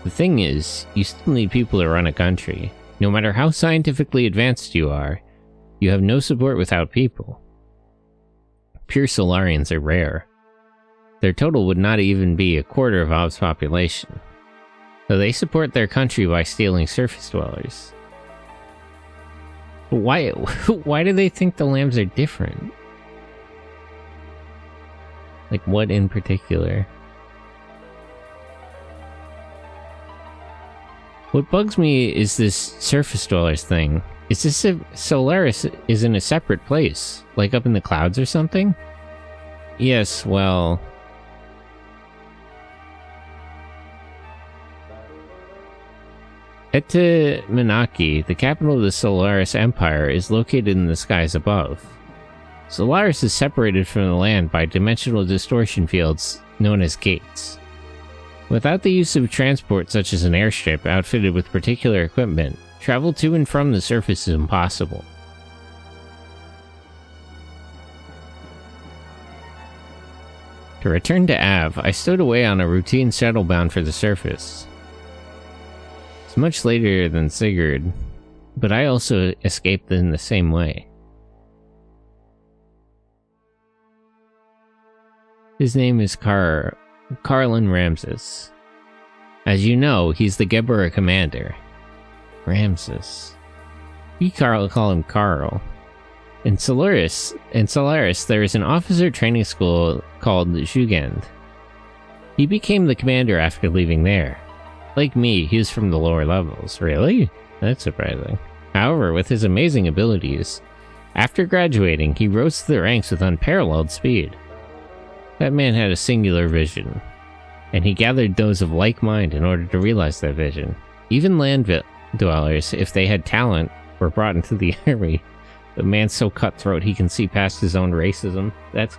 The thing is, you still need people to run a country. No matter how scientifically advanced you are, you have no support without people. Pure Solarians are rare. Their total would not even be a quarter of Ob's population. So they support their country by stealing surface dwellers. Why do they think the lambs are different? Like, what in particular? What bugs me is this surface dwellers thing. Is this if Solaris is in a separate place? Like up in the clouds or something? Yes, well... Etaminaki, the capital of the Solaris Empire, is located in the skies above. Solaris is separated from the land by dimensional distortion fields known as gates. Without the use of transport such as an airstrip outfitted with particular equipment, travel to and from the surface is impossible. To return to Av, I stowed away on a routine shuttle bound for the surface. It's much later than Sigurd, but I also escaped in the same way. His name is Carlin Ramses. As you know, he's the Gebbera commander. Ramses. We call him Carl. In Solaris, there is an officer training school called Jugend. He became the commander after leaving there. Like me, he was from the lower levels. Really? That's surprising. However, with his amazing abilities, after graduating, he rose to the ranks with unparalleled speed. That man had a singular vision, and he gathered those of like mind in order to realize that vision. Even land dwellers, if they had talent, were brought into the army. The man's so cutthroat he can see past his own racism. That's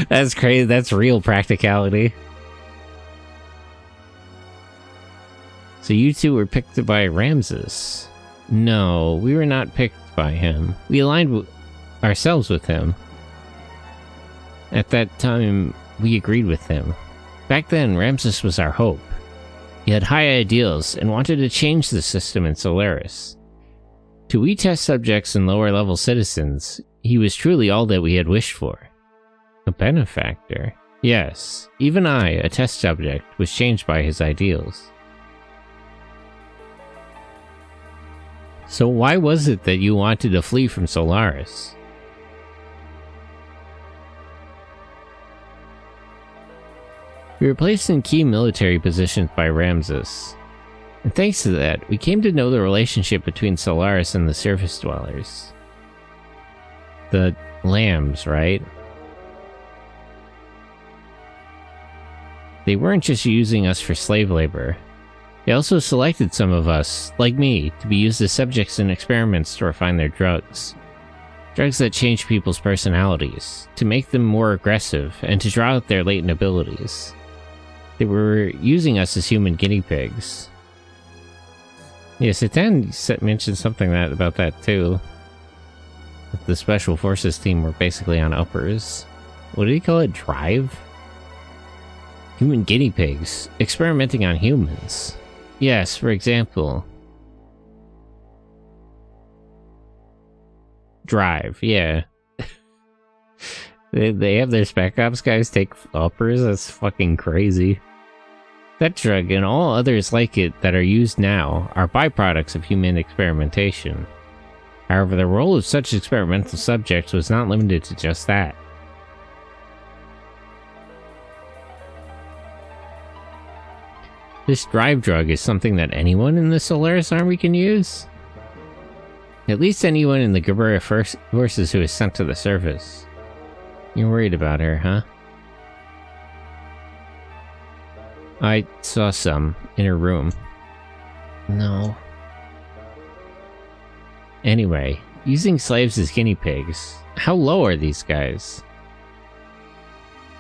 that's crazy. That's real practicality. So you two were picked by Ramses. No, we were not picked by him. We aligned ourselves with him. At that time, we agreed with him. Back then, Ramses was our hope. He had high ideals and wanted to change the system in Solaris. To we test subjects and lower-level citizens, he was truly all that we had wished for. A benefactor? Yes, even I, a test subject, was changed by his ideals. So why was it that you wanted to flee from Solaris? We were placed in key military positions by Ramses. And thanks to that, we came to know the relationship between Solaris and the surface dwellers. The lambs, right? They weren't just using us for slave labor. They also selected some of us, like me, to be used as subjects in experiments to refine their drugs. Drugs that change people's personalities, to make them more aggressive, and to draw out their latent abilities. They were using us as human guinea pigs. Yeah, Satan mentioned something about that too. That the Special Forces team were basically on uppers. What did he call it? Drive? Human guinea pigs, experimenting on humans. Yes, for example. Drive, yeah. they have their Spec Ops guys take uppers? That's fucking crazy. That drug and all others like it that are used now are byproducts of human experimentation. However, the role of such experimental subjects was not limited to just that. This drive drug is something that anyone in the Solaris army can use? At least anyone in the Geburah forces who is sent to the surface. You're worried about her, huh? I saw some in her room. No. Anyway, using slaves as guinea pigs. How low are these guys?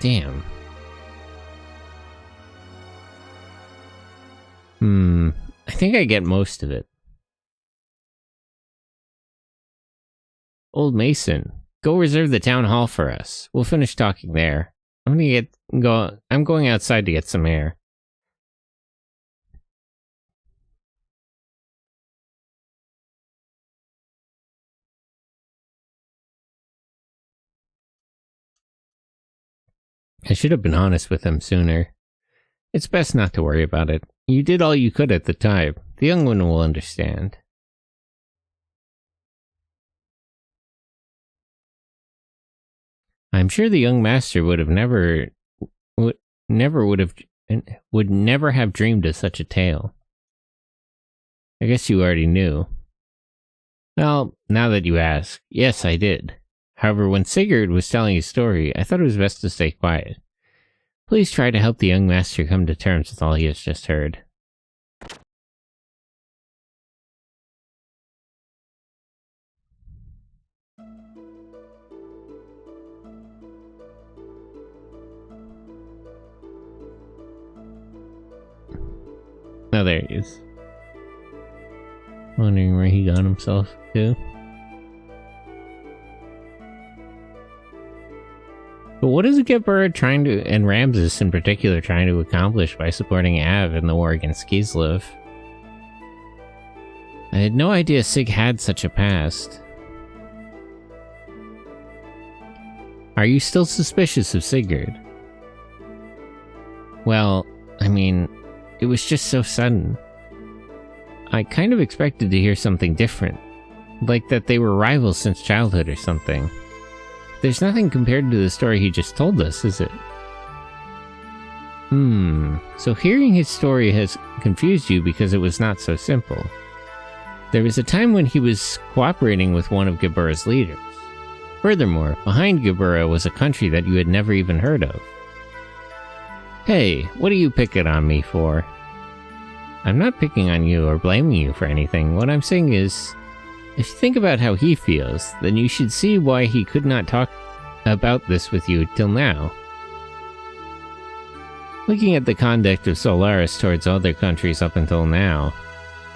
Damn. I think I get most of it. Old Mason, go reserve the town hall for us. We'll finish talking there. I'm going outside to get some air. I should have been honest with him sooner. It's best not to worry about it. You did all you could at the time. The young one will understand. I'm sure the young master would never have dreamed of such a tale. I guess you already knew. Well, now that you ask, yes, I did. However, when Sigurd was telling his story, I thought it was best to stay quiet. Please try to help the young master come to terms with all he has just heard. Oh, there he is. Wondering where he got himself to. But what is Geburah trying to, and Ramses in particular, trying to accomplish by supporting Av in the war against Kislev? I had no idea Sig had such a past. Are you still suspicious of Sigurd? Well, I mean, it was just so sudden. I kind of expected to hear something different. Like that they were rivals since childhood or something. There's nothing compared to the story he just told us, is it? So hearing his story has confused you because it was not so simple. There was a time when he was cooperating with one of Geburah's leaders. Furthermore, behind Geburah was a country that you had never even heard of. Hey, what are you picking on me for? I'm not picking on you or blaming you for anything. What I'm saying is, if you think about how he feels, then you should see why he could not talk about this with you till now. Looking at the conduct of Solaris towards other countries up until now,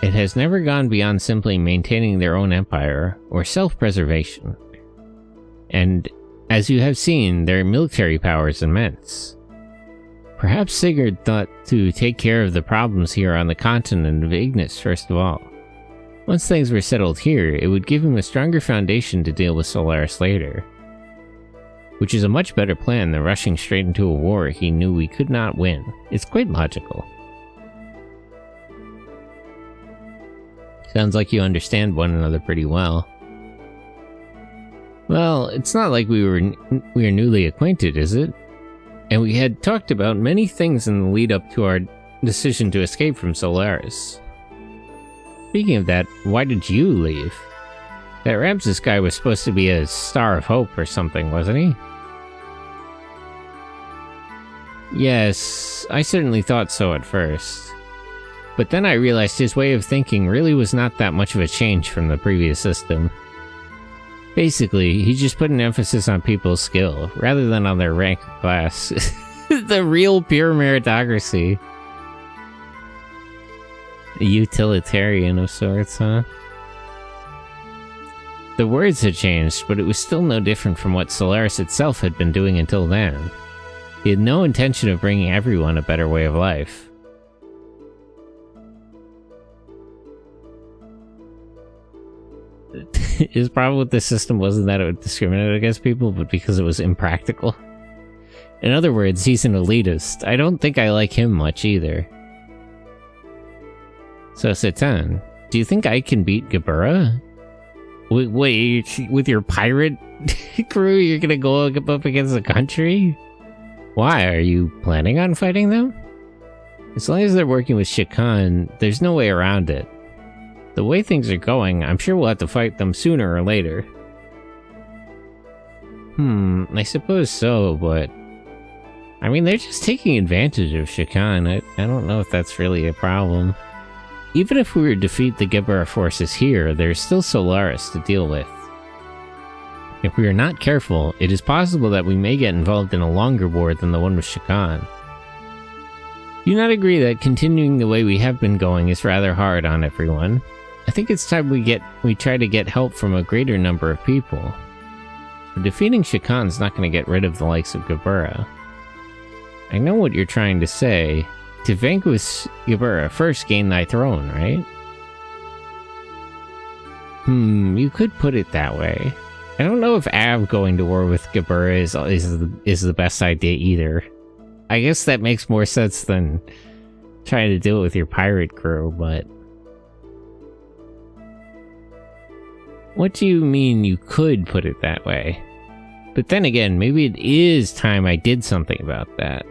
it has never gone beyond simply maintaining their own empire or self-preservation. And, as you have seen, their military power is immense. Perhaps Sigurd thought to take care of the problems here on the continent of Ignis first of all. Once things were settled here, it would give him a stronger foundation to deal with Solaris later. Which is a much better plan than rushing straight into a war he knew we could not win. It's quite logical. Sounds like you understand one another pretty well. Well, it's not like we are newly acquainted, is it? And we had talked about many things in the lead up to our decision to escape from Solaris. speaking of that, why did you leave? That Ramses guy was supposed to be a star of hope or something, wasn't he? Yes, I certainly thought so at first. But then I realized his way of thinking really was not that much of a change from the previous system. Basically, he just put an emphasis on people's skill, rather than on their rank or class. The real pure meritocracy. A utilitarian of sorts, huh? The words had changed, but it was still no different from what Solaris itself had been doing until then. He had no intention of bringing everyone a better way of life. His problem with the system wasn't that it would discriminate against people, but because it was impractical. In other words, he's an elitist. I don't think I like him much either. So, Satan, do you think I can beat Gebura? Wait, with your pirate crew, you're gonna go up against the country? Why? Are you planning on fighting them? As long as they're working with Shakan, there's no way around it. The way things are going, I'm sure we'll have to fight them sooner or later. I suppose so, but... I mean, they're just taking advantage of Shakan. I don't know if that's really a problem. Even if we were to defeat the Gebura forces here, there's still Solaris to deal with. If we are not careful, it is possible that we may get involved in a longer war than the one with Shakan. Do you not agree that continuing the way we have been going is rather hard on everyone? I think it's time we try to get help from a greater number of people. For defeating Shakan's not going to get rid of the likes of Gebura. I know what you're trying to say. To vanquish Gebura, first gain thy throne, right? You could put it that way. I don't know if Av going to war with Gebura is the best idea either. I guess that makes more sense than trying to do it with your pirate crew, but... What do you mean you could put it that way? But then again, maybe it is time I did something about that.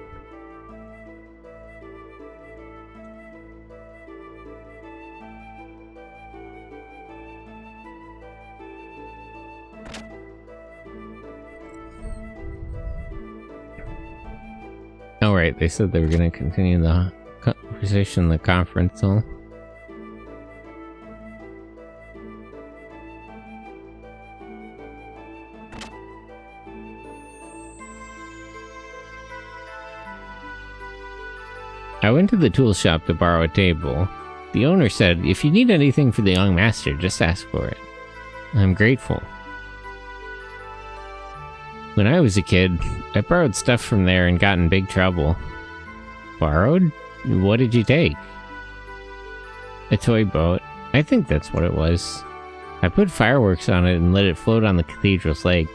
Oh right, they said they were going to continue the conversation in the conference hall. I went to the tool shop to borrow a table. The owner said, if you need anything for the young master, just ask for it. I'm grateful. When I was a kid, I borrowed stuff from there and got in big trouble. Borrowed? What did you take? A toy boat. I think that's what it was. I put fireworks on it and let it float on the cathedral's lake.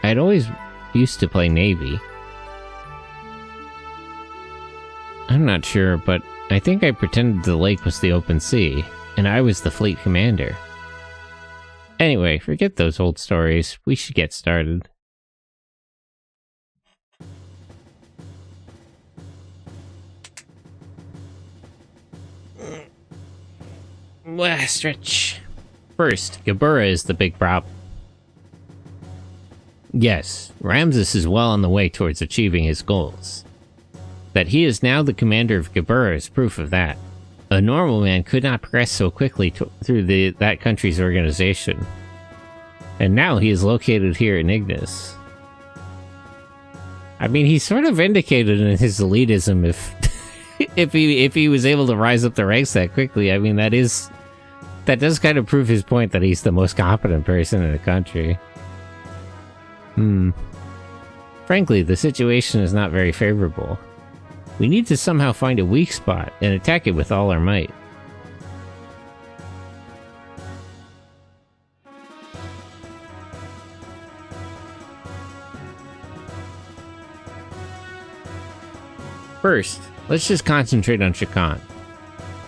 I'd always used to play Navy. I'm not sure, but I think I pretended the lake was the open sea, and I was the fleet commander. Anyway, forget those old stories. We should get started. Stretch. First, Gebura is the big problem. Yes, Ramses is well on the way towards achieving his goals. That he is now the commander of Gebura is proof of that. A normal man could not progress so quickly through that country's organization. And now he is located here in Ignis. I mean, he's sort of indicated in his elitism if he was able to rise up the ranks that quickly. I mean, that does kind of prove his point that he's the most competent person in the country. Frankly, the situation is not very favorable. We need to somehow find a weak spot and attack it with all our might. First, let's just concentrate on Shakan.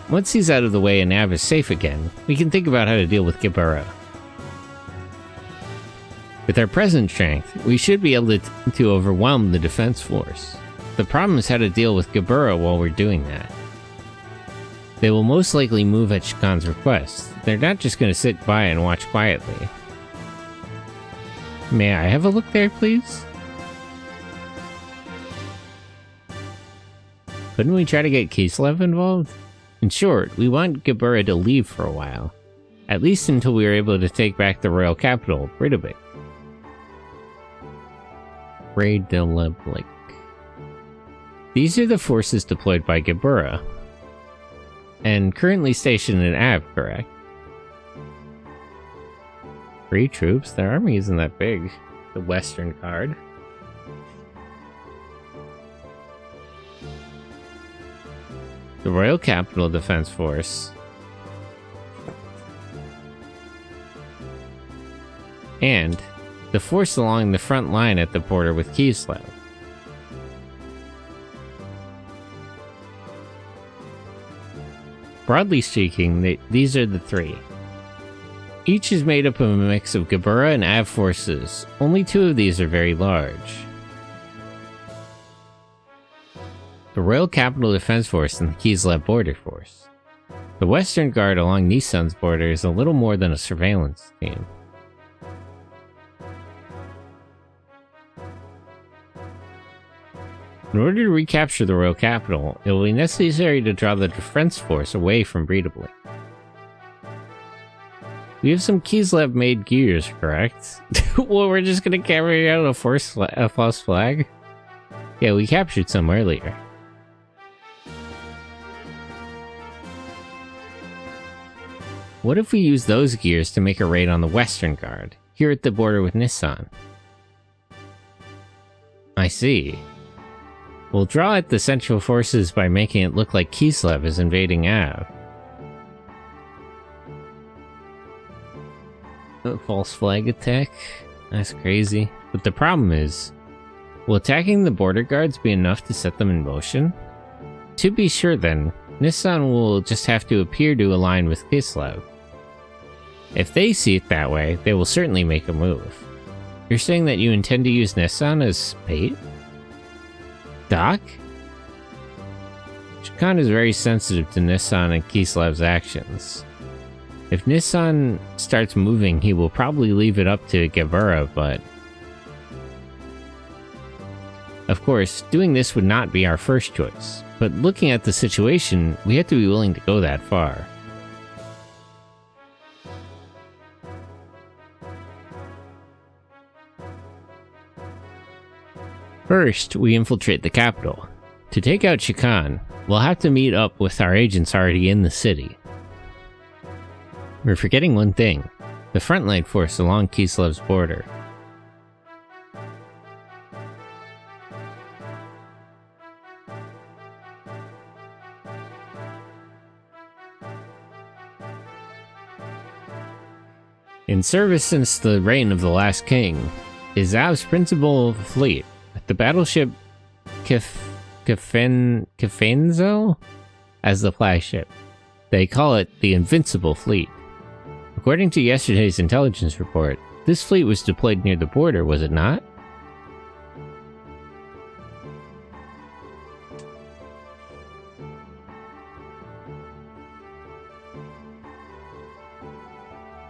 Once he's out of the way and Nav is safe again, we can think about how to deal with Gebura. With our present strength, we should be able to overwhelm the defense force. The problem is how to deal with Gebura while we're doing that. They will most likely move at Shikan's request. They're not just going to sit by and watch quietly. May I have a look there, please? Couldn't we try to get Kislev involved? In short, we want Gebura to leave for a while. At least until we are able to take back the royal capital, Bridabik. Bridabik. These are the forces deployed by Gebura, and currently stationed in Av, correct? 3 troops? Their army isn't that big. The Western Guard. The Royal Capital Defense Force. And the force along the front line at the border with Kislev. Broadly speaking, these are the 3. Each is made up of a mix of Gebura and Av forces. Only 2 of these are very large. The Royal Capital Defense Force and the Kislev Border Force. The Western Guard along Nissan's border is a little more than a surveillance team. In order to recapture the Royal Capital, it will be necessary to draw the defense force away from Bridablik. We have some Kislev-made gears, correct? Well, we're just gonna carry out a false flag? Yeah, we captured some earlier. What if we use those gears to make a raid on the Western Guard, here at the border with Nissan? I see. We'll draw at the central forces by making it look like Kislev is invading Av. A false flag attack? That's crazy. But the problem is, will attacking the border guards be enough to set them in motion? To be sure then, Nissan will just have to appear to align with Kislev. If they see it that way, they will certainly make a move. You're saying that you intend to use Nissan as bait? Doc? Shikan is very sensitive to Nissan and Kislev's actions. If Nissan starts moving, he will probably leave it up to Gebura, but... Of course, doing this would not be our first choice, but looking at the situation, we have to be willing to go that far. First, we infiltrate the capital. To take out Shikan, we'll have to meet up with our agents already in the city. We're forgetting one thing, the frontline force along Kislev's border. In service since the reign of the last king, is Av's principal fleet, the battleship Kefenzo as the flagship. They call it the Invincible Fleet. According to yesterday's intelligence report, this fleet was deployed near the border, was it not?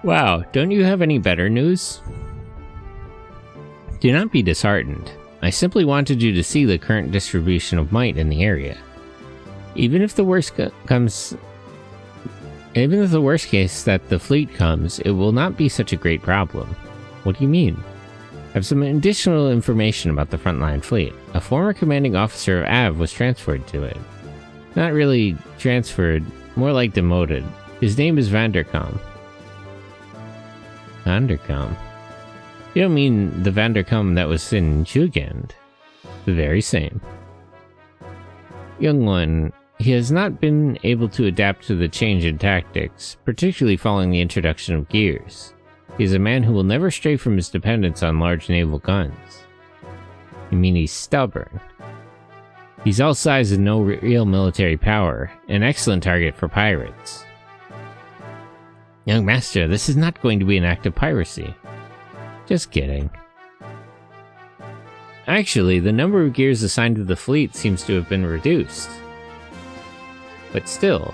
Wow, don't you have any better news? Do not be disheartened. I simply wanted you to see the current distribution of might in the area. Even if the worst case that the fleet comes, it will not be such a great problem. What do you mean? I have some additional information about the frontline fleet. A former commanding officer of Av was transferred to it. Not really transferred, more like demoted. His name is Vanderkam. Vanderkam? You don't mean the Vanderkam that was in Jugend? The very same. Young one, he has not been able to adapt to the change in tactics, particularly following the introduction of gears. He is a man who will never stray from his dependence on large naval guns. You mean he's stubborn? He's all size and no real military power, an excellent target for pirates. Young master, this is not going to be an act of piracy. Just kidding. Actually, the number of gears assigned to the fleet seems to have been reduced. But still,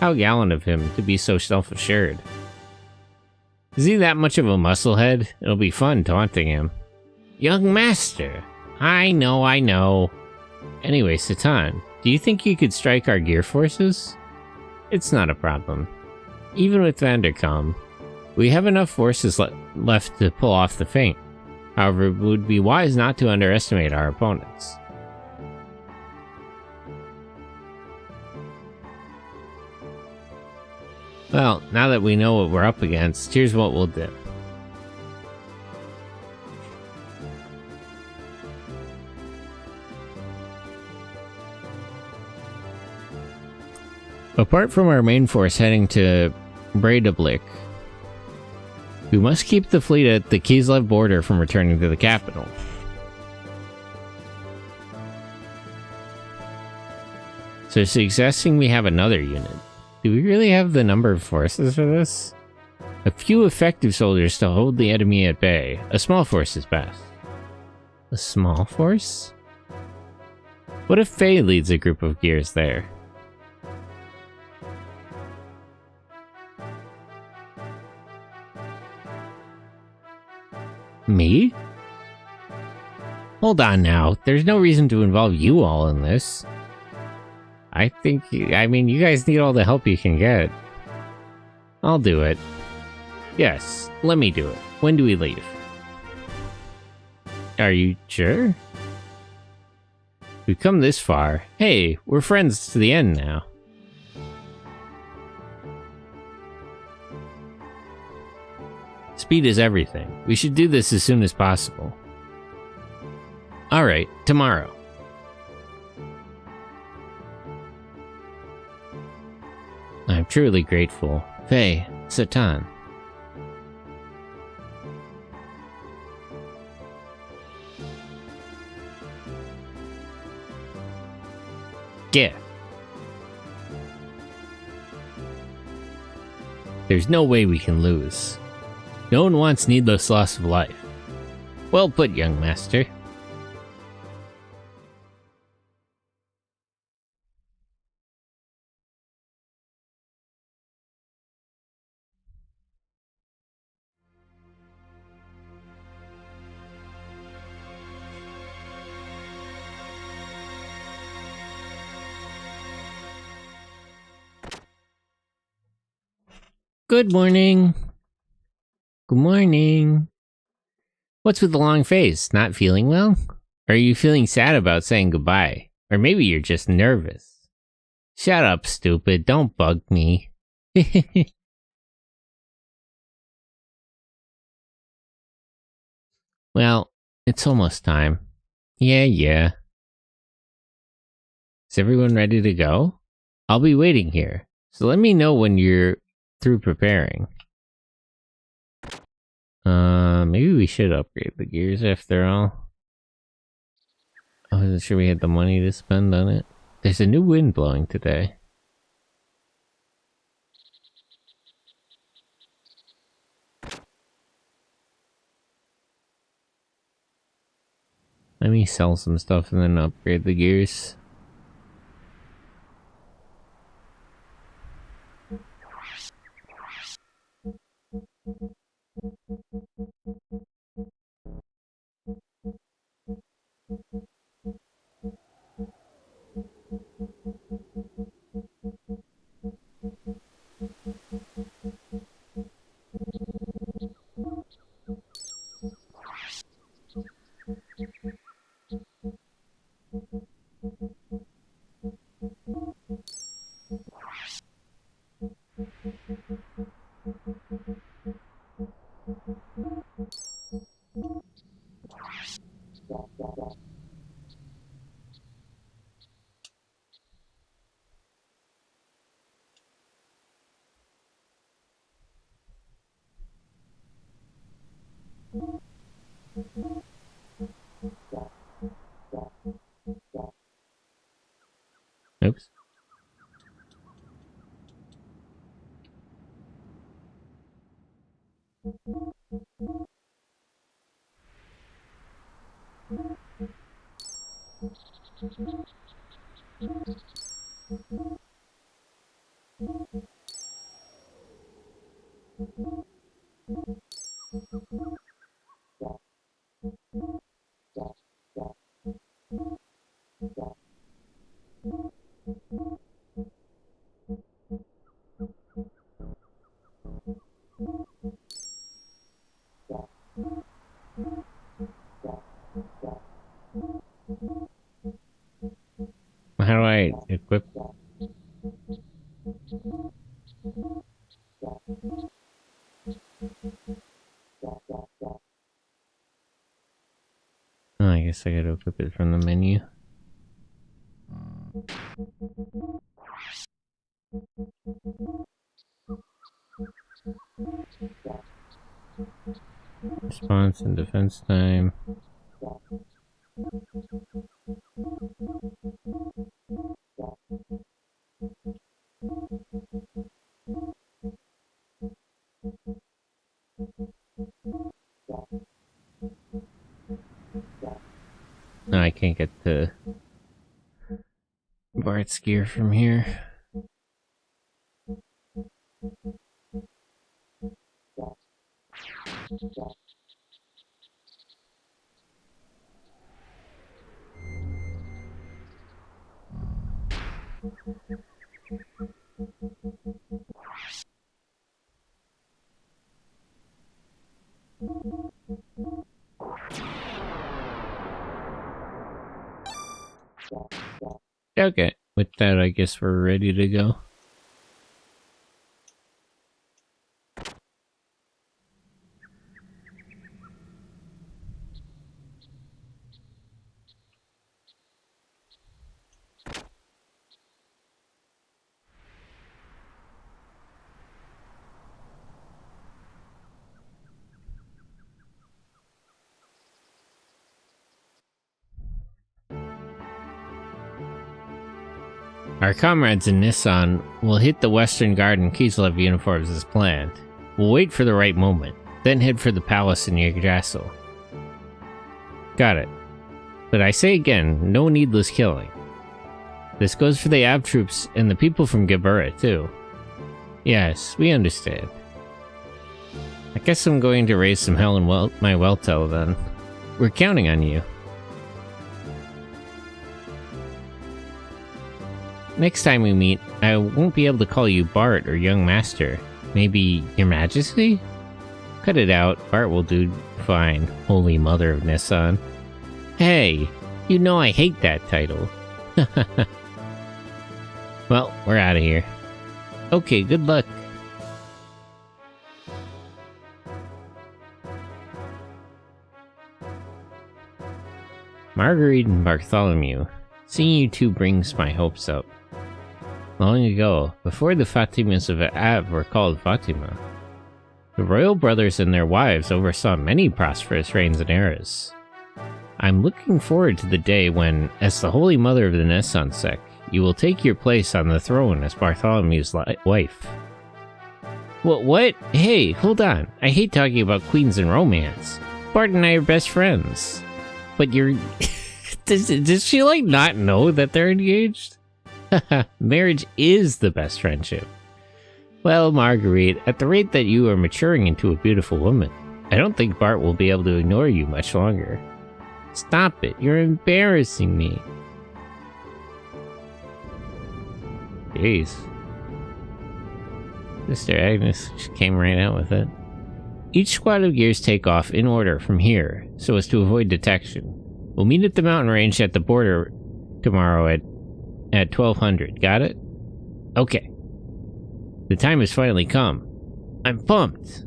How gallant of him to be so self-assured. Is he that much of a musclehead? It'll be fun taunting him. Young master! I know. Anyway, Satan, do you think you could strike our gear forces? It's not a problem. Even with Vandercom, we have enough forces left to pull off the feint. However, it would be wise not to underestimate our opponents. Well, now that we know what we're up against, here's what we'll do. Apart from our main force heading to Breidablik, we must keep the fleet at the Kislev border from returning to the capital. So suggesting we have another unit. Do we really have the number of forces for this? A few effective soldiers to hold the enemy at bay. A small force is best. A small force? What if Faye leads a group of gears there? Me? Hold on now, there's no reason to involve you all in this. I mean, you guys need all the help you can get. I'll do it. Yes, let me do it. When do we leave? Are you sure? We've come this far. Hey, we're friends to the end now. Speed is everything. We should do this as soon as possible. Alright, tomorrow. I'm truly grateful. Faye, Satan. Yeah. There's no way we can lose. No one wants needless loss of life. Well put, young master. Good morning. Good morning. What's with the long face? Not feeling well? Or are you feeling sad about saying goodbye? Or maybe you're just nervous. Shut up, stupid. Don't bug me. Well, it's almost time. Yeah. Is everyone ready to go? I'll be waiting here. So let me know when you're through preparing. Maybe we should upgrade the gears after all. I wasn't sure we had the money to spend on it. There's a new wind blowing today. Let me sell some stuff and then upgrade the gears. Oops. How do I equip? Oh, I guess I gotta equip it from the menu. Response and defense time. No, I can't get to Bart's gear from here. Okay, with that, I guess we're ready to go. Our comrades in Nissan will hit the Western Guard and Kislev uniforms as planned. We'll wait for the right moment, then head for the palace in Yggdrasil. Got it. But I say again, no needless killing. This goes for the Av troops and the people from Gebura too. Yes, we understand. I guess I'm going to raise some hell in my Weltel then. We're counting on you. Next time we meet, I won't be able to call you Bart or Young Master. Maybe Your Majesty? Cut it out, Bart will do fine, Holy Mother of Nissan. Hey, you know I hate that title. Well, we're out of here. Okay, good luck. Marguerite and Bartholomew. Seeing you two brings my hopes up. Long ago, before the Fatimas of Av were called Fatima, the royal brothers and their wives oversaw many prosperous reigns and eras. I'm looking forward to the day when, as the Holy Mother of the Nissan sect, you will take your place on the throne as Bartholomew's wife. What? Hey, hold on. I hate talking about queens and romance. Bart and I are best friends. But you're... Does she, like, not know that they're engaged? Marriage is the best friendship. Well, Marguerite, at the rate that you are maturing into a beautiful woman, I don't think Bart will be able to ignore you much longer. Stop it, you're embarrassing me. Jeez. Sister Agnes came right out with it. Each squad of gears take off in order from here, so as to avoid detection. We'll meet at the mountain range at the border tomorrow at 1200, got it? Okay. The time has finally come. I'm pumped!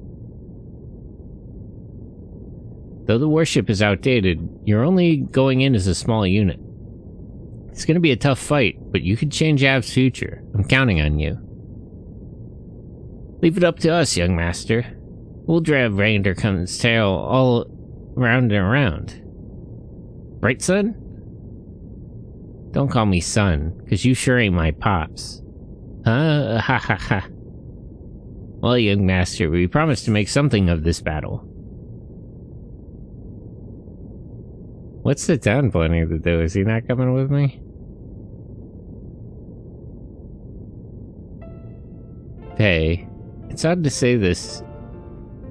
Though the warship is outdated, you're only going in as a small unit. It's gonna be a tough fight, but you could change Av's future. I'm counting on you. Leave it up to us, young master. We'll drag Randerkun's tail all round and around. Right, son? Don't call me son, cause you sure ain't my pops. Ha ha ha. Well, young master, we promised to make something of this battle. What's the town planning to do? Is he not coming with me? Hey, it's odd to say this,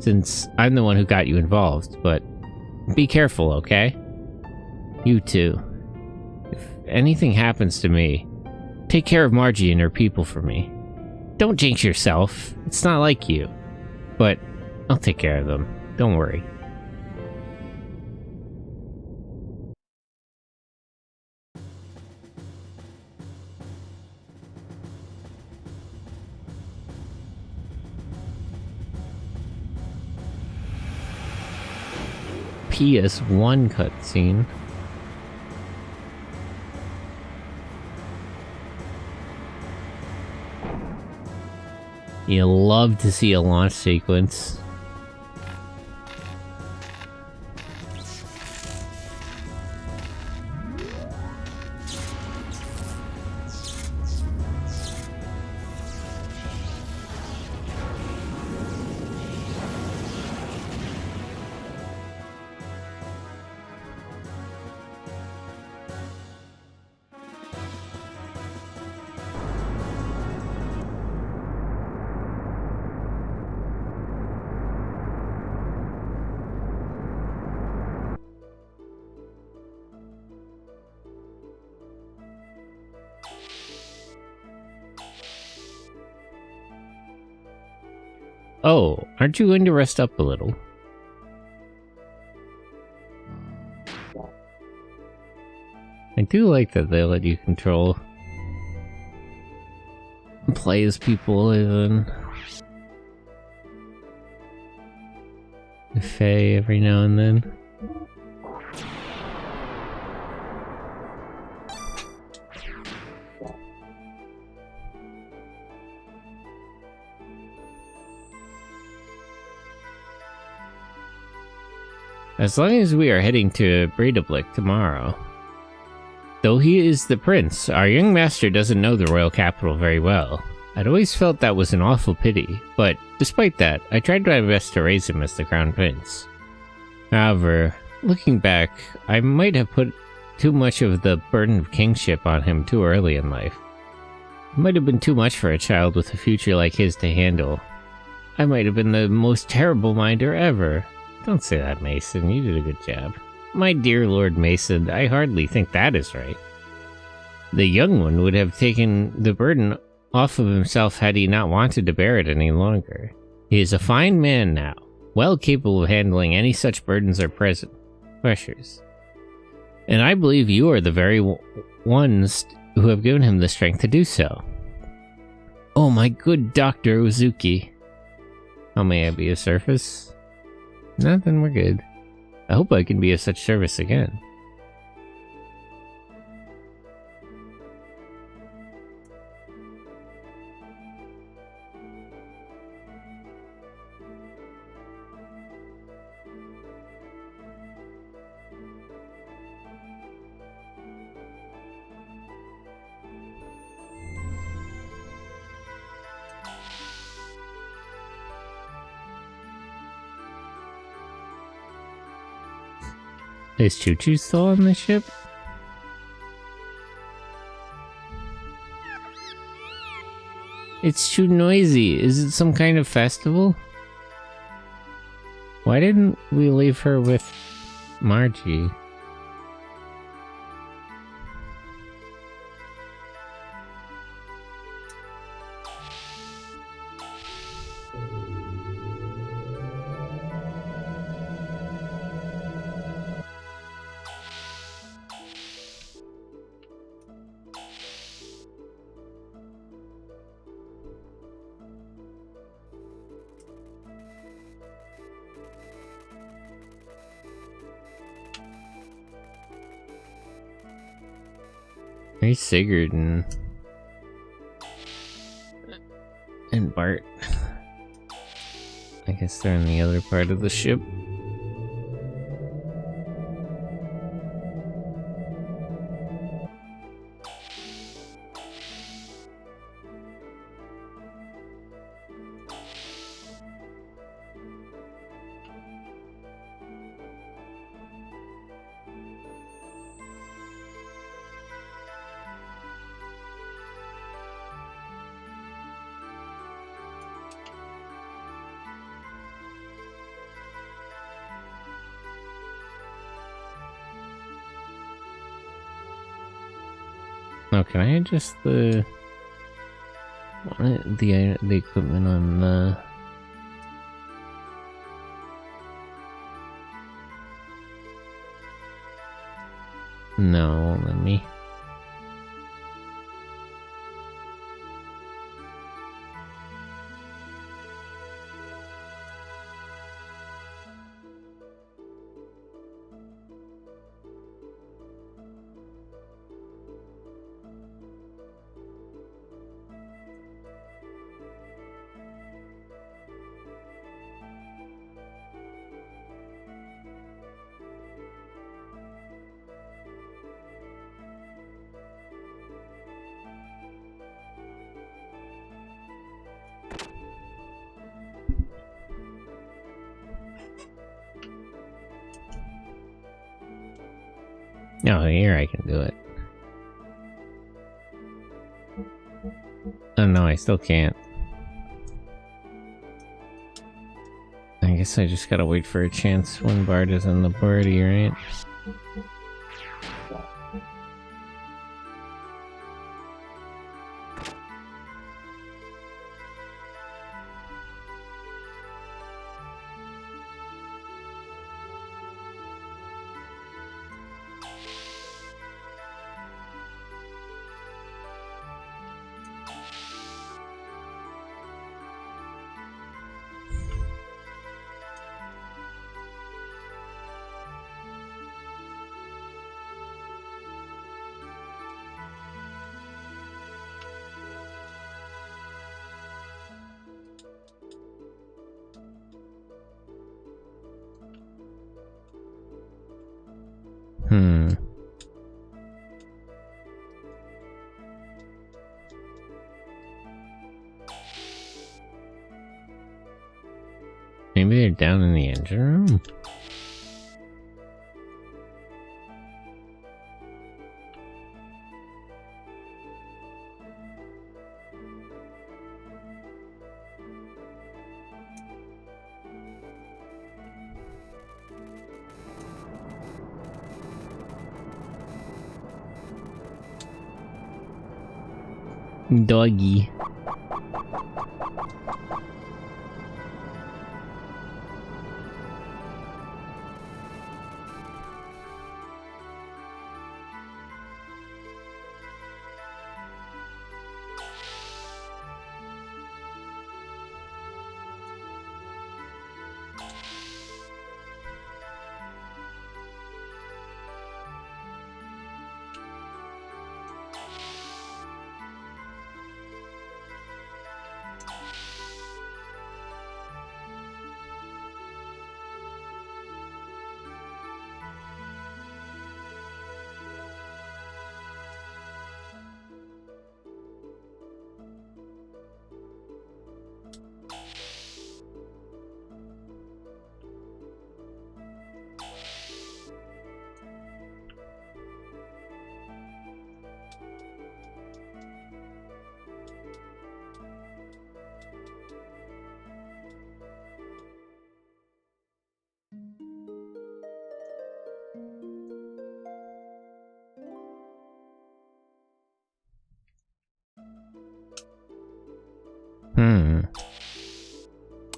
since I'm the one who got you involved, but be careful, okay? You too. If anything happens to me, take care of Margie and her people for me. Don't jinx yourself. It's not like you. But I'll take care of them. Don't worry. PS1 cutscene. You love to see a launch sequence. Oh, aren't you going to rest up a little? I do like that they let you control and play as people even. Faye every now and then. As long as we are heading to Breidablik tomorrow. Though he is the prince, our young master doesn't know the royal capital very well. I'd always felt that was an awful pity, but despite that, I tried my best to raise him as the crown prince. However, looking back, I might have put too much of the burden of kingship on him too early in life. It might have been too much for a child with a future like his to handle. I might have been the most terrible minder ever. Don't say that, Mason. You did a good job. My dear Lord Mason, I hardly think that is right. The young one would have taken the burden off of himself had he not wanted to bear it any longer. He is a fine man now, well capable of handling any such burdens or pressures. And I believe you are the very ones who have given him the strength to do so. Oh, my good Dr. Uzuki. How may I be of service? Nothing, we're good. I hope I can be of such service again. Is Choo Choo still on the ship? It's too noisy. Is it some kind of festival? Why didn't we leave her with Margie? There's Sigurd and Bart. I guess they're in the other part of the ship. Oh, can I adjust the equipment on the... No, let me... Oh, here I can do it. Oh no, I still can't. I guess I just gotta wait for a chance when Bard is in the party, right? Maybe they're down in the engine room? Doggy.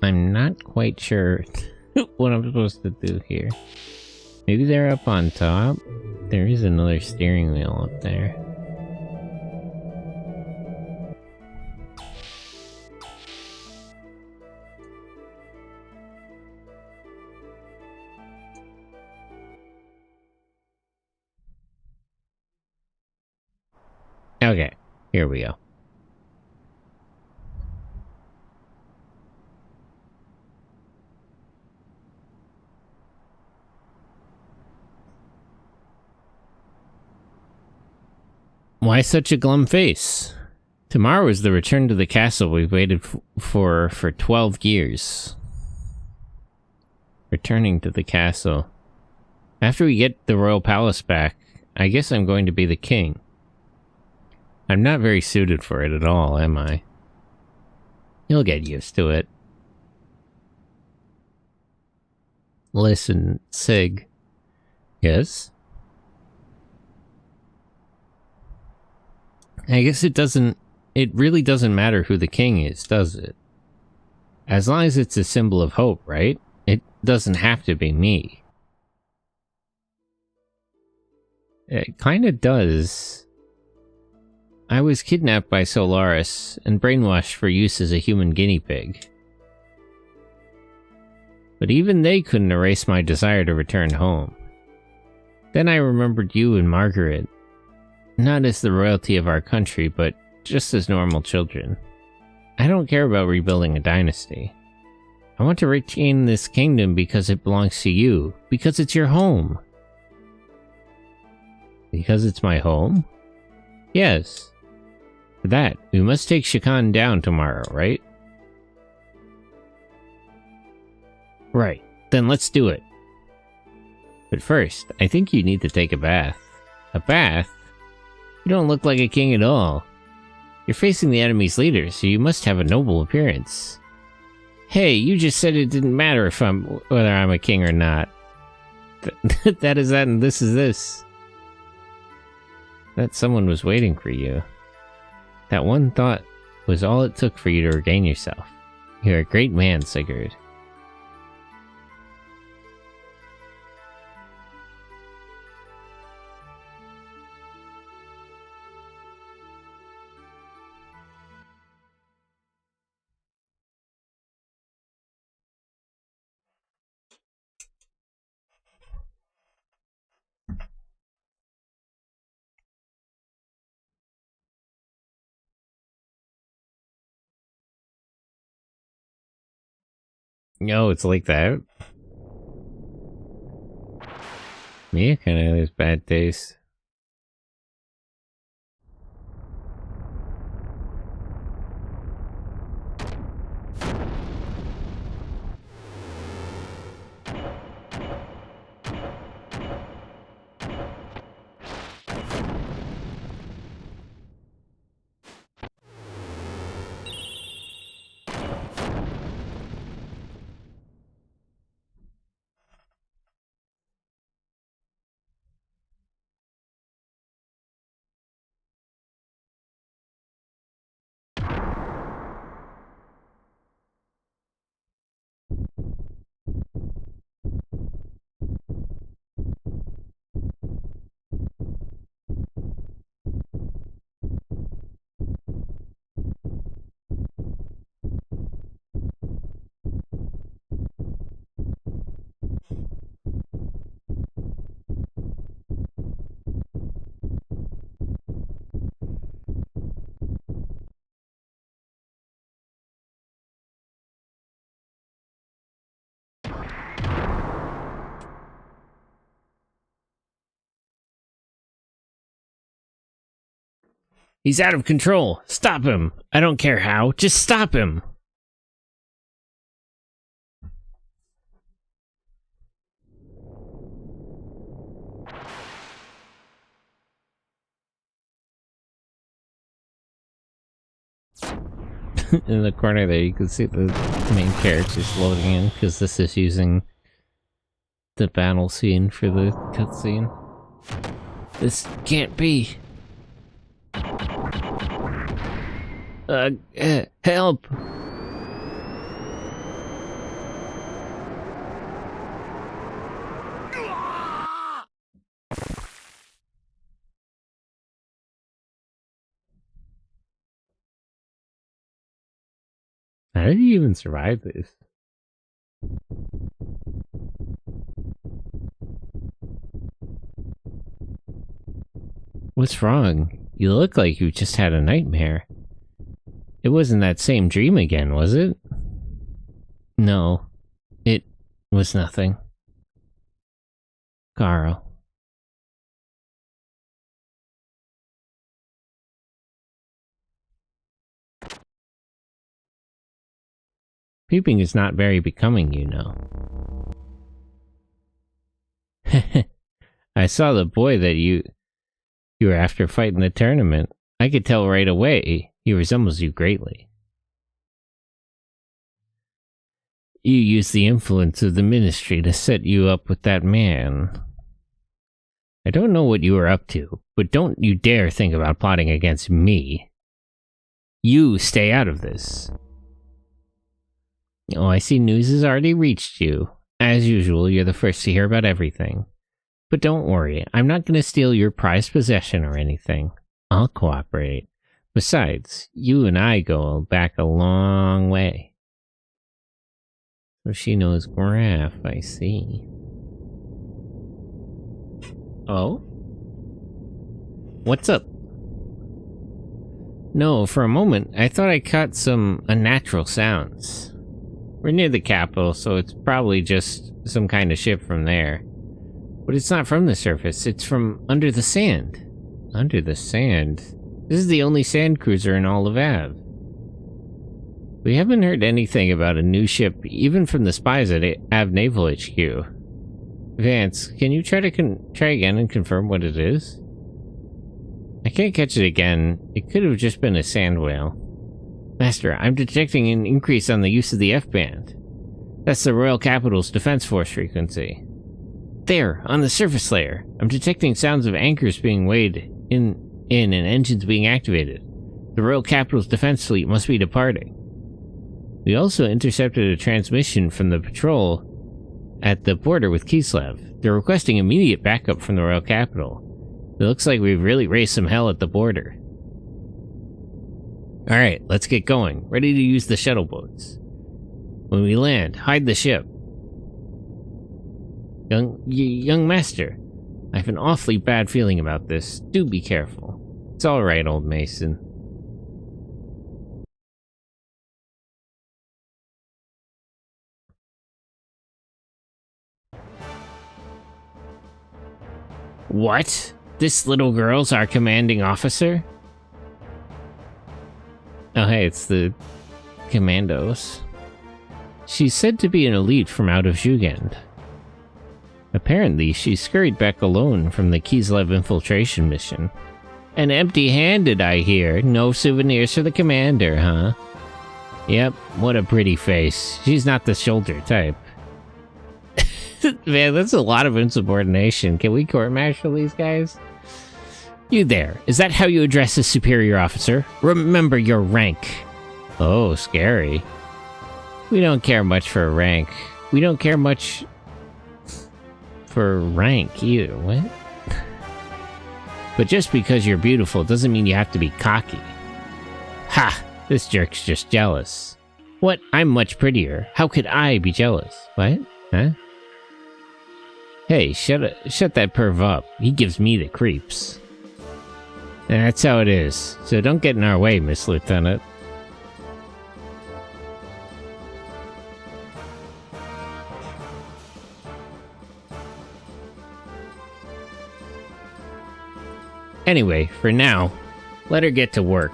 I'm not quite sure what I'm supposed to do here. Maybe they're up on top? There is another steering wheel up there. Okay, here we go. Why such a glum face? Tomorrow is the return to the castle we've waited for 12 years. Returning to the castle. After we get the royal palace back, I guess I'm going to be the king. I'm not very suited for it at all, am I? You'll get used to it. Listen, Sig. Yes? I guess it really doesn't matter who the king is, does it? As long as it's a symbol of hope, right? It doesn't have to be me. It kinda does. I was kidnapped by Solaris and brainwashed for use as a human guinea pig. But even they couldn't erase my desire to return home. Then I remembered you and Margaret. Not as the royalty of our country, but just as normal children. I don't care about rebuilding a dynasty. I want to retain this kingdom because it belongs to you. Because it's your home. Because it's my home? Yes. For that, we must take Shakan down tomorrow, right? Right. Then let's do it. But first, I think you need to take a bath. A bath? You don't look like a king at all. You're facing the enemy's leader, so you must have a noble appearance. Hey, you just said it didn't matter whether I'm a king or not. That is that and this is this. That someone was waiting for you. That one thought was all it took for you to regain yourself. You're a great man, Sigurd. No, it's like that. Me kind of has bad taste. He's out of control. Stop him. I don't care how. Just stop him. In the corner there, you can see the main characters loading in, because this is using the battle scene for the cutscene. This can't be. Help! How did you even survive this? What's wrong? You look like you just had a nightmare. It wasn't that same dream again, was it? No. It was nothing. Carl. Peeping is not very becoming, you know. I saw the boy that you were after fighting the tournament. I could tell right away. He resembles you greatly. You used the influence of the ministry to set you up with that man. I don't know what you are up to, but don't you dare think about plotting against me. You stay out of this. Oh, I see news has already reached you. As usual, you're the first to hear about everything. But don't worry, I'm not going to steal your prized possession or anything. I'll cooperate. Besides, you and I go back a long way. So she knows Graph, I see. Oh? What's up? No, for a moment, I thought I caught some unnatural sounds. We're near the capital, so it's probably just some kind of ship from there. But it's not from the surface, it's from under the sand. Under the sand? This is the only sand cruiser in all of Av. We haven't heard anything about a new ship, even from the spies at Av Naval HQ. Vance, can you try again and confirm what it is? I can't catch it again. It could have just been a sand whale. Master, I'm detecting an increase on the use of the F-band. That's the Royal Capital's Defense Force frequency. There, on the surface layer, I'm detecting sounds of anchors being weighed in and engines being activated. The Royal Capital's defense fleet must be departing. We also intercepted a transmission from the patrol at the border with Kislev. They're requesting immediate backup from the Royal Capital. It looks like we've really raised some hell at the border. Alright, let's get going. Ready to use the shuttle boats. When we land, hide the ship. Young master, I have an awfully bad feeling about this. Do be careful. It's alright, old Mason. What? This little girl's our commanding officer? Oh hey, it's the commandos. She's said to be an elite from out of Jugend. Apparently, she scurried back alone from the Kislev infiltration mission. And empty-handed, I hear. No souvenirs for the commander, huh? Yep, what a pretty face. She's not the shoulder type. Man, that's a lot of insubordination. Can we court-martial these guys? You there. Is that how you address a superior officer? Remember your rank. Oh, scary. We don't care much for rank. We don't care much for rank either. What? But just because you're beautiful doesn't mean you have to be cocky. Ha! This jerk's just jealous. What? I'm much prettier. How could I be jealous? What? Huh? Hey, shut that perv up. He gives me the creeps. And that's how it is. So don't get in our way, Miss Lieutenant. Anyway, for now, let her get to work.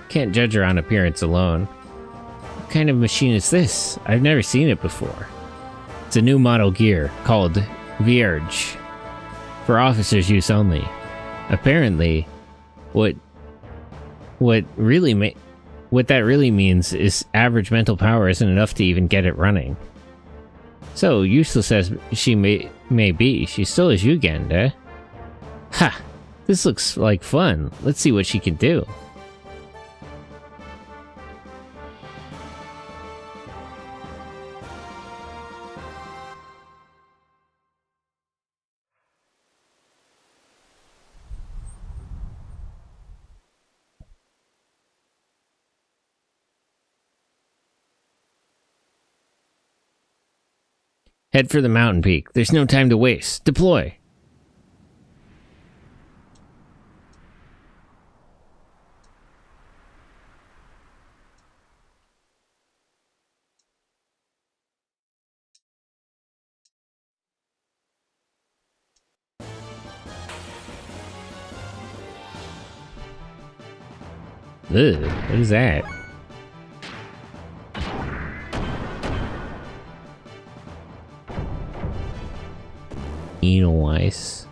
Can't judge her on appearance alone. What kind of machine is this? I've never seen it before. It's a new model gear called Vierge, for officers' use only. Apparently, what that really means is average mental power isn't enough to even get it running. So, useless as she may be, she still is Jugend, eh? Ha! This looks like fun. Let's see what she can do. Head for the mountain peak. There's no time to waste. Deploy. Ugh, what is that? Edelweiss.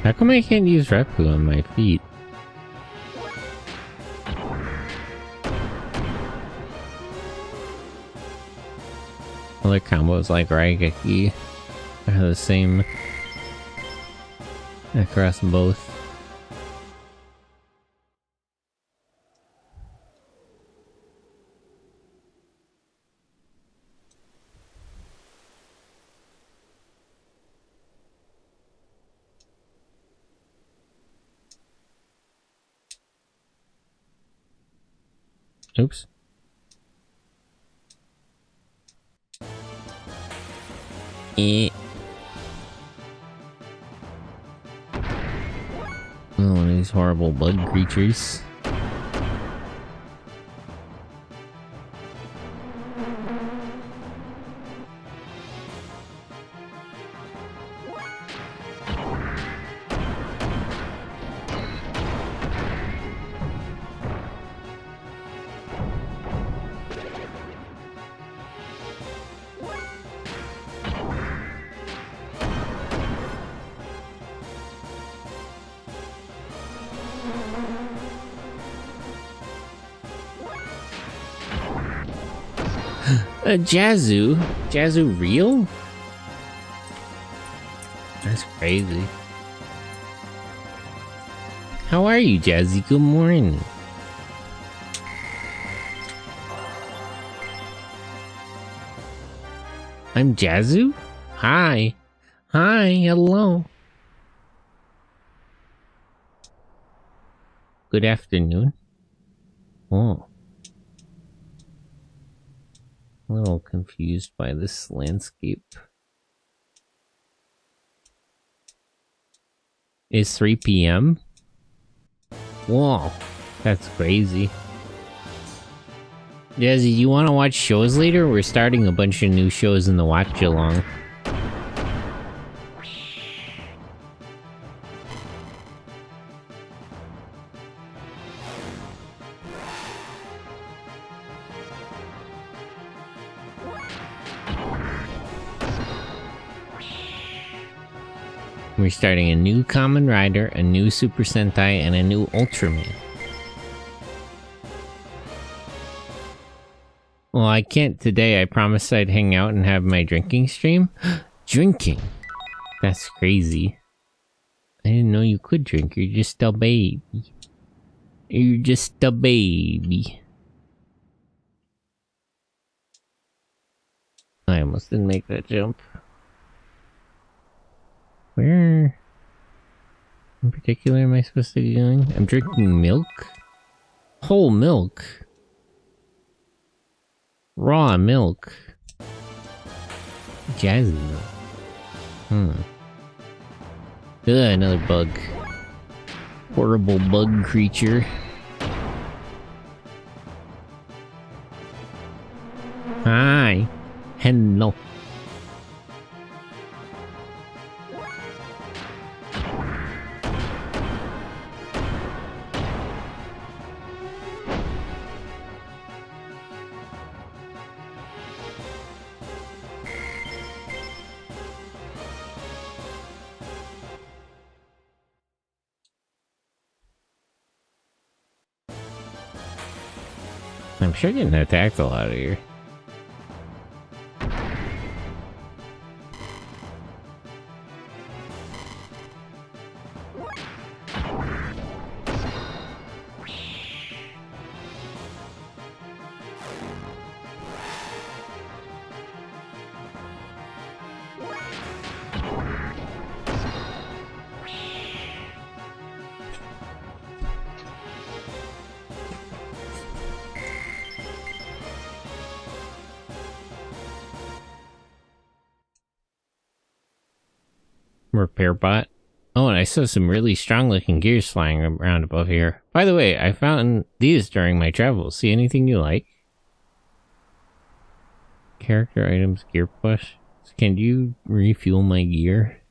How come I can't use Repu on my feet? Other combos like Raigeki are the same across both. Oops. Eh. Oh, these horrible bug creatures. Jazzu? Jazzu real? That's crazy. How are you, Jazzy? Good morning. I'm Jazzu? Hi. Hi, hello. Good afternoon. Oh. A little confused by this landscape. It's 3 p.m.? Whoa, that's crazy. Jazzy, you want to watch shows later? We're starting a bunch of new shows in the watch along. We're starting a new Kamen Rider, a new Super Sentai, and a new Ultraman. Well, I can't today. I promised I'd hang out and have my drinking stream. Drinking? That's crazy. I didn't know you could drink. You're just a baby. You're just a baby. I almost didn't make that jump. Where in particular am I supposed to be going? I'm drinking milk? Whole milk? Raw milk? Jazzy milk? Ugh, another bug. Horrible bug creature. Hi. Hello. I'm sure getting attacked a lot here. Repair bot. Oh, and I saw some really strong looking gears flying around above here. By the way, I found these during my travels. See anything you like? Character items, gear push. Can you refuel my gear?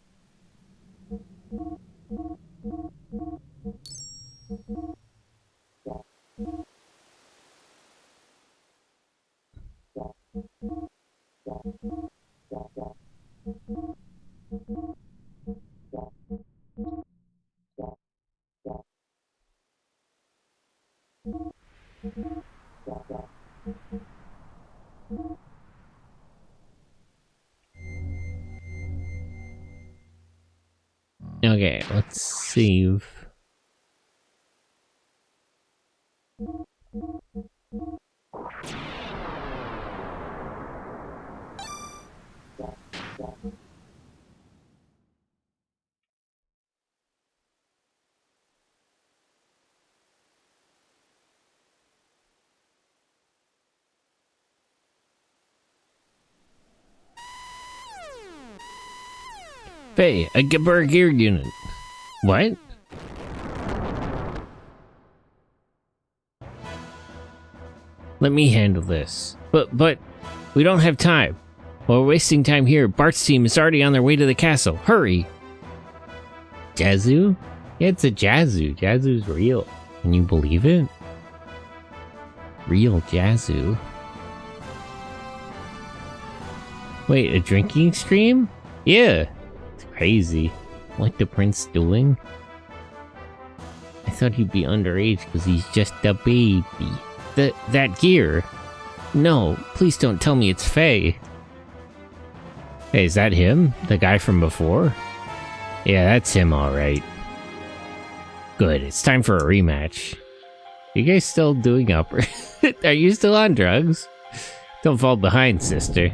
Okay, let's save. Hey, a Gibber gear unit. What? Let me handle this. But, we don't have time. While we're wasting time here, Bart's team is already on their way to the castle. Hurry! Jazzu? Yeah, it's a Jazzu. Jazzu's real. Can you believe it? Real Jazzu. Wait, a drinking stream? Yeah. It's crazy. Like the prince doing? I thought he'd be underage because he's just a baby. That gear? No, please don't tell me it's Faye. Hey, is that him? The guy from before? Yeah, that's him alright. Good, it's time for a rematch. You guys still doing upper? Are you still on drugs? Don't fall behind, sister.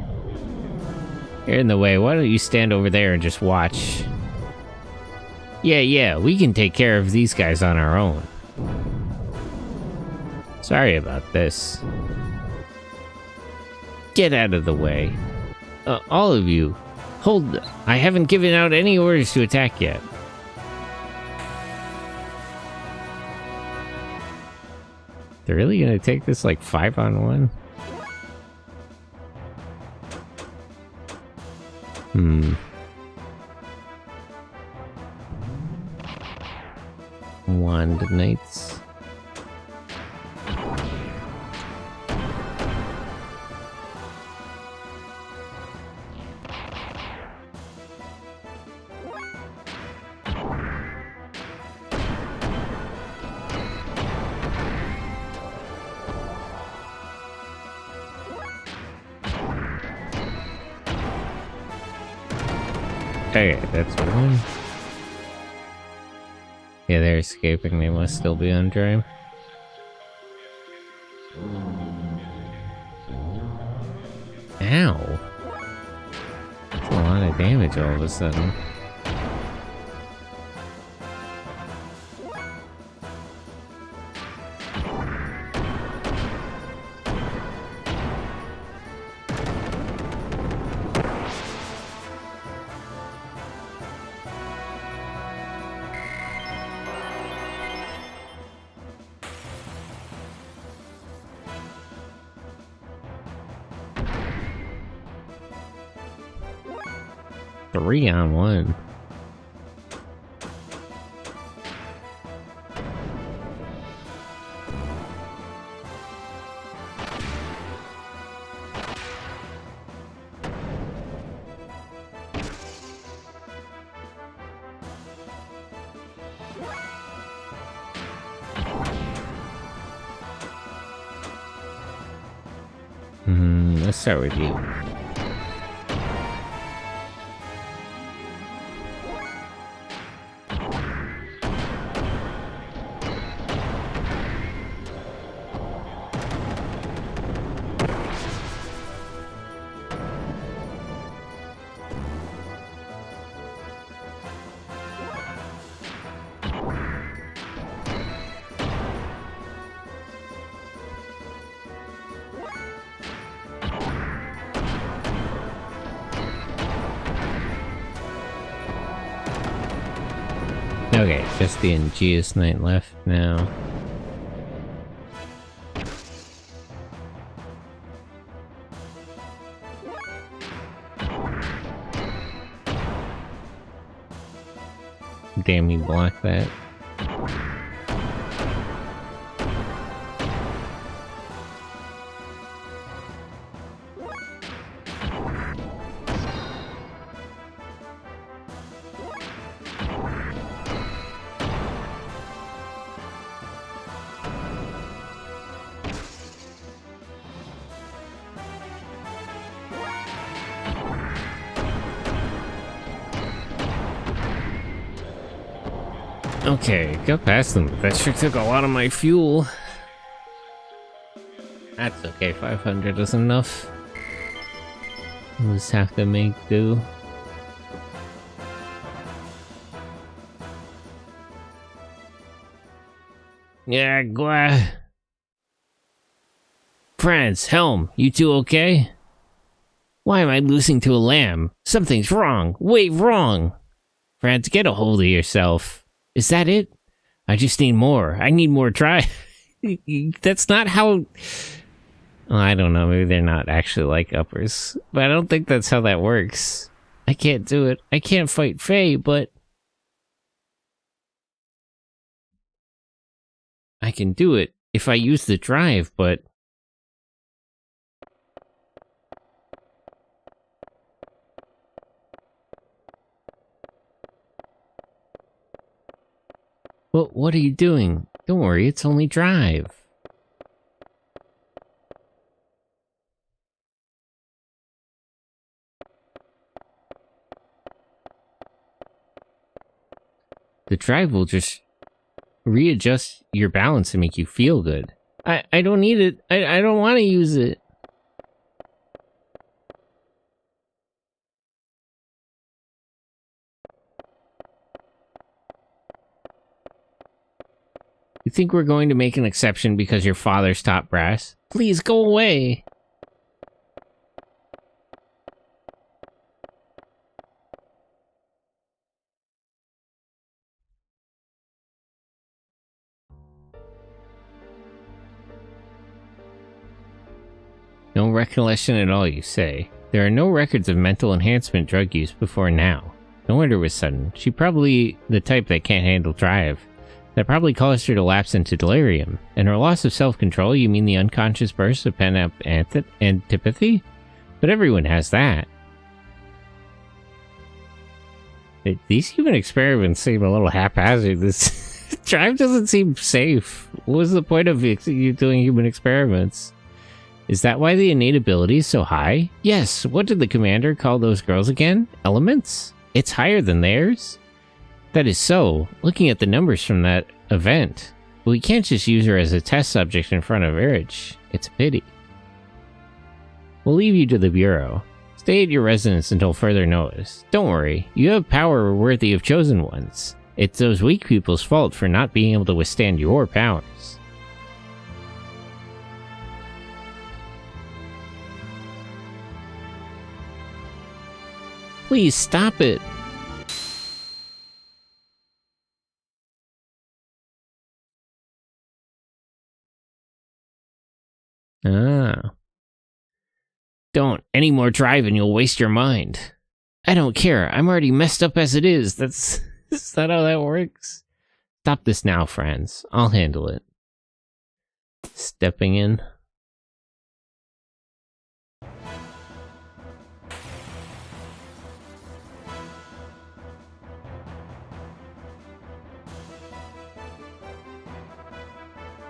You're in the way, why don't you stand over there and just watch? Yeah, we can take care of these guys on our own. Sorry about this. Get out of the way. All of you. Hold. I haven't given out any orders to attack yet. They're really gonna take this like 5-on-1? Wand Knights. Okay, that's one. Yeah, they're escaping. They must still be on drive. Ow! That's a lot of damage all of a sudden. Three on one. Let's start with you. Okay, just the Xenogears Knight left now. Damn, you blocked that. Okay, got past them. That sure took a lot of my fuel. That's okay, 500 is enough. We'll just have to make do. Yeah, glad. Friends, Helm, you two okay? Why am I losing to a lamb? Something's wrong. Wait, wrong! Franz, get a hold of yourself. Is that it? I just need more. I need more drive. That's not how... Well, I don't know, maybe they're not actually like uppers. But I don't think that's how that works. I can't do it. I can't fight Faye, but... I can do it if I use the drive, but... Well, what are you doing? Don't worry, it's only drive. The drive will just readjust your balance and make you feel good. I don't need it. I don't want to use it. You think we're going to make an exception because your father's top brass? Please go away. No recollection at all, you say. There are no records of mental enhancement drug use before now. No wonder it was sudden. She probably the type that can't handle drive. That probably caused her to lapse into delirium. And her loss of self-control, you mean the unconscious burst of pent-up antipathy? But everyone has that. These human experiments seem a little haphazard. This drive doesn't seem safe. What was the point of you doing human experiments? Is that why the innate ability is so high? Yes, what did the commander call those girls again? Elements? It's higher than theirs? That is so, looking at the numbers from that event. But we can't just use her as a test subject in front of Erich. It's a pity. We'll leave you to the Bureau. Stay at your residence until further notice. Don't worry, you have power worthy of chosen ones. It's those weak people's fault for not being able to withstand your powers. Please stop it. Ah. Don't. Any more drive and you'll waste your mind. I don't care. I'm already messed up as it is. That's not how that works. Stop this now, friends. I'll handle it. Stepping in.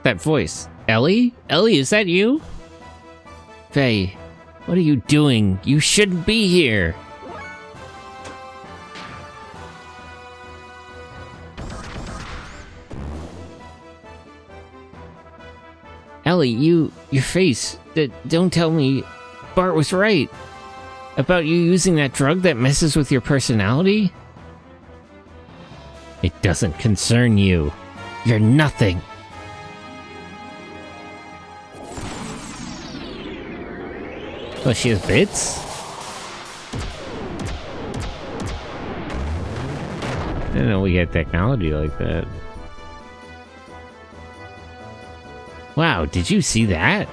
That voice. Ellie? Ellie, is that you? Faye, what are you doing? You shouldn't be here. Ellie, your face. Don't tell me Bart was right. About you using that drug that messes with your personality? It doesn't concern you. You're nothing. Oh, she has bits? I didn't know we had technology like that. Wow, did you see that?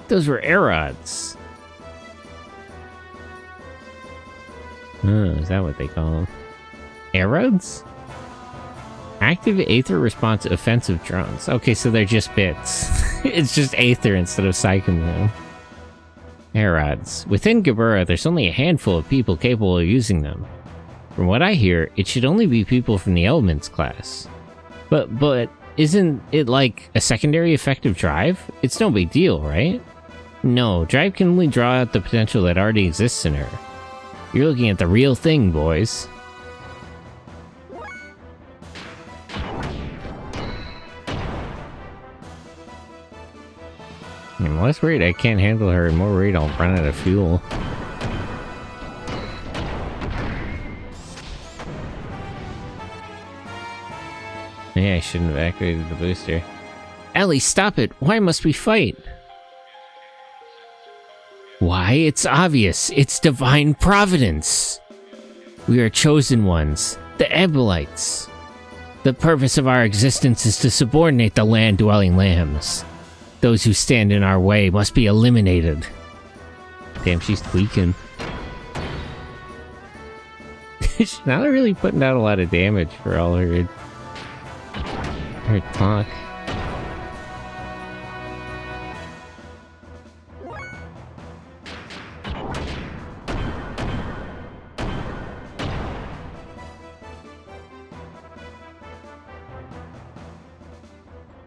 Those were aerods. Oh, is that what they call them? Aerods? Active Aether Response Offensive Drones. Okay, so they're just bits. It's just Aether instead of Psychomune. Aerods. Within Gabura, there's only a handful of people capable of using them. From what I hear, it should only be people from the Elements class. But isn't it like a secondary effective drive? It's no big deal, right? No, drive can only draw out the potential that already exists in her. You're looking at the real thing, boys. I'm less worried I can't handle her and more worried I'll run out of fuel. Maybe I shouldn't have activated the booster. Ellie, stop it! Why must we fight? Why? It's obvious. It's divine providence. We are chosen ones, the Ebolites. The purpose of our existence is to subordinate the land-dwelling lambs. Those who stand in our way must be eliminated. Damn, she's tweaking. She's not really putting out a lot of damage for all her talk.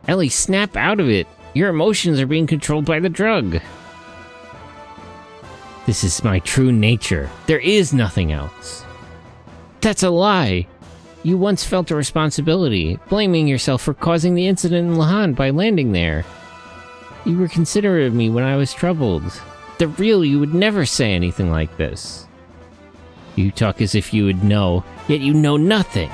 Ellie, snap out of it! Your emotions are being controlled by the drug! This is my true nature. There is nothing else. That's a lie! You once felt a responsibility, blaming yourself for causing the incident in Lahan by landing there. You were considerate of me when I was troubled. The real you would never say anything like this. You talk as if you would know, yet you know nothing.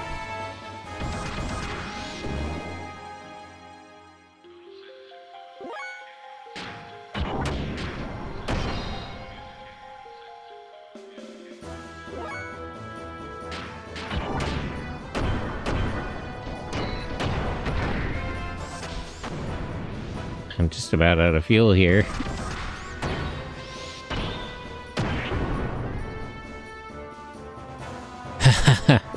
I'm just about out of fuel here.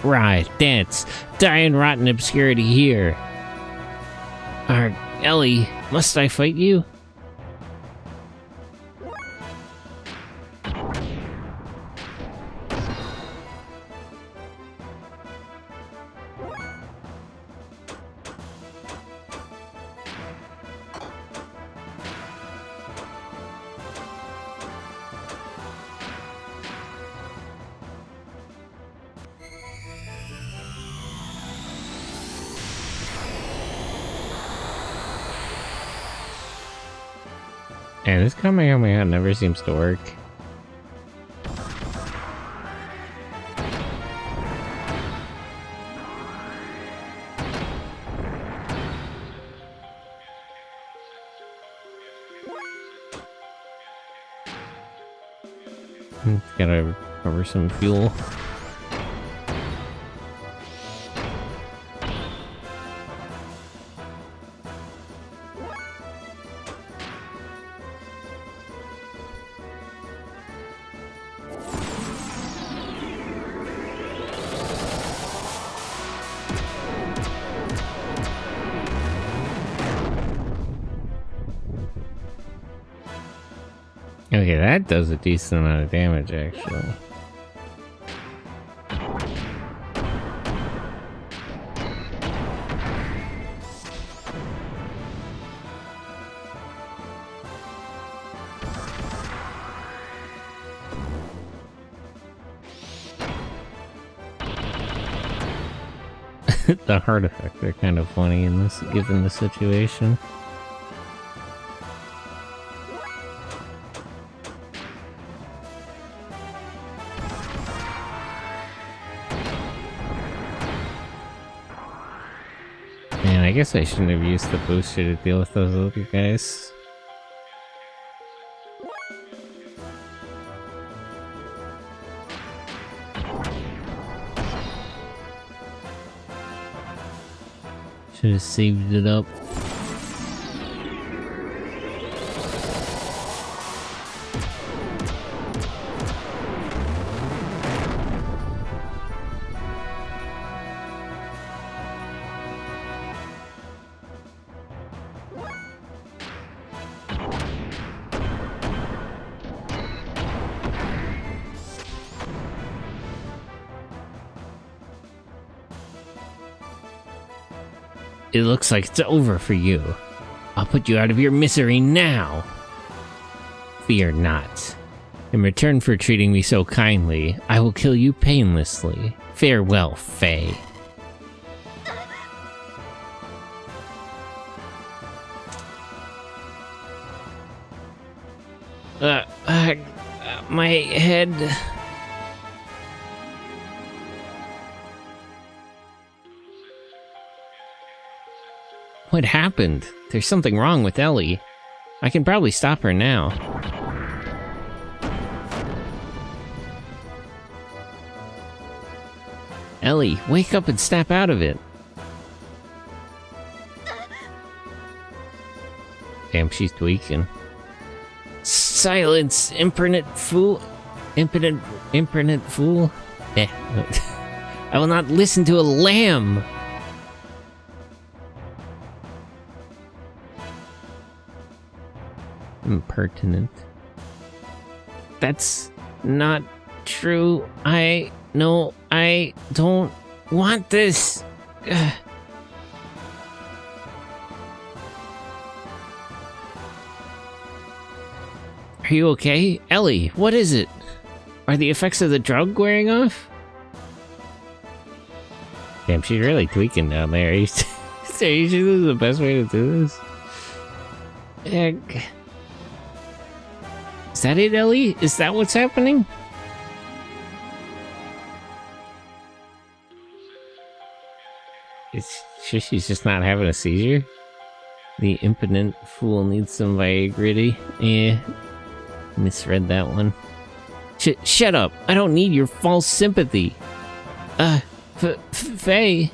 Right, dance, die in rotten obscurity here. Ellie, must I fight you? Yeah, this Kamehameha never seems to work. Gotta recover some fuel. Okay, that does a decent amount of damage, actually. The heart effects are kind of funny in this, given the situation. Man, I guess I shouldn't have used the booster to deal with those other guys. Should have saved it up. It looks like it's over for you. I'll put you out of your misery now. Fear not. In return for treating me so kindly, I will kill you painlessly. Farewell, Faye. My head. What happened? There's something wrong with Ellie. I can probably stop her now. Ellie, wake up and snap out of it. Damn, she's tweaking. Silence, impertinent fool. Impertinent fool. Eh. I will not listen to a lamb. Impertinent. That's not true. I don't want this. Ugh. Are you okay? Ellie, what is it? Are the effects of the drug wearing off? Damn, she's really tweaking down there. Are you sure this is the best way to do this? Is that it, Ellie? Is that what's happening? Is she's just not having a seizure? The impotent fool needs some Viagra. Eh. Misread that one. Shut up! I don't need your false sympathy. Faye.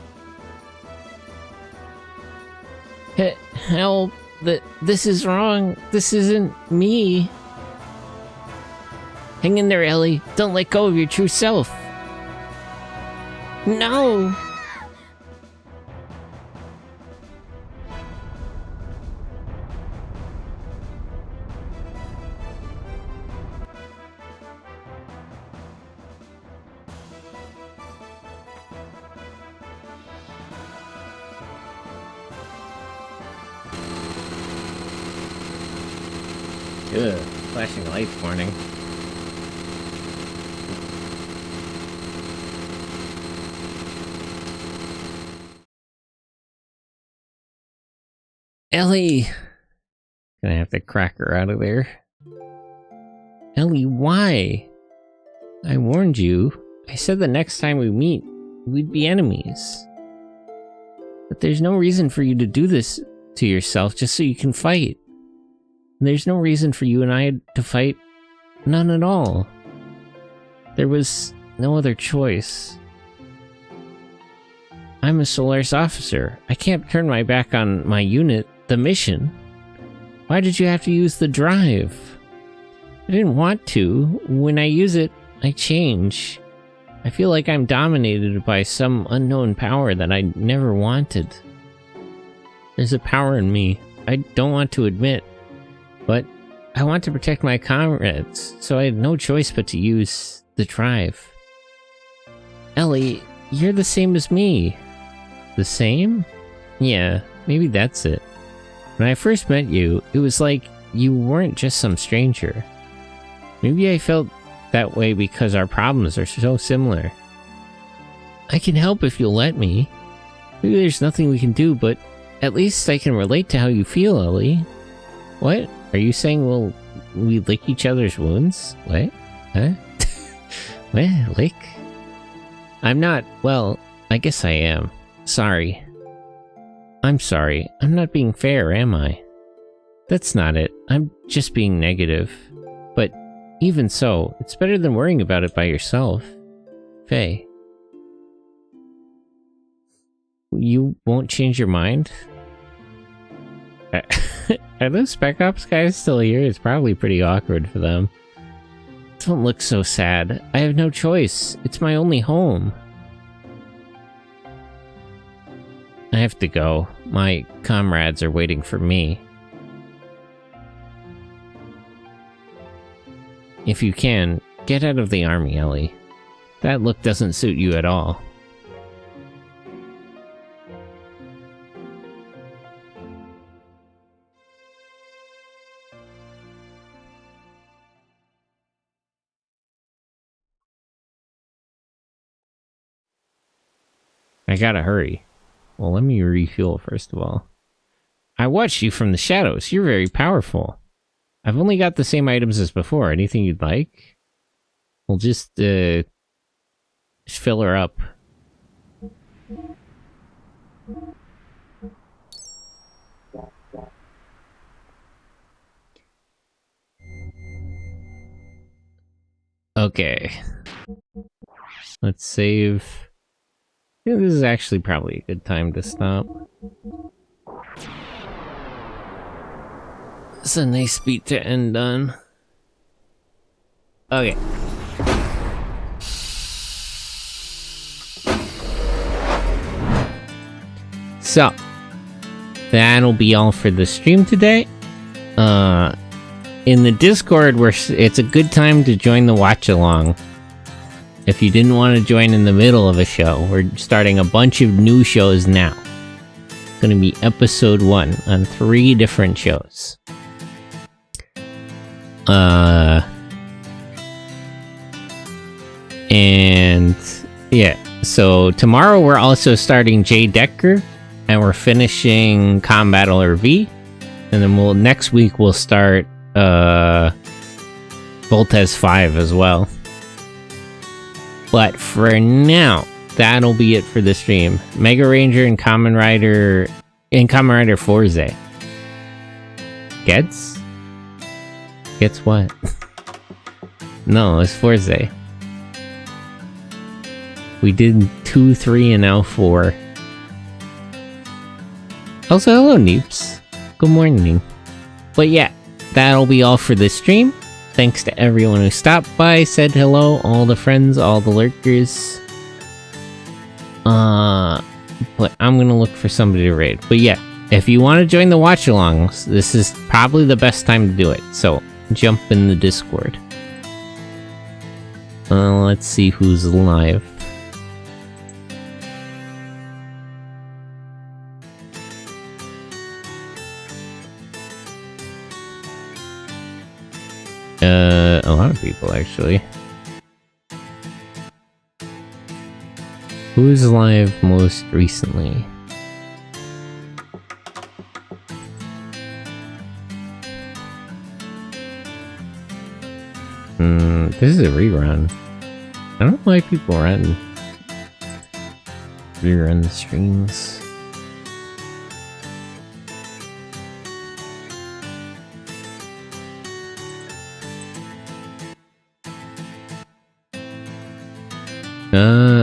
Help! This is wrong. This isn't me. Hang in there, Ellie. Don't let go of your true self. No! Ugh, flashing lights warning. Ellie! Gonna have to crack her out of there. Ellie, why? I warned you. I said the next time we meet, we'd be enemies. But there's no reason for you to do this to yourself just so you can fight. There's no reason for you and I to fight. None at all. There was no other choice. I'm a Solaris officer. I can't turn my back on my unit, the mission. Why did you have to use the drive? I didn't want to. When I use it, I change. I feel like I'm dominated by some unknown power that I never wanted. There's a power in me I don't want to admit. But I want to protect my comrades, so I had no choice but to use the drive. Ellie, you're the same as me. The same? Yeah, maybe that's it. When I first met you, it was like you weren't just some stranger. Maybe I felt that way because our problems are so similar. I can help if you'll let me. Maybe there's nothing we can do, but at least I can relate to how you feel, Ellie. What? Are you saying we lick each other's wounds? What? Huh? What? Lick? I'm not. Well, I guess I am. Sorry. I'm sorry. I'm not being fair, am I? That's not it. I'm just being negative. But even so, it's better than worrying about it by yourself. Faye. You won't change your mind? Are those Spec Ops guys still here? It's probably pretty awkward for them. Don't look so sad. I have no choice. It's my only home. I have to go. My comrades are waiting for me. If you can, get out of the army, Ellie. That look doesn't suit you at all. I gotta hurry. Well, let me refuel first of all. I watched you from the shadows. You're very powerful. I've only got the same items as before. Anything you'd like? We'll just fill her up. Okay. Let's save. Yeah, this is actually probably a good time to stop. It's a nice beat to end on. Okay. So, that'll be all for the stream today. In the Discord, it's a good time to join the watch along. If you didn't want to join in the middle of a show, we're starting a bunch of new shows now. It's going to be episode 1 on 3 different shows. And yeah, so tomorrow we're also starting J Decker, and we're finishing Combat V, and then next week we'll start Voltes 5 as well. But for now, that'll be it for the stream. Mega Ranger and Kamen Rider Forze. Gets what? No, it's Forze. We did 2, 3, and now 4. Also, hello, Neeps. Good morning. But yeah, that'll be all for this stream. Thanks to everyone who stopped by, said hello, all the friends, all the lurkers. But I'm gonna look for somebody to raid. But yeah, if you want to join the watch-alongs, this is probably the best time to do it. So, jump in the Discord. Let's see who's live. A lot of people, actually. Who's live most recently? This is a rerun. I don't know why people rerun the streams.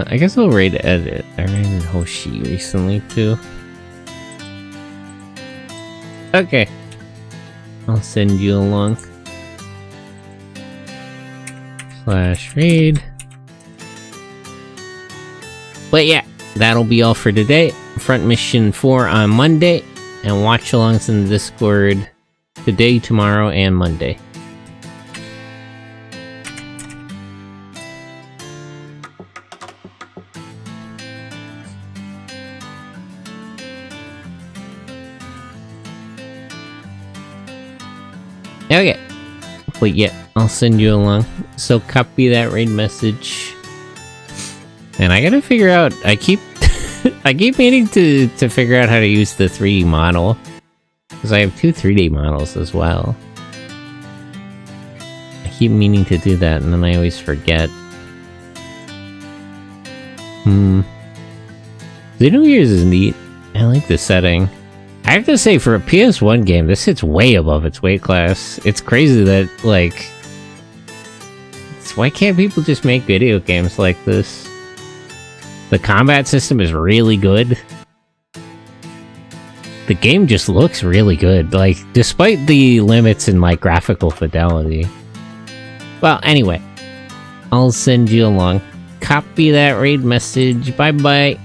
I guess I'll raid edit. I raided Hoshi recently too. Okay. I'll send you along. /raid. But yeah, that'll be all for today. Front Mission 4 on Monday, and watch alongs in the Discord today, tomorrow, and Monday. Okay, but yeah, I'll send you along. So copy that raid message. And I gotta figure out, I keep meaning to figure out how to use the 3D model. Because I have 2 3D models as well. I keep meaning to do that and then I always forget. Xenogears is neat. I like the setting. I have to say, for a PS1 game, this hits way above its weight class. It's crazy that, like... why can't people just make video games like this? The combat system is really good. The game just looks really good, like, despite the limits in, like, graphical fidelity. Well, anyway. I'll send you along. Copy that raid message. Bye-bye.